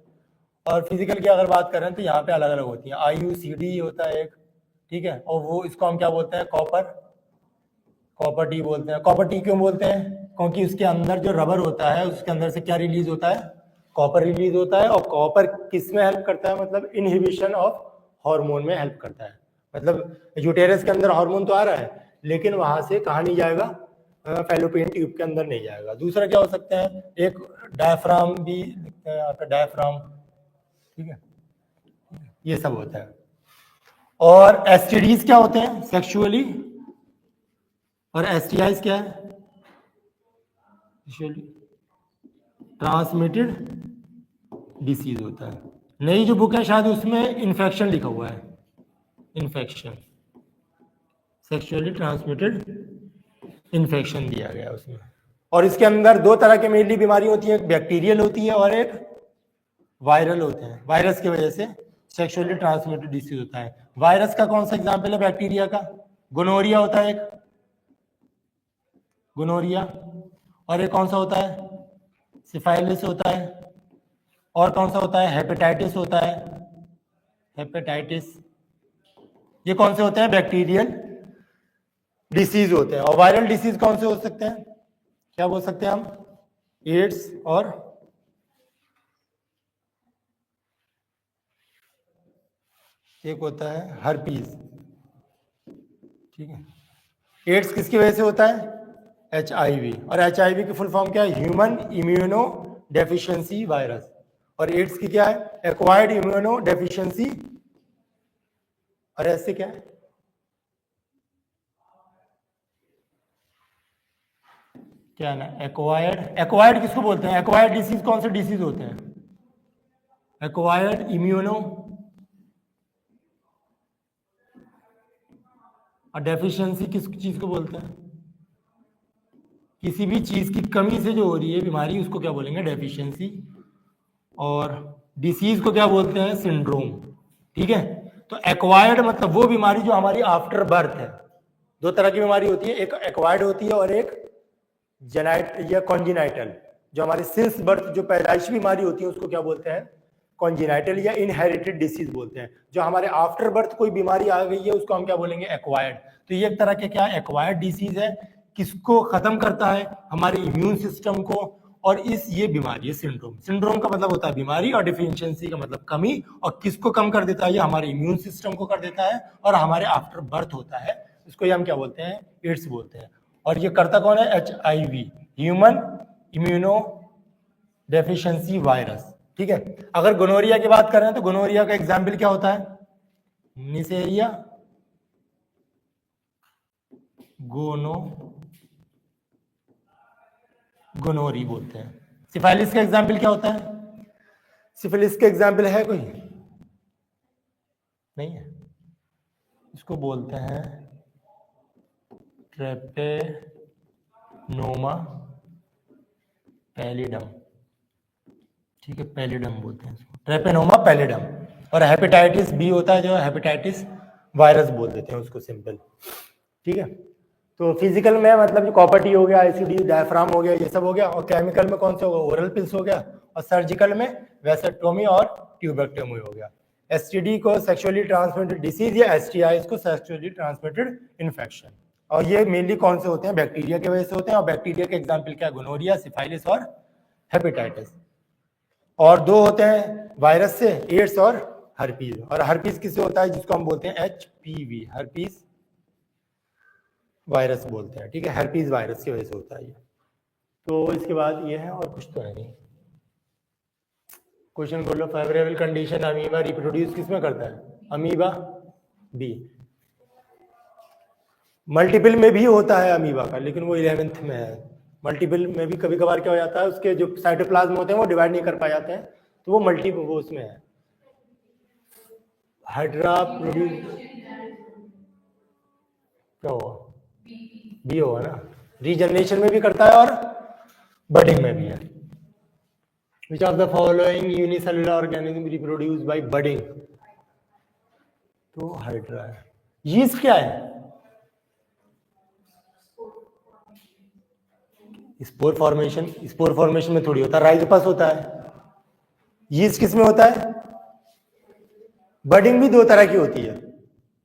और फिजिकल की अगर बात करें तो यहाँ पे अलग अलग होती है, IUCD होता है एक, ठीक है, और वो इसको हम क्या बोलते हैं, कॉपर टी बोलते हैं। कॉपर टी क्यों बोलते हैं, क्योंकि उसके अंदर जो रबर होता है उसके अंदर से क्या रिलीज होता है, कॉपर रिलीज होता है। और कॉपर किस में हेल्प करता है, मतलब इनहिबिशन ऑफ हार्मोन में हेल्प करता है। मतलब यूटेरस के अंदर हार्मोन तो आ रहा है, लेकिन वहां से कहाँ नहीं जाएगा, फैलोपियन ट्यूब के अंदर नहीं जाएगा। दूसरा क्या हो सकता है, एक डायफ्राम भी लिखते हैं आपका, डायफ्राम। ठीक है, ये सब होता है। और एसटीडीज क्या होते हैं, सेक्सुअली, और एसटीआईज क्या है, सेक्सुअली ट्रांसमिटेड डिसीज होता है। नई जो बुक है शायद उसमें इन्फेक्शन लिखा हुआ है, इन्फेक्शन, सेक्सुअली ट्रांसमिटेड इन्फेक्शन दिया गया उसमें। और इसके अंदर 2 तरह की मेनली बीमारी होती है, एक बैक्टीरियल होती है और एक वायरल होते हैं। वायरस की वजह से सेक्सुअली ट्रांसमिटेड डिसीज होता है। वायरस का कौन सा एग्जाम्पल है, बैक्टीरिया का, गोनोरिया होता है एक, गोनोरिया। और एक कौन सा होता है, सिफाइलिस होता है। और कौन सा होता है, हेपेटाइटिस होता है, हेपेटाइटिस। ये कौन से होते हैं, बैक्टीरियल डिसीज होते हैं। और वायरल डिसीज कौन से हो सकते हैं, क्या बोल सकते हैं हम, एड्स, और एक होता है हर्पीज। ठीक है, एड्स किसकी वजह से होता है, HIV। और HIV की फुल फॉर्म क्या है, ह्यूमन इम्यूनो डेफिशिएंसी वायरस। और एड्स की क्या है, एक्वायर्ड इम्यूनो डेफिशिएंसी। और ऐसे क्या है, क्या ना, एक्वायर्ड किसको बोलते हैं, एक्वायर्ड डिसीज कौन से डिसीज होते हैं, एक्वायर्ड इम्यूनो, और डेफिशिएंसी किस चीज को बोलते हैं, किसी भी चीज की कमी से जो हो रही है बीमारी उसको क्या बोलेंगे, डेफिशिएंसी। और डिसीज को क्या बोलते हैं, सिंड्रोम। ठीक है, तो एक्वायर्ड मतलब वो बीमारी जो हमारी आफ्टर बर्थ है। 2 तरह की बीमारी होती है, एक एक्वायर्ड होती है और एक जेनाइट या कॉन्जिनाइटल। जो हमारी सिंस बर्थ जो पैदाइशी बीमारी होती है उसको क्या बोलते हैं, कॉन्जिनाइटल या इनहेरिटेड डिसीज बोलते हैं। जो हमारे आफ्टर बर्थ कोई बीमारी आ गई है उसको हम क्या बोलेंगे, एक्वायर्ड। तो ये एक तरह के क्या एक्वायर्ड डिसीज है, किसको खत्म करता है, हमारे इम्यून सिस्टम को। और ये बीमारी है सिंड्रोम। सिंड्रोम का मतलब होता है बीमारी, और डिफिशियंसी का मतलब कमी। और किसको कम कर देता है, ये हमारे इम्यून सिस्टम को कर देता है, और हमारे आफ्टर बर्थ होता है, इसको ये हम क्या बोलते हैं, एड्स बोलते हैं। और ये करता कौन है, HIV, human immuno deficiency virus. ठीक है, अगर गोनोरिया की बात करें तो गोनोरिया का एग्जाम्पल क्या होता है, निसेरिया गोनोरी बोलते हैं। सिफाइलिस का एग्जाम्पल क्या होता है, सिफिलिस का एग्जाम्पल है कोई, नहीं है, इसको बोलते हैं ट्रेपेनोमा पैलिडम, ठीक है, पैलिडम बोलते हैं इसको, ट्रेपेनोमा पैलिडम। और हेपेटाइटिस बी होता है जो हेपेटाइटिस वायरस बोल देते हैं उसको, सिंपल, ठीक है। तो फिजिकल में मतलब जो कॉपर टी हो गया, आईसीडी, डायफ्राम हो गया, ये सब हो गया। और केमिकल में कौन सा होगा, ओरल पिल्स हो गया। और सर्जिकल में वैसेक्टोमी और ट्यूबेक्टोमी हो गया। एसटीडी को सेक्सुअली ट्रांसमिटेड डिसीज या एसटीआई को सेक्सुअली ट्रांसमिटेड इन्फेक्शन। और ये मेनली कौन से होते हैं, बैक्टीरिया की वजह से होते हैं। और बैक्टीरिया के एग्जाम्पल क्या, गोनोरिया, सिफाइलिस और हेपेटाइटिस। और दो होते हैं वायरस से, एड्स और हर्पीज। और हर्पीज किससे होता है, जिसको हम बोलते हैं एचपीवी, हर्पीज वायरस बोलते हैं, ठीक है। हर्पीज वायरस की वजह से होता है ये। तो इसके बाद ये है, और कुछ तो है नहीं। क्वेश्चन बोलो, फेवरेबल कंडीशन अमीबा रिप्रोड्यूस किसमें करता है, अमीबा बी। मल्टीपल में भी होता है अमीबा का, लेकिन वो 11th में है। मल्टीपल में भी कभी कभार क्या हो जाता है, उसके जो साइटोप्लाज्म होते हैं वो डिवाइड नहीं कर पाए जाते हैं, तो वो मल्टीपल वो उसमें है। हाइड्रा प्रोड्यूस क्या होगा, बी होगा ना। रीजनरेशन में भी करता है और बडिंग में भी है। Which of the following unicellular organism reproduce by budding? तो हाइड्रा है। यीस्ट क्या है, स्पोर फॉर्मेशन। स्पोर फॉर्मेशन में थोड़ी होता है, राइजोपस होता है। यीस्ट किस में होता है, बडिंग भी दो तरह की होती है।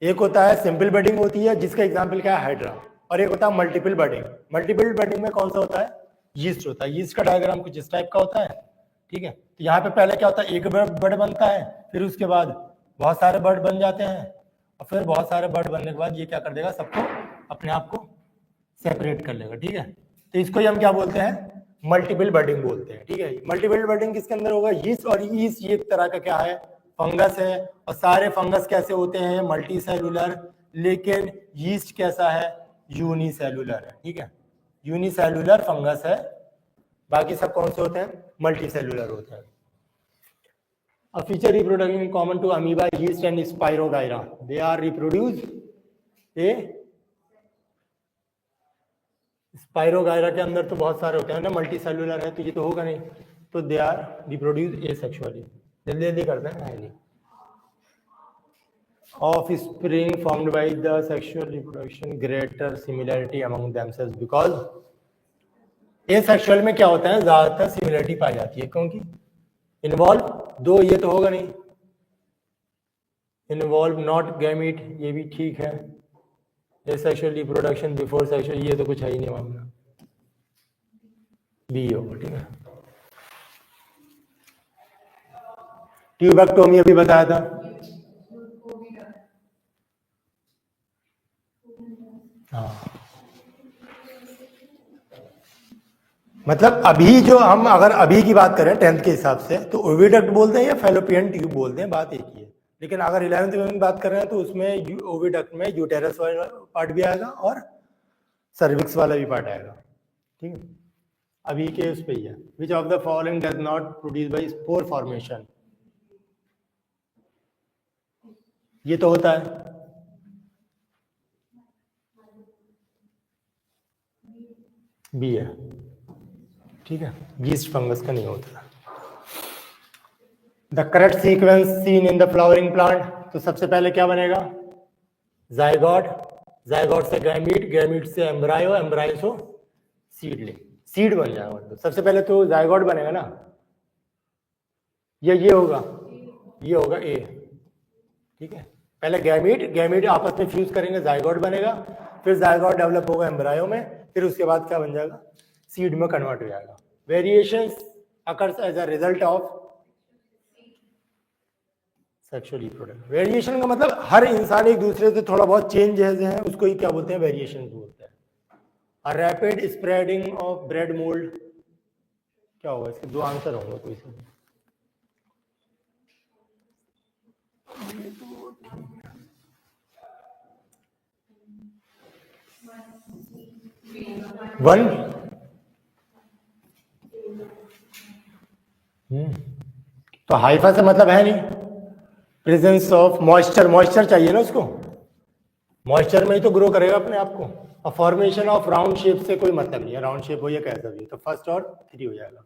एक होता है सिंपल बडिंग होती है, जिसका एग्जांपल क्या है, हाइड्रा। और एक होता है मल्टीपल बडिंग। मल्टीपल बडिंग में कौन सा होता है, यीस्ट होता है। यीस्ट का डायग्राम कुछ इस टाइप का होता है, ठीक है। तो यहाँ पे पहले क्या होता है, एक बर्ड बनता है, फिर उसके बाद बहुत सारे बर्ड बन जाते हैं, और फिर बहुत सारे बर्ड बनने के बाद ये क्या कर देगा, सबको अपने आप को सेपरेट कर लेगा, ठीक है। तो इसको ही हम क्या बोलते हैं, मल्टीपल बर्डिंग बोलते हैं, ठीक है। मल्टीपल बर्डिंग किसके अंदर होगा, यीस्ट। और यीस्ट ये एक तरह का क्या है, फंगस है। और सारे फंगस कैसे होते हैं, मल्टी सेलुलर। लेकिन यीस्ट कैसा है, यूनिसेलुलर है, ठीक है। यूनिसेलुलर फंगस है। बाकी सब कौन से होते हैं, मल्टी सेलुलर होते हैं। A feature reproduction common to amoeba, yeast and Spirogyra. They are reproduced a Spirogyra के अंदर तो बहुत सारे होते हैं ना, मल्टी सेलुलर है, तो ये तो होगा नहीं। तो दे आर रिप्रोड्यूस एसेक्सुअली, जल्दी जल्दी करते हैं highly. Of spring formed by the sexual reproduction, greater similarity among themselves, because asexual में क्या होता है, ज्यादातर सिमिलरिटी पाई जाती है, क्योंकि इन्वॉल्व दो, ये तो होगा नहीं। इन्वॉल्व नॉट गैमीट, ये भी ठीक है। एसेक्सुअल रिप्रोडक्शन बिफोर सेक्सुअल, ये तो कुछ है ही नहीं मामला, बी होगा, ठीक है। ट्यूबेक्टोमी अभी बताया था, हाँ। मतलब अभी जो हम अगर अभी की बात करें 10th के हिसाब से, तो ओविडक्ट बोलते हैं या फेलोपियन ट्यूब बोलते हैं, बात एक ही है। लेकिन अगर 11th में बात कर रहे हैं तो उसमें ओविडक्ट में यूटेरस वाला पार्ट भी आएगा और सर्विक्स वाला भी पार्ट आएगा, ठीक है। अभी के उस पे ही है। Which of the following does not produce by spore formation, ये तो होता है, बी है, ठीक है। यीस्ट फंगस का नहीं होता। The correct sequence seen in the flowering plant, तो सबसे पहले क्या बनेगा, जायगोट, जायगोट से गैमीट, गैमीट से एम्ब्रायो, एम्ब्रायो से सीडलिंग, सीड बन जाएगा। मतलब सबसे पहले तो जायगोट बनेगा ना, ये होगा, ये होगा ए, ठीक है। पहले गैमीट, गैमीट आपस में फ्यूज करेंगे, जायगोट बनेगा, फिर जायगोट डेवलप होगा एम्ब्रायो में, फिर उसके बाद क्या बन जाएगा, सीड में कन्वर्ट हो जाएगा। Variations occurs as a result of sexual reproduction. Variation का मतलब हर इंसान एक दूसरे से थोड़ा बहुत चेंजेस हैं, उसको ही क्या बोलते हैं, वेरिएशन बोलते हैं। A rapid spreading of bread mould, क्या होगा, इसके दो आंसर होंगे कोई से। वन, तो हाइफा से मतलब है नहीं, प्रेजेंस ऑफ मॉइस्चर, मॉइस्चर चाहिए ना उसको, मॉइस्चर में ही तो ग्रो करेगा अपने आप को। और फॉर्मेशन ऑफ राउंड शेप से कोई मतलब नहीं है, राउंड शेप हो या कैसा भी, तो फर्स्ट और 3 हो जाएगा।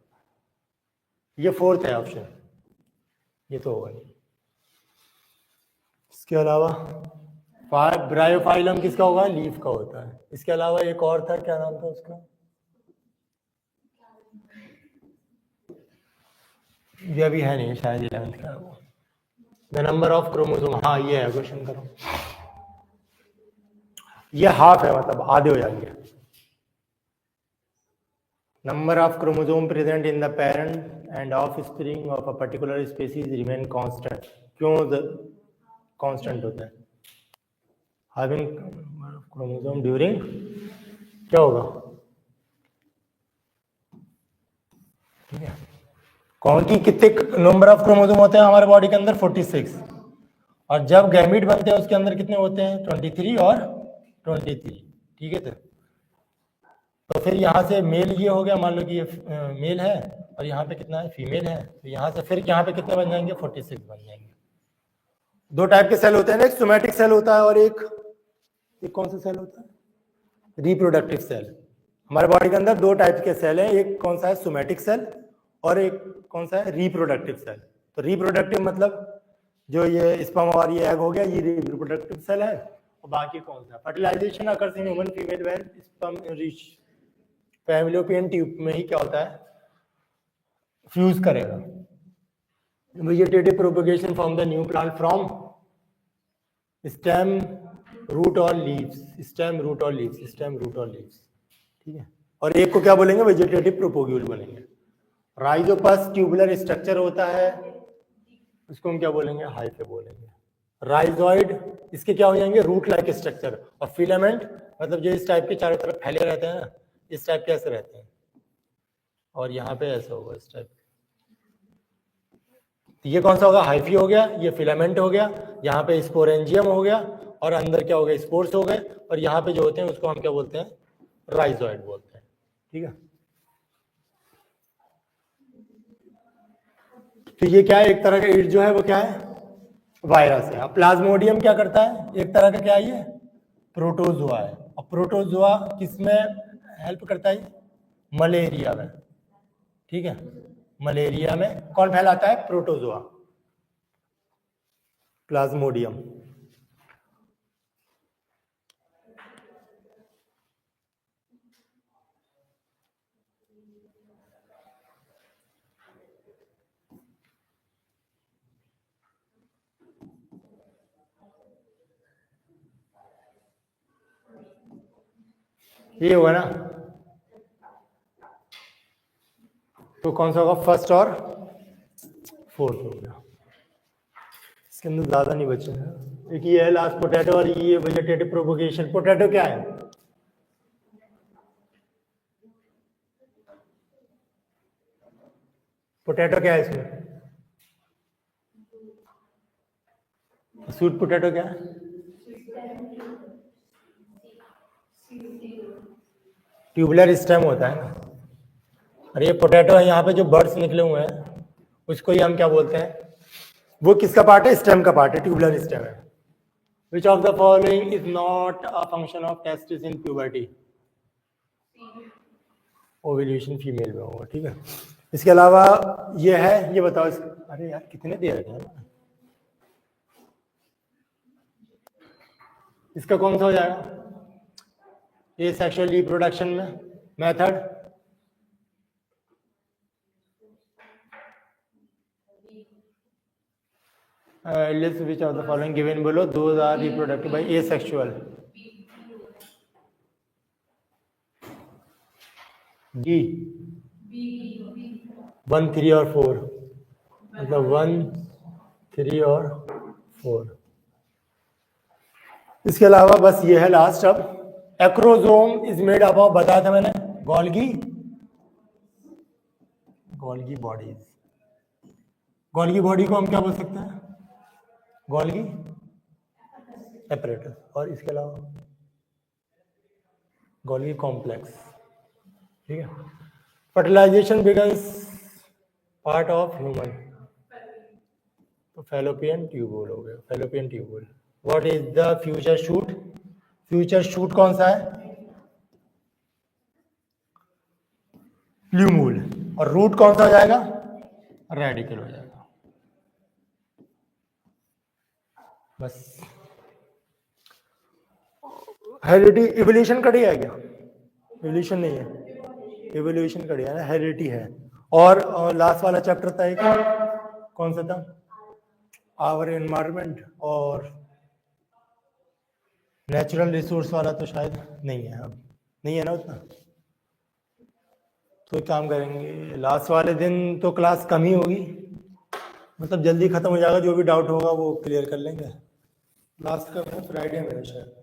ये 4th है ऑप्शन, ये तो होगा नहीं। इसके अलावा ब्रायोफाइलम किसका होगा, लीफ का होता है। इसके अलावा एक और था, क्या नाम था उसका, ये अभी है नहीं शायद, 11th का वो, द नंबर ऑफ क्रोमोसोम। हाँ ये है, क्वेश्चन करो। ये हाफ है, मतलब आधे हो जाएंगे। Number of chromosome present in the parent end of spring of a particular species remain constant. क्यों कांस्टेंट होता है? हैविंग क्रोमोसोम ड्यूरिंग, क्या होगा, ठीक है, कौन की कितने नंबर ऑफ क्रोमोसोम होते हैं हमारे बॉडी के अंदर, 46। और जब गैमीट बनते हैं उसके अंदर कितने होते हैं, 23 और 23, ठीक है। तो फिर यहाँ से मेल ये हो गया, मान लो कि ये मेल है और यहाँ पे कितना है, फीमेल है, तो यहाँ से फिर यहाँ पे कितने बन जाएंगे, 46 बन जाएंगे। 2 टाइप के सेल होते हैं ना, एक सोमैटिक सेल होता है और एक कौन सा सेल होता है, रिप्रोडक्टिव सेल। हमारे बॉडी के अंदर 2 टाइप के सेल हैं, एक कौन सा है, सोमैटिक सेल, और एक कौन सा है, रिप्रोडक्टिव सेल। तो रिप्रोडक्टिव मतलब जो ये स्पर्म और ये एग हो गया, ये रिप्रोडक्टिव सेल है। और बाकी कौन सा, fertilisation occurs in human female when sperm reach fallopian tube में ही क्या होता है, फ्यूज करेगा। Vegetative propagation from the new plant from stem, root और लीव्स, स्टेम, रूट और लीव्स, स्टेम, रूट और लीव्स, ठीक है। और एक को क्या बोलेंगे, वेजिटेटिव प्रोपोग्यूल बोलेंगे। राइजोपस ट्यूबुलर स्ट्रक्चर होता है, उसको हम क्या बोलेंगे, हाइफे बोलेंगे। राइजोइड, इसके क्या हो जाएंगे, रूट लाइक स्ट्रक्चर। और फिलामेंट मतलब जो इस टाइप के चारों तरफ फैले रहते हैं ना, इस टाइप के ऐसे रहते हैं, और यहाँ पे ऐसा होगा इस टाइप। तो ये कौन सा होगा, हाइफी हो गया, ये फिलामेंट हो गया, यहाँ पे स्पोरेंजियम हो गया, और अंदर क्या हो गया, स्पोर्स हो गए, और यहाँ पे जो होते हैं उसको हम क्या बोलते हैं, राइजोइड बोलते हैं, ठीक है। तो ये क्या है, एक तरह का ईड जो है वो क्या है, वायरस है। अब प्लाज्मोडियम क्या करता है, एक तरह का क्या है, ये प्रोटोजोआ है। और प्रोटोजोआ किसमें हेल्प करता है, मलेरिया में, ठीक है। मलेरिया में कौन फैलाता है, प्रोटोजोआ, प्लाज्मोडियम। ये होगा ना, तो कौन सा होगा, फर्स्ट और 4th हो गया। इसके अंदर ज्यादा नहीं बचे हैं, एक ये है लास्ट पोटैटो, और ये वेजिटेटिव प्रोपोगेशन। पोटैटो क्या है, पोटैटो क्या है इसमें, स्वीट पोटैटो क्या है, ट्यूबुलर स्टेम होता है ना। और ये पोटैटो है, यहाँ पे जो बर्ड्स निकले हुए हैं उसको ही हम क्या बोलते हैं, वो किसका पार्ट है, स्टेम का पार्ट है, ट्यूबुलर स्टेम है। Which of the following is not a function of testis in puberty, ovulation female में होगा, ठीक है। इसके अलावा ये है, ये बताओ अरे यार कितने दे रखे हैं, इसका कौन सा हो जाएगा, ये सेक्सुअल रिप्रोडक्शन में method, list which of the following given below, those are reproduced by asexual. D 1, 3 और 4, मतलब 1, 3 और 4। इसके अलावा बस ये है लास्ट। अब acrosome is made up of, बताया था मैंने, गोल्गी बॉडीज। गोल्गी बॉडी को हम क्या बोल सकते हैं, गोल्गी एपरेटस। और इसके अलावा गोल्गी कॉम्प्लेक्स, ठीक है। Fertilisation begins part of human, तो फैलोपियन ट्यूबुल हो गया, fallopian tubule. What is the future shoot, future shoot कौन सा है? प्ल्यूमूल। और रूट कौन सा हो जाएगा? रेडिकल हो जाएगा। बस हेरिडिटी इवोल्यूशन कड़ी है क्या? इवोल्यूशन नहीं है, इवोल्यूशन कड़ी है ना, हेरिडिटी है। और लास्ट वाला चैप्टर था एक, कौन सा था? आवर एनवायरमेंट और नेचुरल रिसोर्स वाला तो शायद नहीं है, अब नहीं है ना उतना। तो एक काम करेंगे, लास्ट वाले दिन तो क्लास कम ही होगी, मतलब जल्दी खत्म हो जाएगा, जो भी डाउट होगा वो क्लियर कर लेंगे। लास्ट का फ्राइडे में शायद।